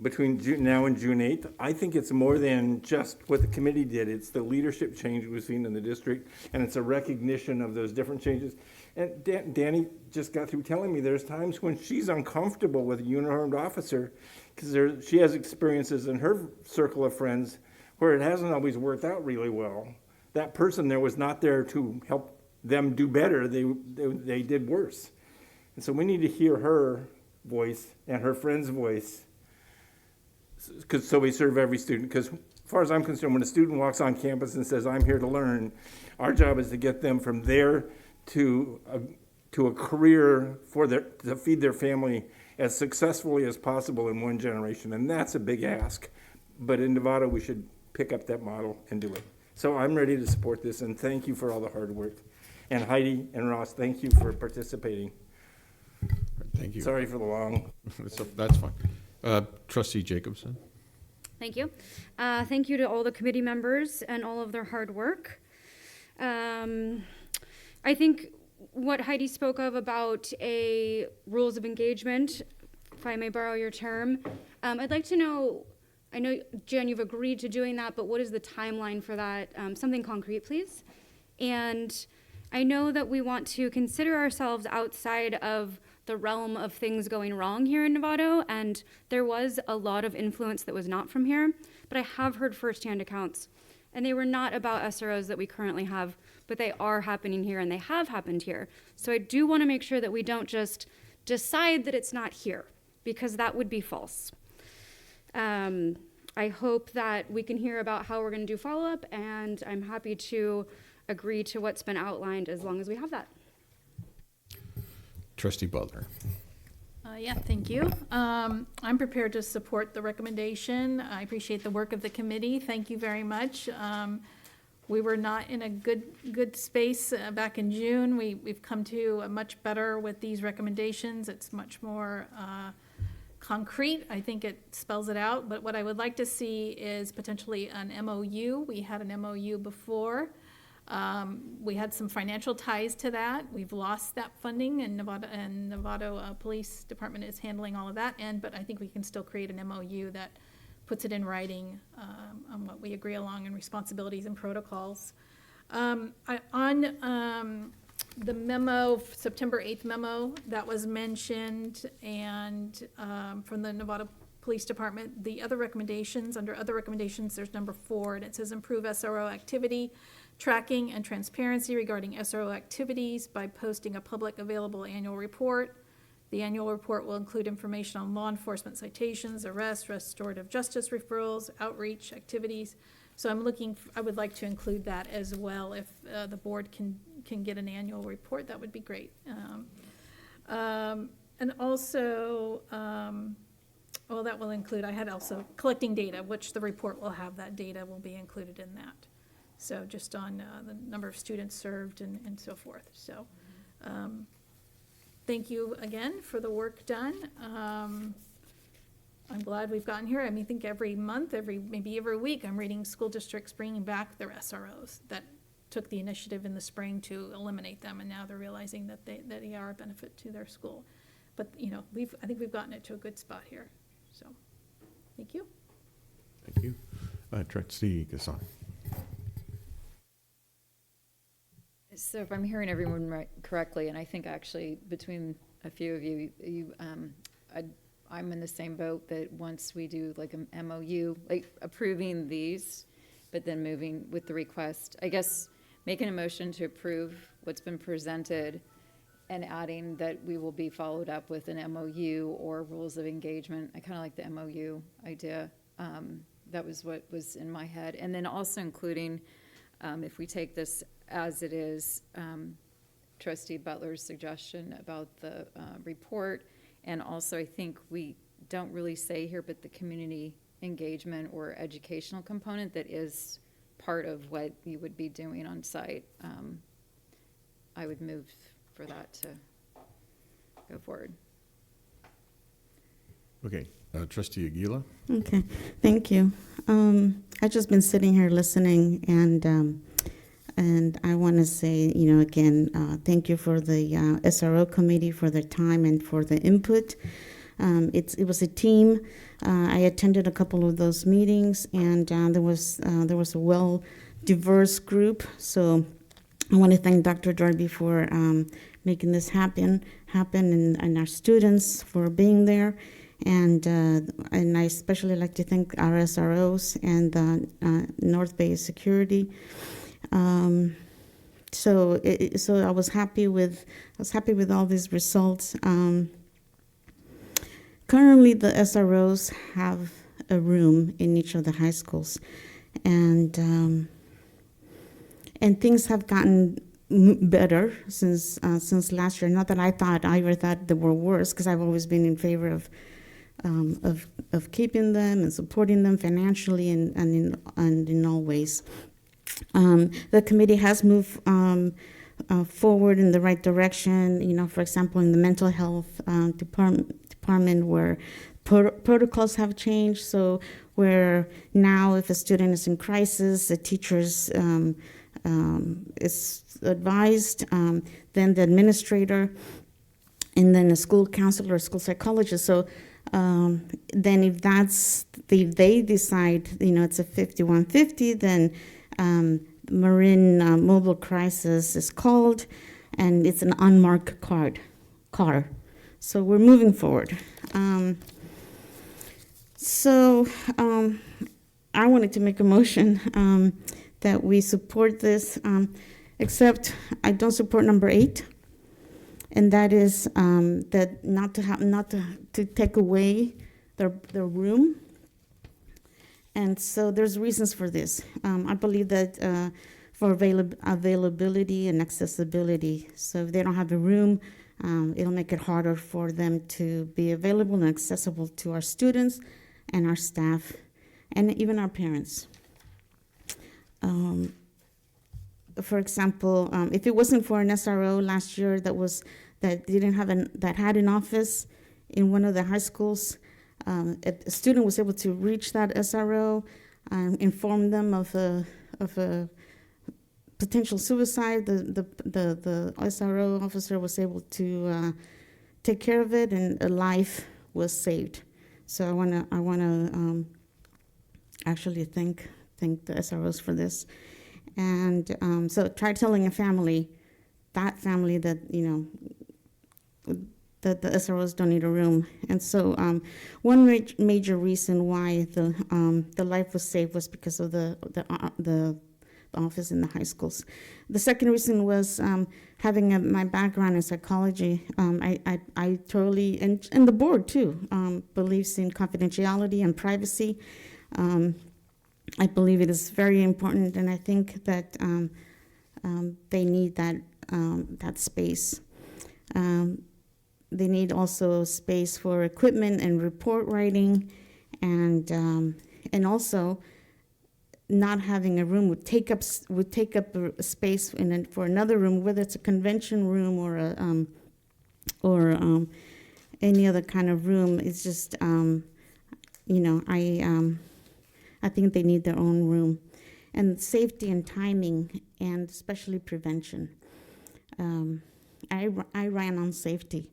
between now and June 8th, I think it's more than just what the committee did. It's the leadership change we've seen in the district, and it's a recognition of those different changes. And Danny just got through telling me there's times when she's uncomfortable with a uniformed officer because she has experiences in her circle of friends where it hasn't always worked out really well. That person there was not there to help them do better. They did worse. And so we need to hear her voice and her friend's voice, so we serve every student. Because as far as I'm concerned, when a student walks on campus and says, I'm here to learn, our job is to get them from there to a career to feed their family as successfully as possible in one generation. And that's a big ask. But in Nevada, we should pick up that model and do it. So I'm ready to support this, and thank you for all the hard work. And Heidi and Ross, thank you for participating. Thank you. Sorry for the long. That's fine. Trustee Jacobson. Thank you. Thank you to all the committee members and all of their hard work. I think what Heidi spoke of about a rules of engagement, if I may borrow your term, I'd like to know, I know, Jan, you've agreed to doing that, but what is the timeline for that? Something concrete, please. And I know that we want to consider ourselves outside of the realm of things going wrong here in Novato, and there was a lot of influence that was not from here, but I have heard firsthand accounts, and they were not about SROs that we currently have, but they are happening here and they have happened here. So I do want to make sure that we don't just decide that it's not here, because that would be false. I hope that we can hear about how we're going to do follow-up, and I'm happy to agree to what's been outlined as long as we have that. Trustee Butler. Yeah, thank you. I'm prepared to support the recommendation. I appreciate the work of the committee. Thank you very much. We were not in a good space back in June. We've come to a much better with these recommendations. It's much more concrete. I think it spells it out. But what I would like to see is potentially an MOU. We had an MOU before. We had some financial ties to that. We've lost that funding, and Novato Police Department is handling all of that. But I think we can still create an MOU that puts it in writing on what we agree along in responsibilities and protocols. On the memo, September 8th memo that was mentioned, and from the Novato Police Department, the other recommendations, under other recommendations, there's number 4, and it says improve SRO activity, tracking and transparency regarding SRO activities by posting a public available annual report. The annual report will include information on law enforcement citations, arrests, restorative justice referrals, outreach activities. So I would like to include that as well. If the board can get an annual report, that would be great. And also, well, that will include, I had also collecting data, which the report will have. That data will be included in that. So just on the number of students served and so forth. So thank you again for the work done. I'm glad we've gotten here. I mean, I think every month, maybe every week, I'm reading school districts bringing back their SROs that took the initiative in the spring to eliminate them, and now they're realizing that they are a benefit to their school. But, you know, I think we've gotten it to a good spot here. So, thank you. Thank you. Trustee Gasson. So if I'm hearing everyone correctly, and I think actually between a few of you, I'm in the same boat that once we do like an MOU, like approving these, but then moving with the request, I guess making a motion to approve what's been presented and adding that we will be followed up with an MOU or rules of engagement. I kind of like the MOU idea. That was what was in my head. And then also including, if we take this as it is, Trustee Butler's suggestion about the report, and also I think we don't really say here, but the community engagement or educational component that is part of what you would be doing on site. I would move for that to go forward. Okay, Trustee Aguila. Okay, thank you. I've just been sitting here listening, and I want to say, you know, again, thank you for the SRO committee for their time and for the input. It was a team. I attended a couple of those meetings, and there was a diverse group. So I want to thank Dr. Darby for making this happen, and our students for being there. And I especially like to thank our SROs and North Bay Security. So I was happy with all these results. Currently, the SROs have a room in each of the high schools, and things have gotten better since last year. Not that I ever thought they were worse, because I've always been in favor of keeping them and supporting them financially and in all ways. The committee has moved forward in the right direction. You know, for example, in the mental health department, where protocols have changed. So where now, if a student is in crisis, the teachers is advised, then the administrator, and then a school counselor, school psychologist. So then if they decide, you know, it's a 5150, then Marin Mobile Crisis is called, and it's an unmarked car. So we're moving forward. I wanted to make a motion that we support this, except I don't support number 8, and that is that not to take away their room. And so there's reasons for this. I believe that for availability and accessibility. So if they don't have a room, it'll make it harder for them to be available and accessible to our students and our staff and even our parents. For example, if it wasn't for an SRO last year that had an office in one of the high schools, a student was able to reach that SRO, inform them of a potential suicide. The SRO officer was able to take care of it, and a life was saved. So I wanna actually thank the SROs for this. And so try telling a family that the SROs don't need a room. And so one major reason why the life was saved was because of the office in the high schools. The second reason was having my background in psychology. I totally, and the board too, believes in confidentiality and privacy. I believe it is very important, and I think that they need that space. They need also space for equipment and report writing, and also not having a room would take up a space for another room, whether it's a convention room or any other kind of room. It's just I think they need their own room, and safety and timing, and especially prevention. I ran on safety,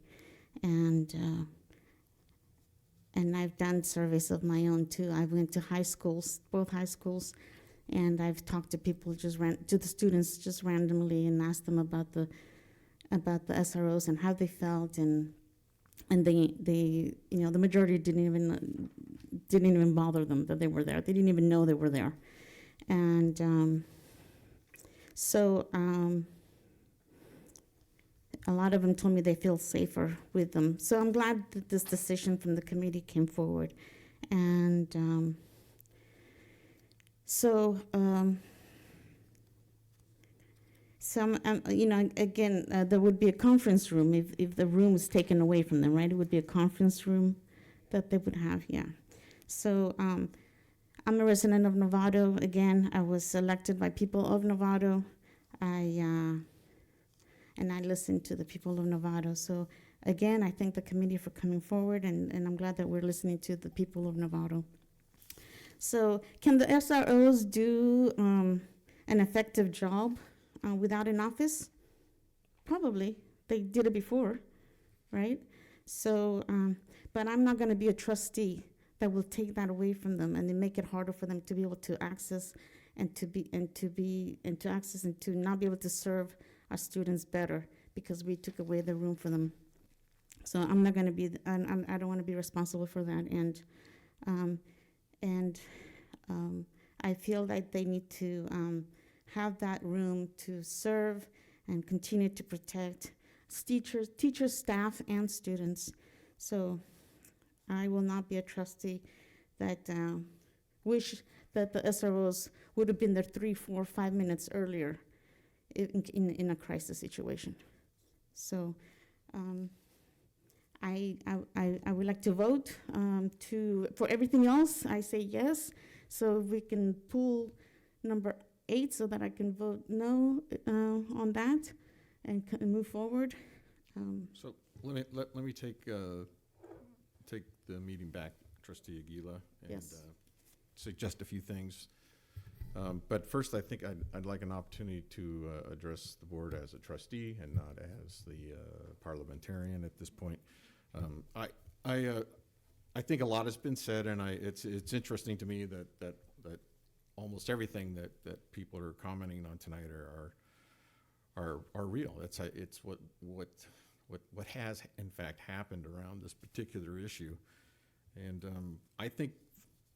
and I've done surveys of my own too. I went to high schools, both high schools, and I've talked to people to the students just randomly and asked them about the SROs and how they felt, and they the majority didn't even bother them that they were there. They didn't even know they were there, and so a lot of them told me they feel safer with them. So I'm glad that this decision from the committee came forward. And again, there would be a conference room if the room was taken away from them, right? It would be a conference room that they would have, yeah. So I'm a resident of Novato. Again, I was elected by people of Novato. And I listened to the people of Novato. So again, I thank the committee for coming forward, and I'm glad that we're listening to the people of Novato. So can the SROs do an effective job without an office? Probably. They did it before, right? So, but I'm not gonna be a trustee that will take that away from them and then make it harder for them to be able to access and to access and to not be able to serve our students better because we took away the room for them. So I'm not going to be, I don't want to be responsible for that. And I feel like they need to have that room to serve and continue to protect teachers, staff, and students. So I will not be a trustee that wish that the SROs would have been there 3, 4, 5 minutes earlier in a crisis situation. So I would like to vote for everything else. I say yes. So we can pull number 8 so that I can vote no on that and move forward. So let me take the meeting back, Trustee Aguila, and Yes. suggest a few things. But first, I think I'd like an opportunity to address the board as a trustee and not as the parliamentarian at this point. I think a lot has been said, and it's interesting to me that almost everything that people are commenting on tonight are real. It's what has in fact happened around this particular issue. And I think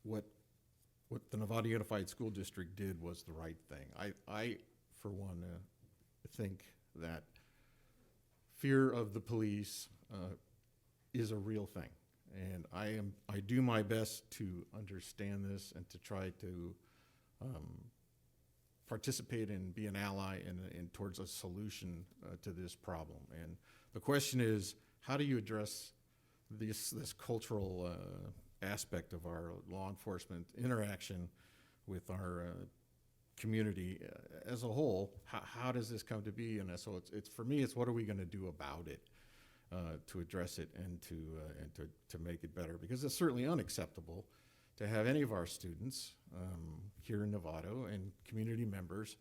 what the Nevada Unified School District did was the right thing. I for one, think that fear of the police is a real thing. And I do my best to understand this and to try to participate and be an ally in towards a solution to this problem. And the question is, how do you address this cultural aspect of our law enforcement interaction with our community as a whole? How does this come to be? And so it's for me, it's what are we going to do about it to address it and to make it better? Because it's certainly unacceptable to have any of our students here in Novato and community members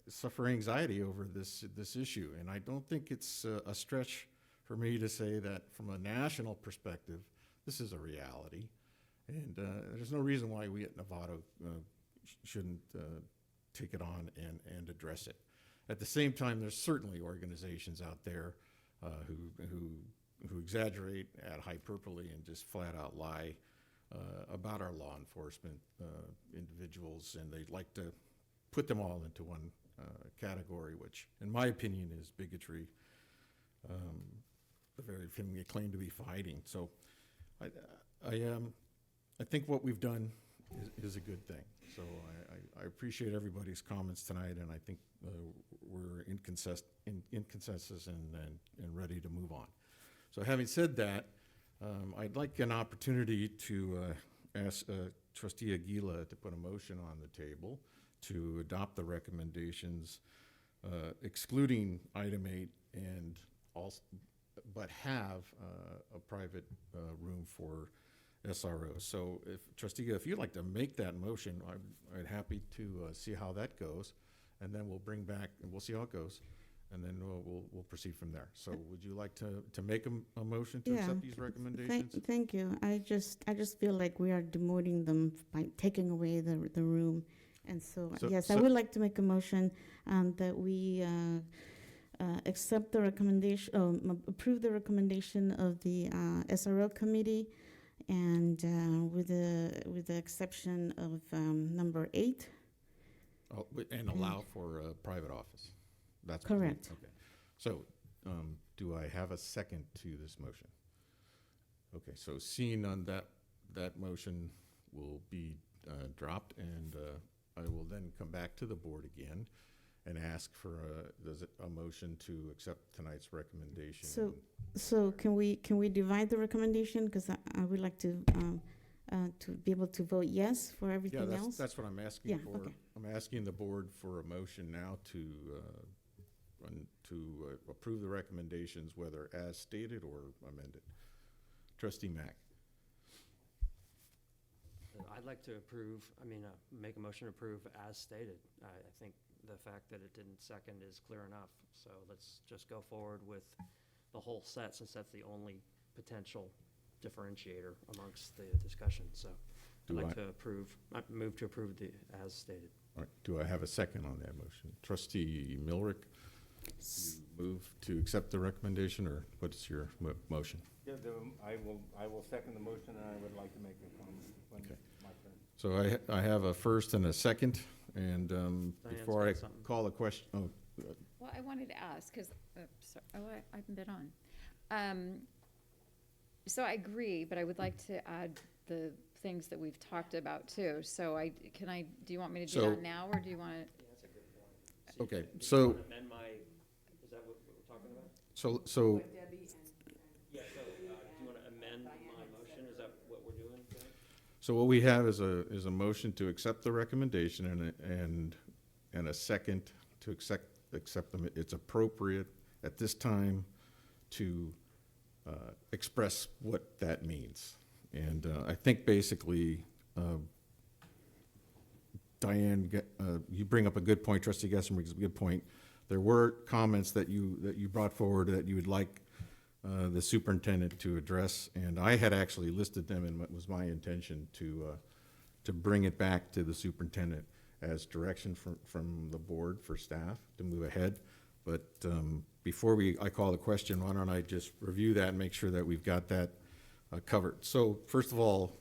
suffer anxiety over this issue. And I don't think it's a stretch for me to say that from a national perspective, this is a reality. And there's no reason why we at Novato shouldn't take it on and address it. At the same time, there's certainly organizations out there who exaggerate, add hyperbole, and just flat out lie about our law enforcement individuals, and they like to put them all into one category, which, in my opinion, is bigotry. The very thing they claim to be fighting. So, I think what we've done is a good thing. So I appreciate everybody's comments tonight, and I think we're in consensus and ready to move on. So having said that, I'd like an opportunity to ask Trustee Aguila to put a motion on the table to adopt the recommendations, excluding item 8, and also, but have a private room for SROs. So Trustee, if you'd like to make that motion, I'm happy to see how that goes, and then we'll bring back, and we'll see how it goes, and then we'll proceed from there. So would you like to make a motion to accept these recommendations? Thank you. I just feel like we are demoting them by taking away the room. And so yes, I would like to make a motion that we accept the recommendation, approve the recommendation of the SRO committee, and with the exception of number 8. Oh, and allow for a private office. That's correct. Okay. So, do I have a second to this motion? Okay. So, seeing none, that motion will be dropped, and I will then come back to the board again and ask for a motion to accept tonight's recommendation. So can we divide the recommendation? Because I would like to be able to vote yes for everything else. That's what I'm asking for. Okay. I'm asking the board for a motion now to approve the recommendations, whether as stated or amended. Trustee Mack. I'd like to make a motion to approve as stated. I think the fact that it didn't second is clear enough. So let's just go forward with the whole set, since that's the only potential differentiator amongst the discussion. So I'd like to move to approve the as stated. All right. Do I have a second on that motion? Trustee Millerick, you move to accept the recommendation, or what's your motion? Yeah, I will second the motion, and I would like to make a comment when Okay. my turn. So I have a first and a second, and before I call a question, Well, I wanted to ask, because, I haven't been on. So I agree, but I would like to add the things that we've talked about too. So do you want me to do that now, or do you want to? Yeah, that's a good point. Okay, Do you so. want to amend is that what we're talking about? So. Yeah, so do you want to amend my motion? Is that what we're doing today? So what we have is a motion to accept the recommendation and a second to accept them. It's appropriate at this time to express what that means. And I think basically, Diane, you bring up a good point. Trustee Gesson brings up a good point. There were comments that you brought forward that you would like the superintendent to address, and I had actually listed them, and it was my intention to to bring it back to the superintendent as direction from the board for staff to move ahead. But before I call the question, why don't I just review that and make sure that we've got that covered. So first of all,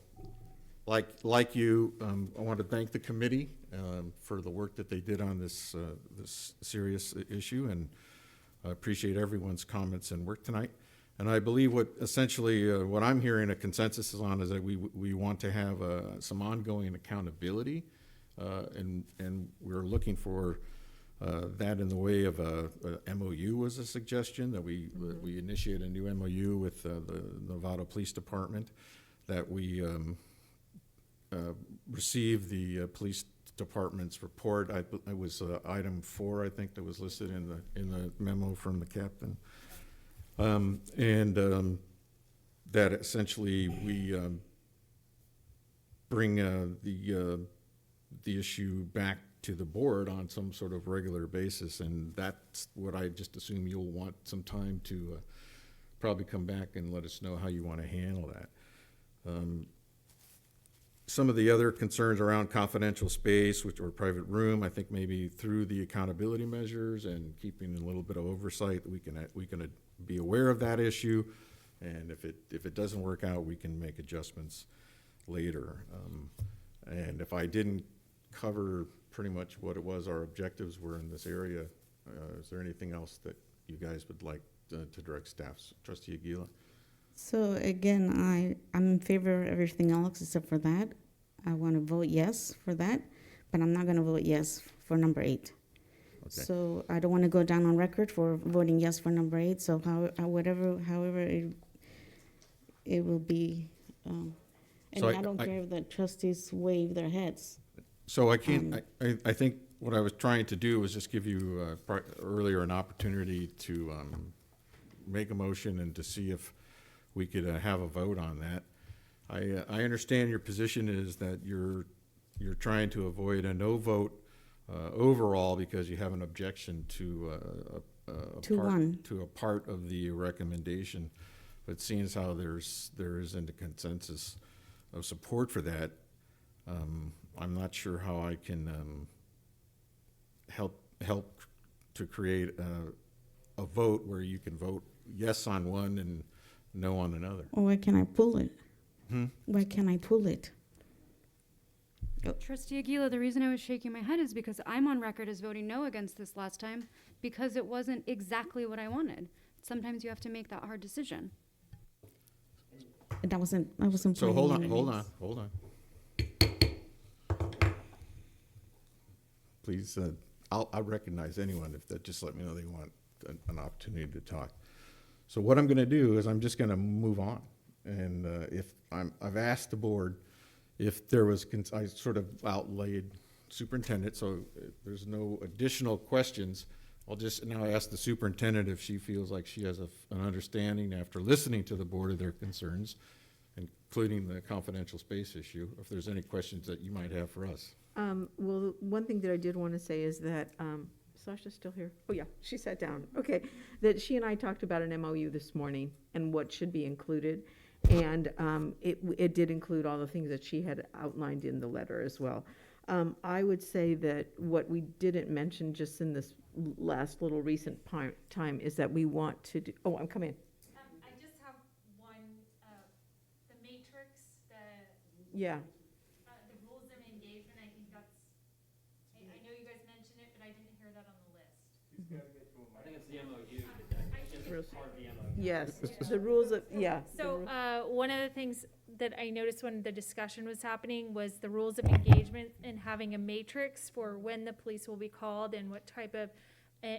like you, I want to thank the committee for the work that they did on this serious issue, and I appreciate everyone's comments and work tonight. And I believe what I'm hearing a consensus is on is that we want to have some ongoing accountability, and we're looking for that in the way of a MOU was a suggestion, that we initiate a new MOU with the Novato Police Department, that we receive the police department's report. It was item 4, I think, that was listed in the memo from the captain, and that essentially we bring the issue back to the board on some sort of regular basis, and that's what I just assume you'll want some time to probably come back and let us know how you want to handle that. Some of the other concerns around confidential space, or private room, I think maybe through the accountability measures and keeping a little bit of oversight, we can be aware of that issue, and if it doesn't work out, we can make adjustments later. And if I didn't cover pretty much what it was our objectives were in this area, is there anything else that you guys would like to direct staffs? Trustee Aguila? So again, I'm in favor of everything else except for that. I want to vote yes for that, but I'm not going to vote yes for number 8. Okay. So I don't want to go down on record for voting yes for number 8. So however it will be, and so I don't care if the trustees wave their heads. So I can't. I think what I was trying to do was just give you earlier an opportunity to make a motion and to see if we could have a vote on that. I understand your position is that you're trying to avoid a no vote overall because you have an objection to a part of the recommendation. But seeing as how there isn't a consensus of support for that, I'm not sure how I can help to create a vote where you can vote yes on one and no on another. Or why can't I pull it? Why can't I pull it? Trustee Aguila, the reason I was shaking my head is because I'm on record as voting no against this last time because it wasn't exactly what I wanted. Sometimes you have to make that hard decision. I wasn't. So hold on. Please, I'll recognize anyone if that just let me know they want an opportunity to talk. So what I'm going to do is I'm just going to move on, and I've asked the board if there was I sort of outlaid superintendent, so if there's no additional questions, I'll just now ask the superintendent if she feels like she has an understanding after listening to the board of their concerns, including the confidential space issue, if there's any questions that you might have for us. Well, one thing that I did want to say is that, Sasha's still here? Oh, yeah, she sat down. Okay. That she and I talked about an MOU this morning and what should be included. And it did include all the things that she had outlined in the letter as well. I would say that what we didn't mention just in this last little recent time is that we want to do, oh, I'm coming. I just have one, the matrix, Yeah. the rules of engagement, I think that's, I know you guys mentioned it, but I didn't hear that on the list. I think it's the MOU. Yes, the rules of, yeah. So, one of the things that I noticed when the discussion was happening was the rules of engagement and having a matrix for when the police will be called and what type of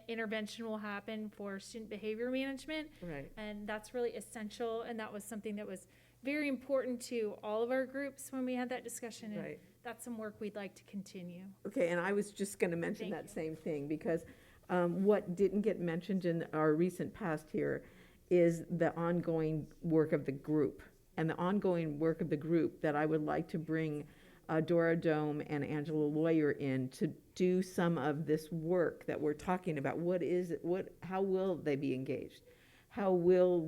intervention will happen for student behavior management. Right. And that's really essential, and that was something that was very important to all of our groups when we had that discussion. And Right. that's some work we'd like to continue. Okay, and I was just going to mention that same thing because what didn't get mentioned in our recent past here is the ongoing work of the group. And the ongoing work of the group that I would like to bring Dora Dome and Angela Lawyer in to do some of this work that we're talking about. How will they be engaged? How will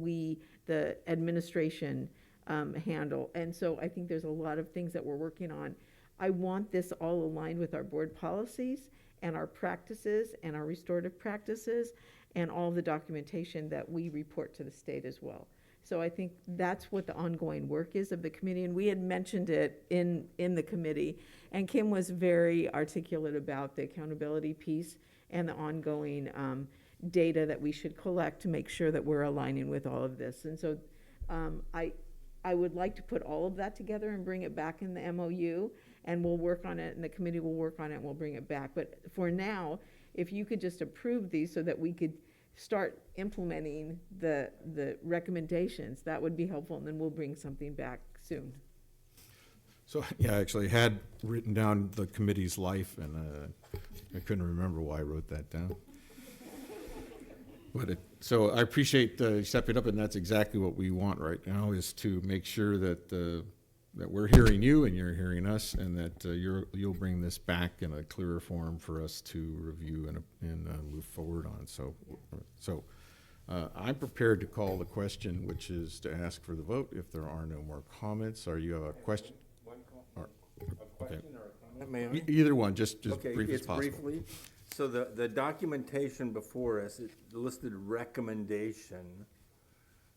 the administration handle? And so I think there's a lot of things that we're working on I want this all aligned with our board policies and our practices and our restorative practices and all the documentation that we report to the state as well. So I think that's what the ongoing work is of the committee, and we had mentioned it in the committee, and Kim was very articulate about the accountability piece and the ongoing data that we should collect to make sure that we're aligning with all of this. And so I would like to put all of that together and bring it back in the MOU, and we'll work on it, and the committee will work on it, and we'll bring it back. But for now, if you could just approve these so that we could start implementing the recommendations, that would be helpful, and then we'll bring something back soon. So, yeah, I actually had written down the committee's life, and I couldn't remember why I wrote that down. But so I appreciate you stepping up, and that's exactly what we want right now, is to make sure that that we're hearing you and you're hearing us, and that you'll bring this back in a clearer form for us to review and move forward on. So I'm prepared to call the question, which is to ask for the vote if there are no more comments. Are you have a question? A question or a comment? May I? Either one, just Okay, brief as it's possible. briefly. So the documentation before us, it listed recommendation.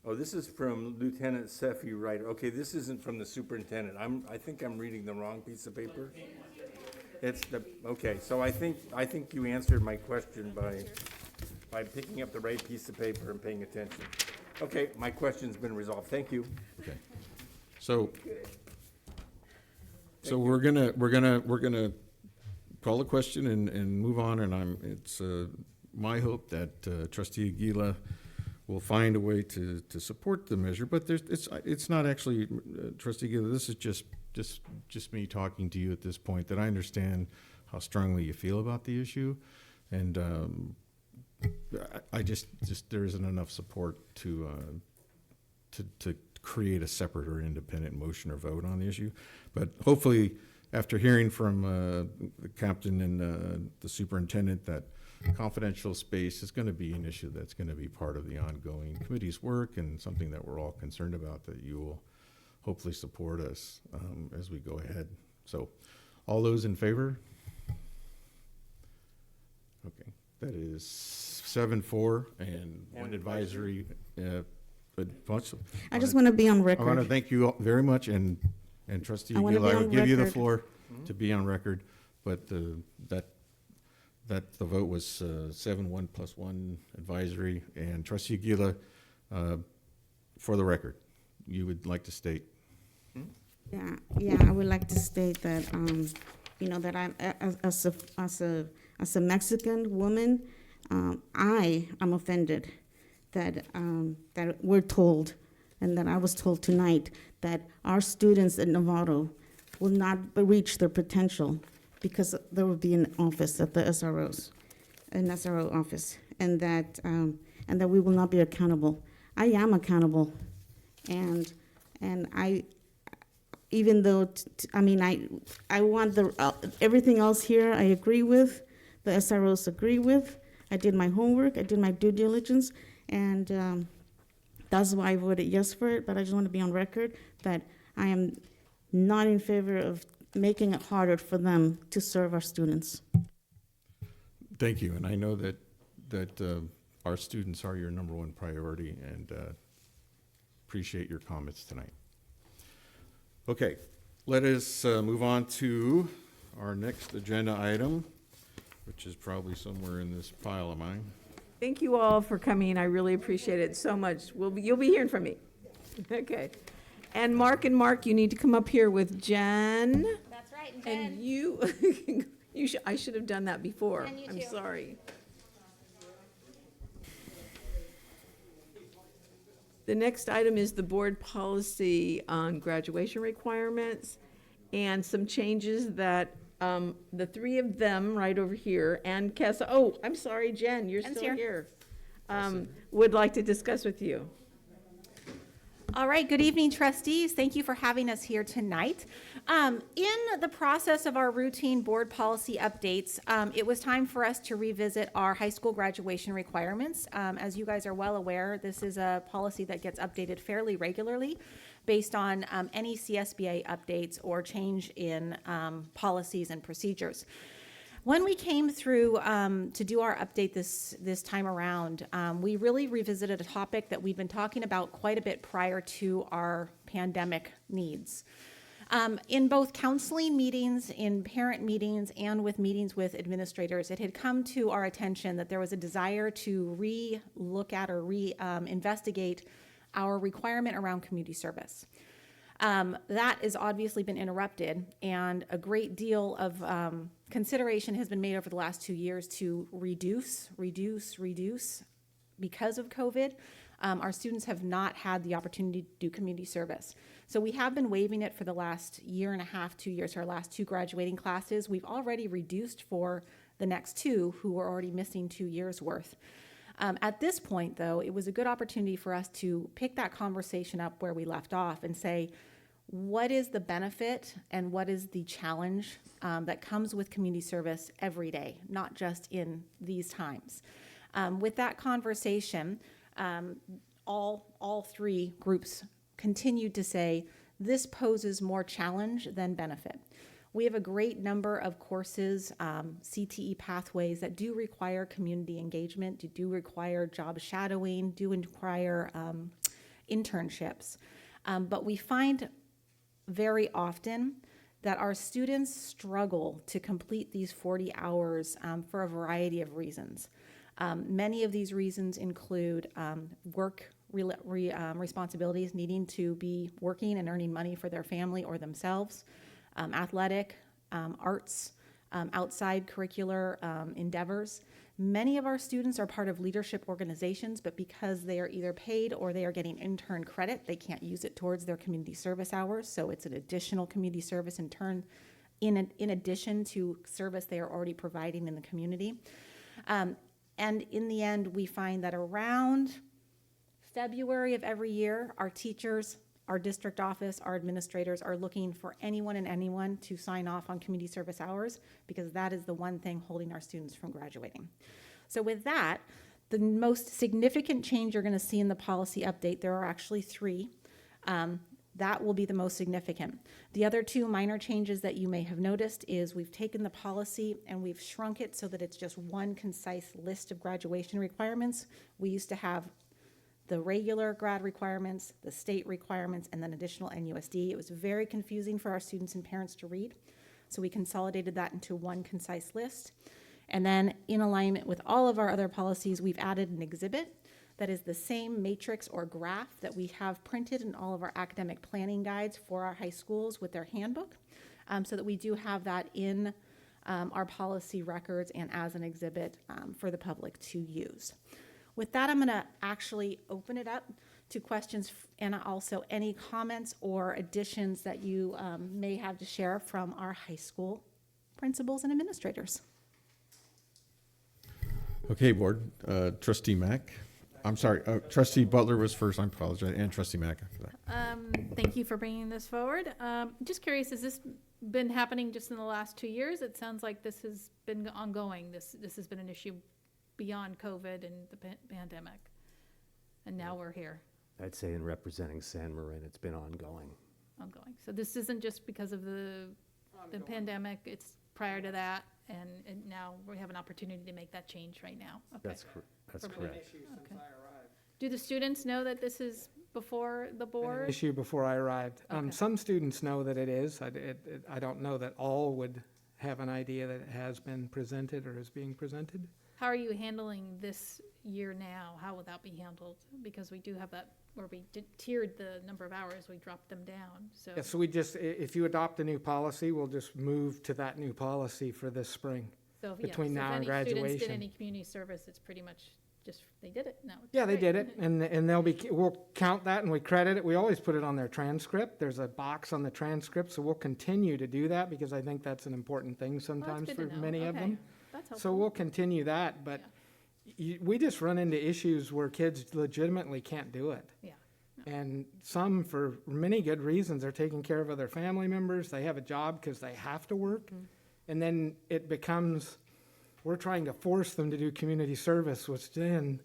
Oh, this is from Lieutenant Seffi Ryder. Okay, this isn't from the superintendent. I think I'm reading the wrong piece of paper. It's the, okay, so I think you answered my question by picking up the right piece of paper and paying attention. Okay, my question's been resolved. Thank you. Okay. So we're gonna call the question and move on, and it's my hope that Trustee Aguila will find a way to support the measure, but it's not actually, Trustee Aguila, this is just me talking to you at this point, that I understand how strongly you feel about the issue, and I just there isn't enough support to create a separate or independent motion or vote on the issue. But hopefully, after hearing from the captain and the superintendent, that confidential space is going to be an issue that's going to be part of the ongoing committee's work, and something that we're all concerned about, that you will hopefully support us as we go ahead. So all those in favor? Okay, that is 7-4 and one advisory. I just want to be on record. I want to thank you all very much, and Trustee Aguila, I will give you the floor to be on record, but that the vote was 7-1 plus 1 advisory. And Trustee Aguila, for the record, you would like to state? Yeah, I would like to state that, that I'm, as a Mexican woman, I'm offended that we're told, and that I was told tonight, that our students at Novato will not reach their potential because there will be an office at the SROs, an SRO office, and that we will not be accountable. I am accountable, and I, even though I want everything else here I agree with, the SROs agree with. I did my homework, I did my due diligence, and that's why I voted yes for it. But I just want to be on record that I am not in favor of making it harder for them to serve our students. Thank you, and I know that our students are your number one priority, and appreciate your comments tonight. Okay, let us move on to our next agenda item, which is probably somewhere in this pile of mine. Thank you all for coming. I really appreciate it so much. You'll be hearing from me. Okay. And Mark, you need to come up here with Jen. That's right, and Jen. And I should have done that before. And you I'm too. sorry. The next item is the board policy on graduation requirements and some changes that the three of them right over here, and Kessa, oh, I'm sorry, Jen, you're Jen's still here. here, would like to discuss with you. All right, good evening, trustees. Thank you for having us here tonight. In the process of our routine board policy updates, it was time for us to revisit our high school graduation requirements. As you guys are well aware, this is a policy that gets updated fairly regularly. based on any CSBA updates or change in policies and procedures. When we came through to do our update this time around, we really revisited a topic that we've been talking about quite a bit prior to our pandemic needs. In both counseling meetings, in parent meetings, and with meetings with administrators, it had come to our attention that there was a desire to re-look at or investigate our requirement around community service. That has obviously been interrupted, and a great deal of consideration has been made over the last 2 years to reduce. Because of COVID, our students have not had the opportunity to do community service. So we have been waiving it for the last year and a half, 2 years, our last 2 graduating classes. We've already reduced for the next 2 who were already missing 2 years worth. At this point, though, it was a good opportunity for us to pick that conversation up where we left off and say, what is the benefit and what is the challenge that comes with community service every day, not just in these times? With that conversation, all 3 groups continued to say this poses more challenge than benefit. We have a great number of courses, CTE pathways that do require community engagement, do require job shadowing, do require internships. But we find very often that our students struggle to complete these 40 hours for a variety of reasons. Many of these reasons include work responsibilities, needing to be working and earning money for their family or themselves, athletic, arts, outside curricular endeavors. Many of our students are part of leadership organizations, but because they are either paid or they are getting intern credit, they can't use it towards their community service hours, so it's an additional community service in turn, in addition to service they are already providing in the community. And in the end, we find that around February of every year, our teachers, our district office, our administrators are looking for anyone and anyone to sign off on community service hours, because that is the one thing holding our students from graduating. So with that, the most significant change you're going to see in the policy update, there are actually 3. That will be the most significant. The other 2 minor changes that you may have noticed is we've taken the policy and we've shrunk it so that it's just one concise list of graduation requirements. We used to have the regular grad requirements, the state requirements, and then additional NUSD. It was very confusing for our students and parents to read, so we consolidated that into one concise list. And then in alignment with all of our other policies, we've added an exhibit that is the same matrix or graph that we have printed in all of our academic planning guides for our high schools with their handbook, so that we do have that in our policy records and as an exhibit for the public to use. With that, I'm going to actually open it up to questions and also any comments or additions that you may have to share from our high school principals and administrators. Okay, board. Trustee Mack. I'm sorry, Trustee Butler was first, I apologize, and Trustee Mack after that. Thank you for bringing this forward. Just curious, has this been happening just in the last 2 years? It sounds like this has been ongoing. This has been an issue beyond COVID and the pandemic, and now we're here. I'd say in representing San Marin, it's been ongoing. So this isn't just because of the pandemic, it's prior to that, and now we have an opportunity to make that change right now. Okay. That's correct. Okay. Do the students know that this is before the board? An issue before I arrived. Okay. Some students know that it is. I don't know that all would have an idea that it has been presented or is being presented. How are you handling this year now? How will that be handled? Because we do have that where we tiered the number of hours, we dropped them down. So, Yeah, so we just, if you adopt a new policy, we'll just move to that new policy for this spring. so between now and if any students did graduation. any community service, it's pretty much just, they did it. No, it's Yeah, they great. did it, and we'll count that and we credit it. We always put it on their transcript. There's a box on the transcript, so we'll continue to do that because I think that's an important thing sometimes good for to know. many of Okay. them. That's So helpful. we'll continue that, but we just run into issues where kids legitimately can't do it. Yeah. And some, for many good reasons, are taking care of other family members. They have a job because they have to work. And then it becomes, we're trying to force them to do community service, which then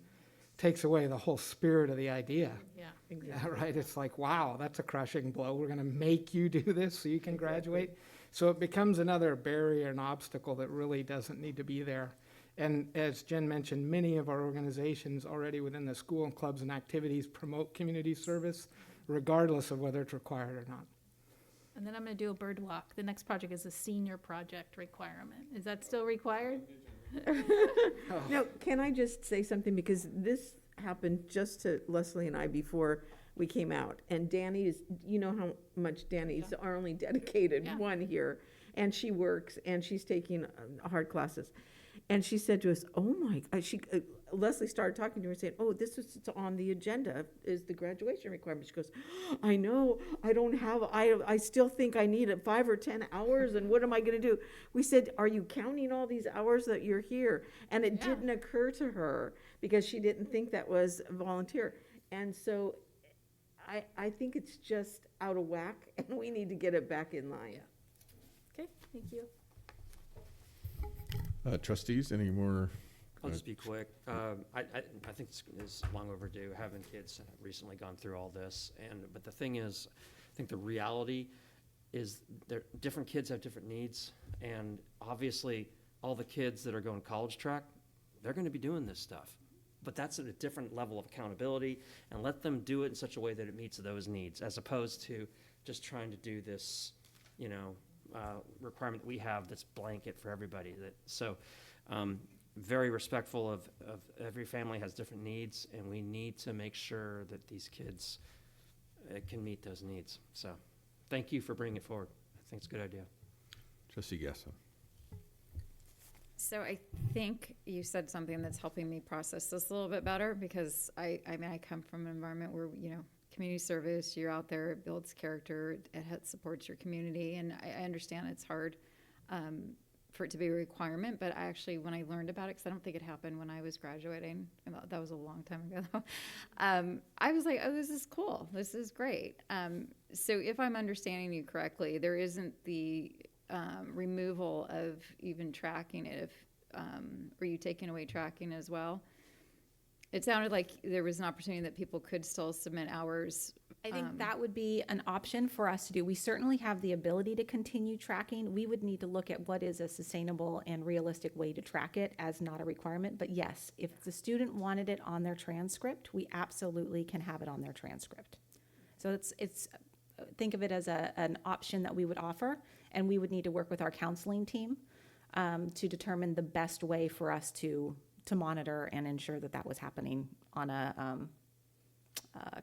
takes away the whole spirit of the idea. Yeah. Yeah, right, it's like, wow, that's a crushing blow, we're gonna make you do this so you can graduate. So it becomes another barrier and obstacle that really doesn't need to be there. And as Jen mentioned, many of our organizations already within the school and clubs and activities promote community service, regardless of whether it's required or not. And then I'm gonna do a bird walk. The next project is a senior project requirement. Is that still required? Now, can I just say something, because this happened just to Leslie and I before we came out, and Danny is, you know how much Danny's our only dedicated one here, and she works, and she's taking hard classes. And she said to us, oh my, Leslie started talking to her saying, oh, this was on the agenda, is the graduation requirement. She goes, I know, I still think I need 5 or 10 hours, and what am I gonna do? We said, are you counting all these hours that you're here? And it didn't occur to her, because she didn't think that was volunteer. And so I think it's just out of whack, and we need to get it back in line. Okay, thank you. Trustees, any more? I'll just be quick. I think it's long overdue. Having kids have recently gone through all this, but the thing is, I think the reality is different kids have different needs, and obviously all the kids that are going college track, they're going to be doing this stuff, but that's at a different level of accountability, and let them do it in such a way that it meets those needs, as opposed to just trying to do this, requirement that we have that's blanket for everybody. Very respectful of every family has different needs, and we need to make sure that these kids can meet those needs. So thank you for bringing it forward. I think it's a good idea. Trustee Gasson. So I think you said something that's helping me process this a little bit better, because I come from an environment where, community service, you're out there, it builds character, it supports your community, and I understand it's hard for it to be a requirement, but when I learned about it, because I don't think it happened when I was graduating, and that was a long time ago though, I was like, oh, this is cool, this is great. So if I'm understanding you correctly, there isn't the removal of even tracking it. Were you taking away tracking as well? It sounded like there was an opportunity that people could still submit hours. I think that would be an option for us to do. We certainly have the ability to continue tracking. We would need to look at what is a sustainable and realistic way to track it as not a requirement. But yes, if the student wanted it on their transcript, we absolutely can have it on their transcript. So think of it as an option that we would offer, and we would need to work with our counseling team to determine the best way for us to monitor and ensure that was happening on a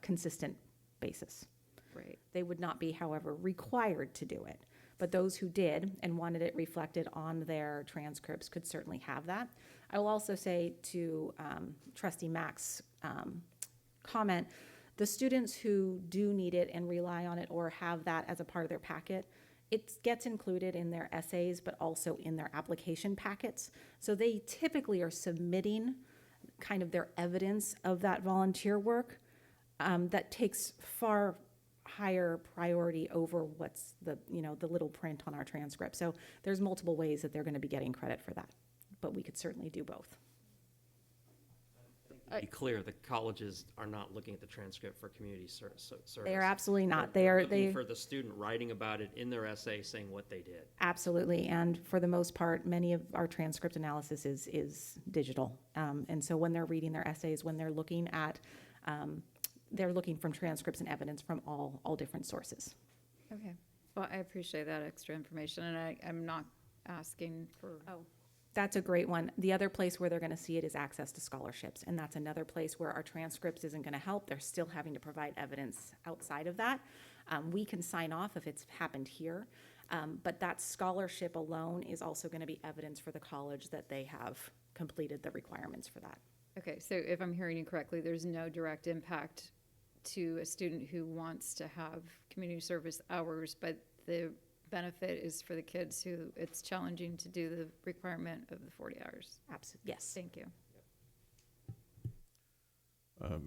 consistent basis. Right. They would not be, however, required to do it. But those who did and wanted it reflected on their transcripts could certainly have that. I will also say to Trustee Mack's comment, the students who do need it and rely on it or have that as a part of their packet, it gets included in their essays, but also in their application packets. So they typically are submitting kind of their evidence of that volunteer work that takes far higher priority over what's the little print on our transcript. So there's multiple ways that they're going to be getting credit for that, but we could certainly do both. Be clear, the colleges are not looking at the transcript for community service. They are absolutely not. They're looking for the student writing about it in their essay, saying what they did. Absolutely, and for the most part, many of our transcript analysis is digital. And so when they're reading their essays, when they're looking at, they're looking from transcripts and evidence from all different sources. Okay, well, I appreciate that extra information, and I'm not asking for. That's a great one. The other place where they're going to see it is access to scholarships, and that's another place where our transcripts isn't going to help. They're still having to provide evidence outside of that. We can sign off if it's happened here, but that scholarship alone is also going to be evidence for the college that they have completed the requirements for that. Okay, so if I'm hearing you correctly, there's no direct impact to a student who wants to have community service hours, but the benefit is for the kids who it's challenging to do the requirement of the 40 hours. Absolutely. Yes. Thank you.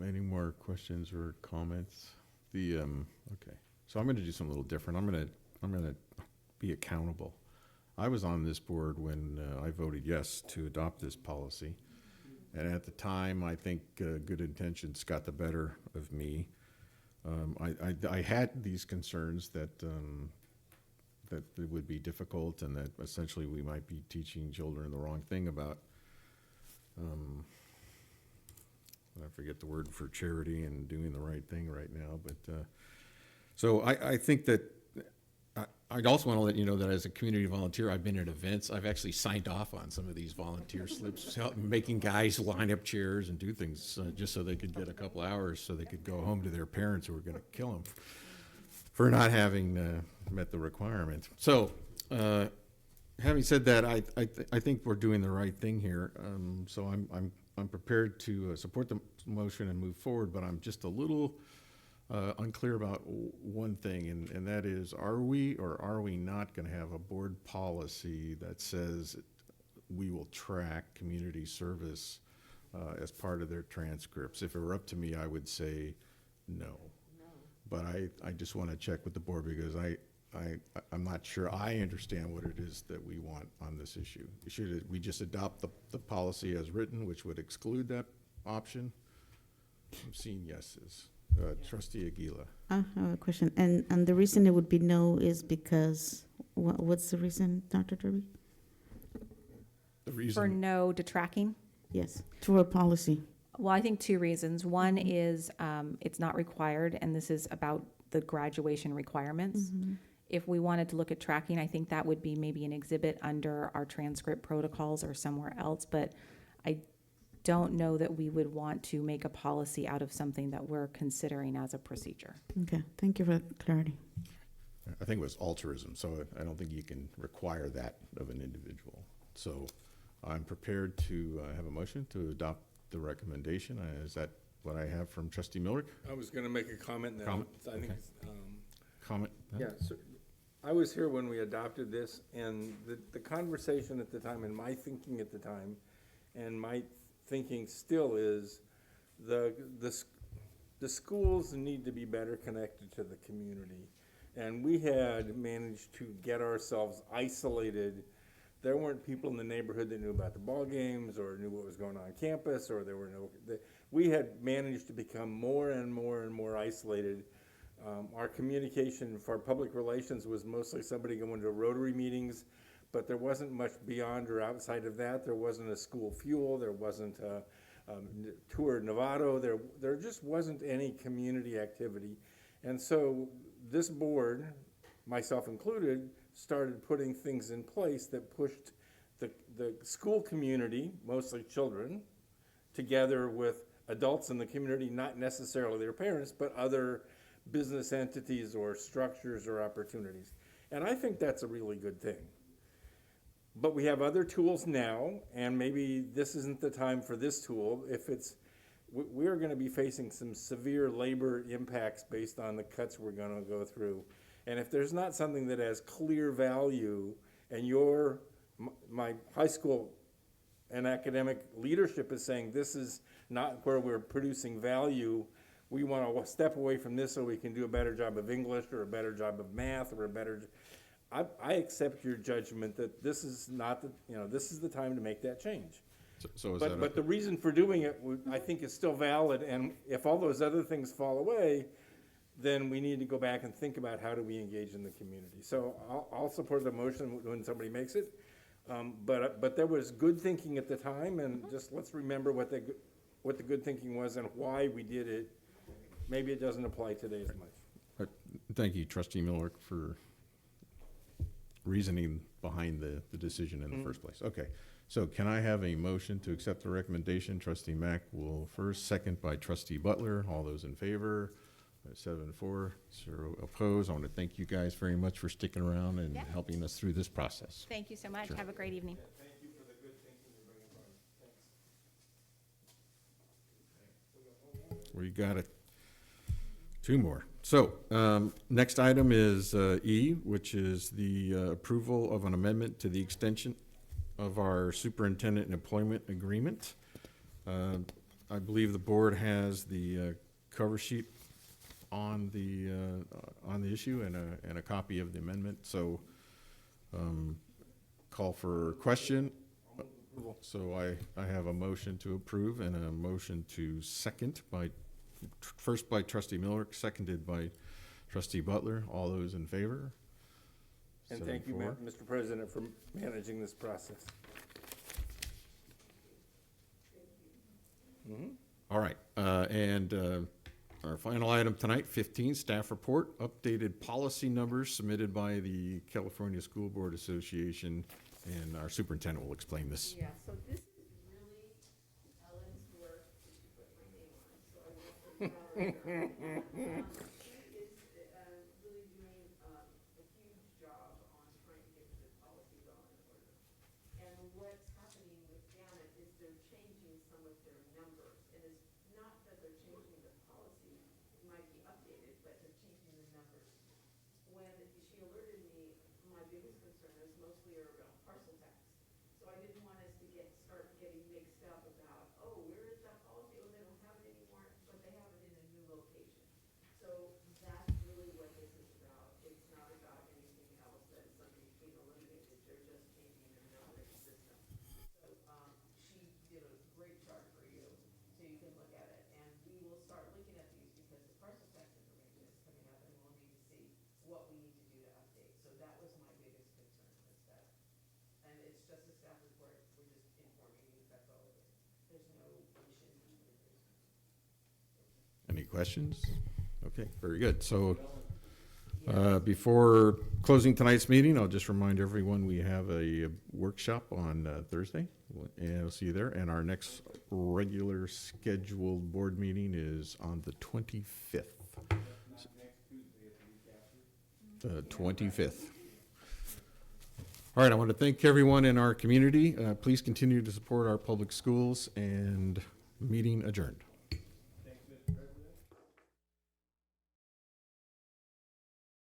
Any more questions or comments? Okay, so I'm going to do something a little different. I'm going to be accountable. I was on this board when I voted yes to adopt this policy, And at the time, I think good intentions got the better of me. I had these concerns that it would be difficult and that essentially we might be teaching children the wrong thing about, I forget the word for charity and doing the right thing right now, but so I think that I'd also want to let you know that as a community volunteer, I've been at events. I've actually signed off on some of these volunteer slips, making guys line up chairs and do things just so they could get a couple hours so they could go home to their parents who were going to kill them for not having met the requirement. So having said that, I think we're doing the right thing here. So I'm prepared to support the motion and move forward, but I'm just a little unclear about one thing, and that is, are we or are we not going to have a board policy that says we will track community service as part of their transcripts? If it were up to me, I would say no. But I just want to check with the board because I'm not sure I understand what it is that we want on this issue. Should we just adopt the policy as written, which would exclude that option? I'm seeing yeses. Trustee Aguila. I have a question, and the reason it would be no is because, what's the reason, Dr. Derby? The reason For no to tracking? Yes, to a policy. Well, I think two reasons. One is it's not required, and this is about the graduation requirements. If we wanted to look at tracking, I think that would be maybe an exhibit under our transcript protocols or somewhere else, but I don't know that we would want to make a policy out of something that we're considering as a procedure. Okay, thank you for clarity. I think it was altruism, so I don't think you can require that of an individual. So I'm prepared to have a motion to adopt the recommendation. Is that what I have from Trustee Miller? I was going to make a comment now. Comment? I think Okay. it's, Comment? yeah, so I was here when we adopted this, and the conversation at the time, and my thinking at the time, and my thinking still is the schools need to be better connected to the community. And we had managed to get ourselves isolated. There weren't people in the neighborhood that knew about the ball games or knew what was going on campus, or there were we had managed to become more and more and more isolated. Our communication for public relations was mostly somebody going to Rotary meetings, but there wasn't much beyond or outside of that. There wasn't a school fuel. There wasn't a tour Novato. There just wasn't any community activity. And so this board, myself included, started putting things in place that pushed the school community, mostly children, together with adults in the community, not necessarily their parents, but other business entities or structures or opportunities. And I think that's a really good thing. But we have other tools now, and maybe this isn't the time for this tool. If it's, we're going to be facing some severe labor impacts based on the cuts we're going to go through. And if there's not something that has clear value, and my high school and academic leadership is saying this is not where we're producing value, we want to step away from this so we can do a better job of English or a better job of math or a better. I accept your judgment that this is not this is the time to make that change. But the reason for doing it, I think, is still valid. And if all those other things fall away, then we need to go back and think about how do we engage in the community. So I'll support the motion when somebody makes it. But there was good thinking at the time, and just let's remember what the good thinking was and why we did it. Maybe it doesn't apply today as much. Thank you, Trustee Miller, for reasoning behind the decision in the first place. Okay, so can I have a motion to accept the recommendation? Trustee Mack will first, second by Trustee Butler. All those in favor? 7-4, 0 opposed. I want to thank you guys very much for sticking around and helping us through this process. Thank you so much. Sure. Have a great evening. Thank you for the good thinking you bring about. Thanks. We got it. Two more. So next item is E, which is the approval of an amendment to the extension of our superintendent employment agreement. I believe the board has the cover sheet on the issue and a copy of the amendment. So call for question. So I have a motion to approve and a motion to second first by Trustee Miller, seconded by Trustee Butler. All those in favor? And thank you, 7-4. Mr. President, for managing this process. All right, and our final item tonight, 15, staff report, updated policy numbers submitted by the California School Board Association, and our superintendent will explain this. Yeah, so this is really Ellen's work, she put my name on it, so I won't put it out. She is really doing a huge job on trying to get the policy well in order. And what's happening with Janet is they're changing some of their numbers, and it's not that they're changing the policy, it might be updated, but they're changing the numbers. When she alerted me, my biggest concern is mostly around parcel tax. So I didn't want us to start getting mixed up about, oh, where is that policy? Oh, they don't have it anymore, but they have it in a new location. So that's really what this is about. It's not about anything else that somebody's being eliminated. They're just changing their numbering system. So she did a great chart for you, so you can look at it. And we will start looking at these because the parcel tax information is coming up, and we'll need to see what we need to do to update. So that was my biggest concern with that. And it's just a staff report, we're just informing you, that's all it is. There's no, we shouldn't be doing this. Any questions? Okay, very good. So before closing tonight's meeting, I'll just remind everyone we have a workshop on Thursday, and I'll see you there. And our next regular scheduled board meeting is on the 25th. The 25th. All right, I want to thank everyone in our community. Please continue to support our public schools, and meeting adjourned.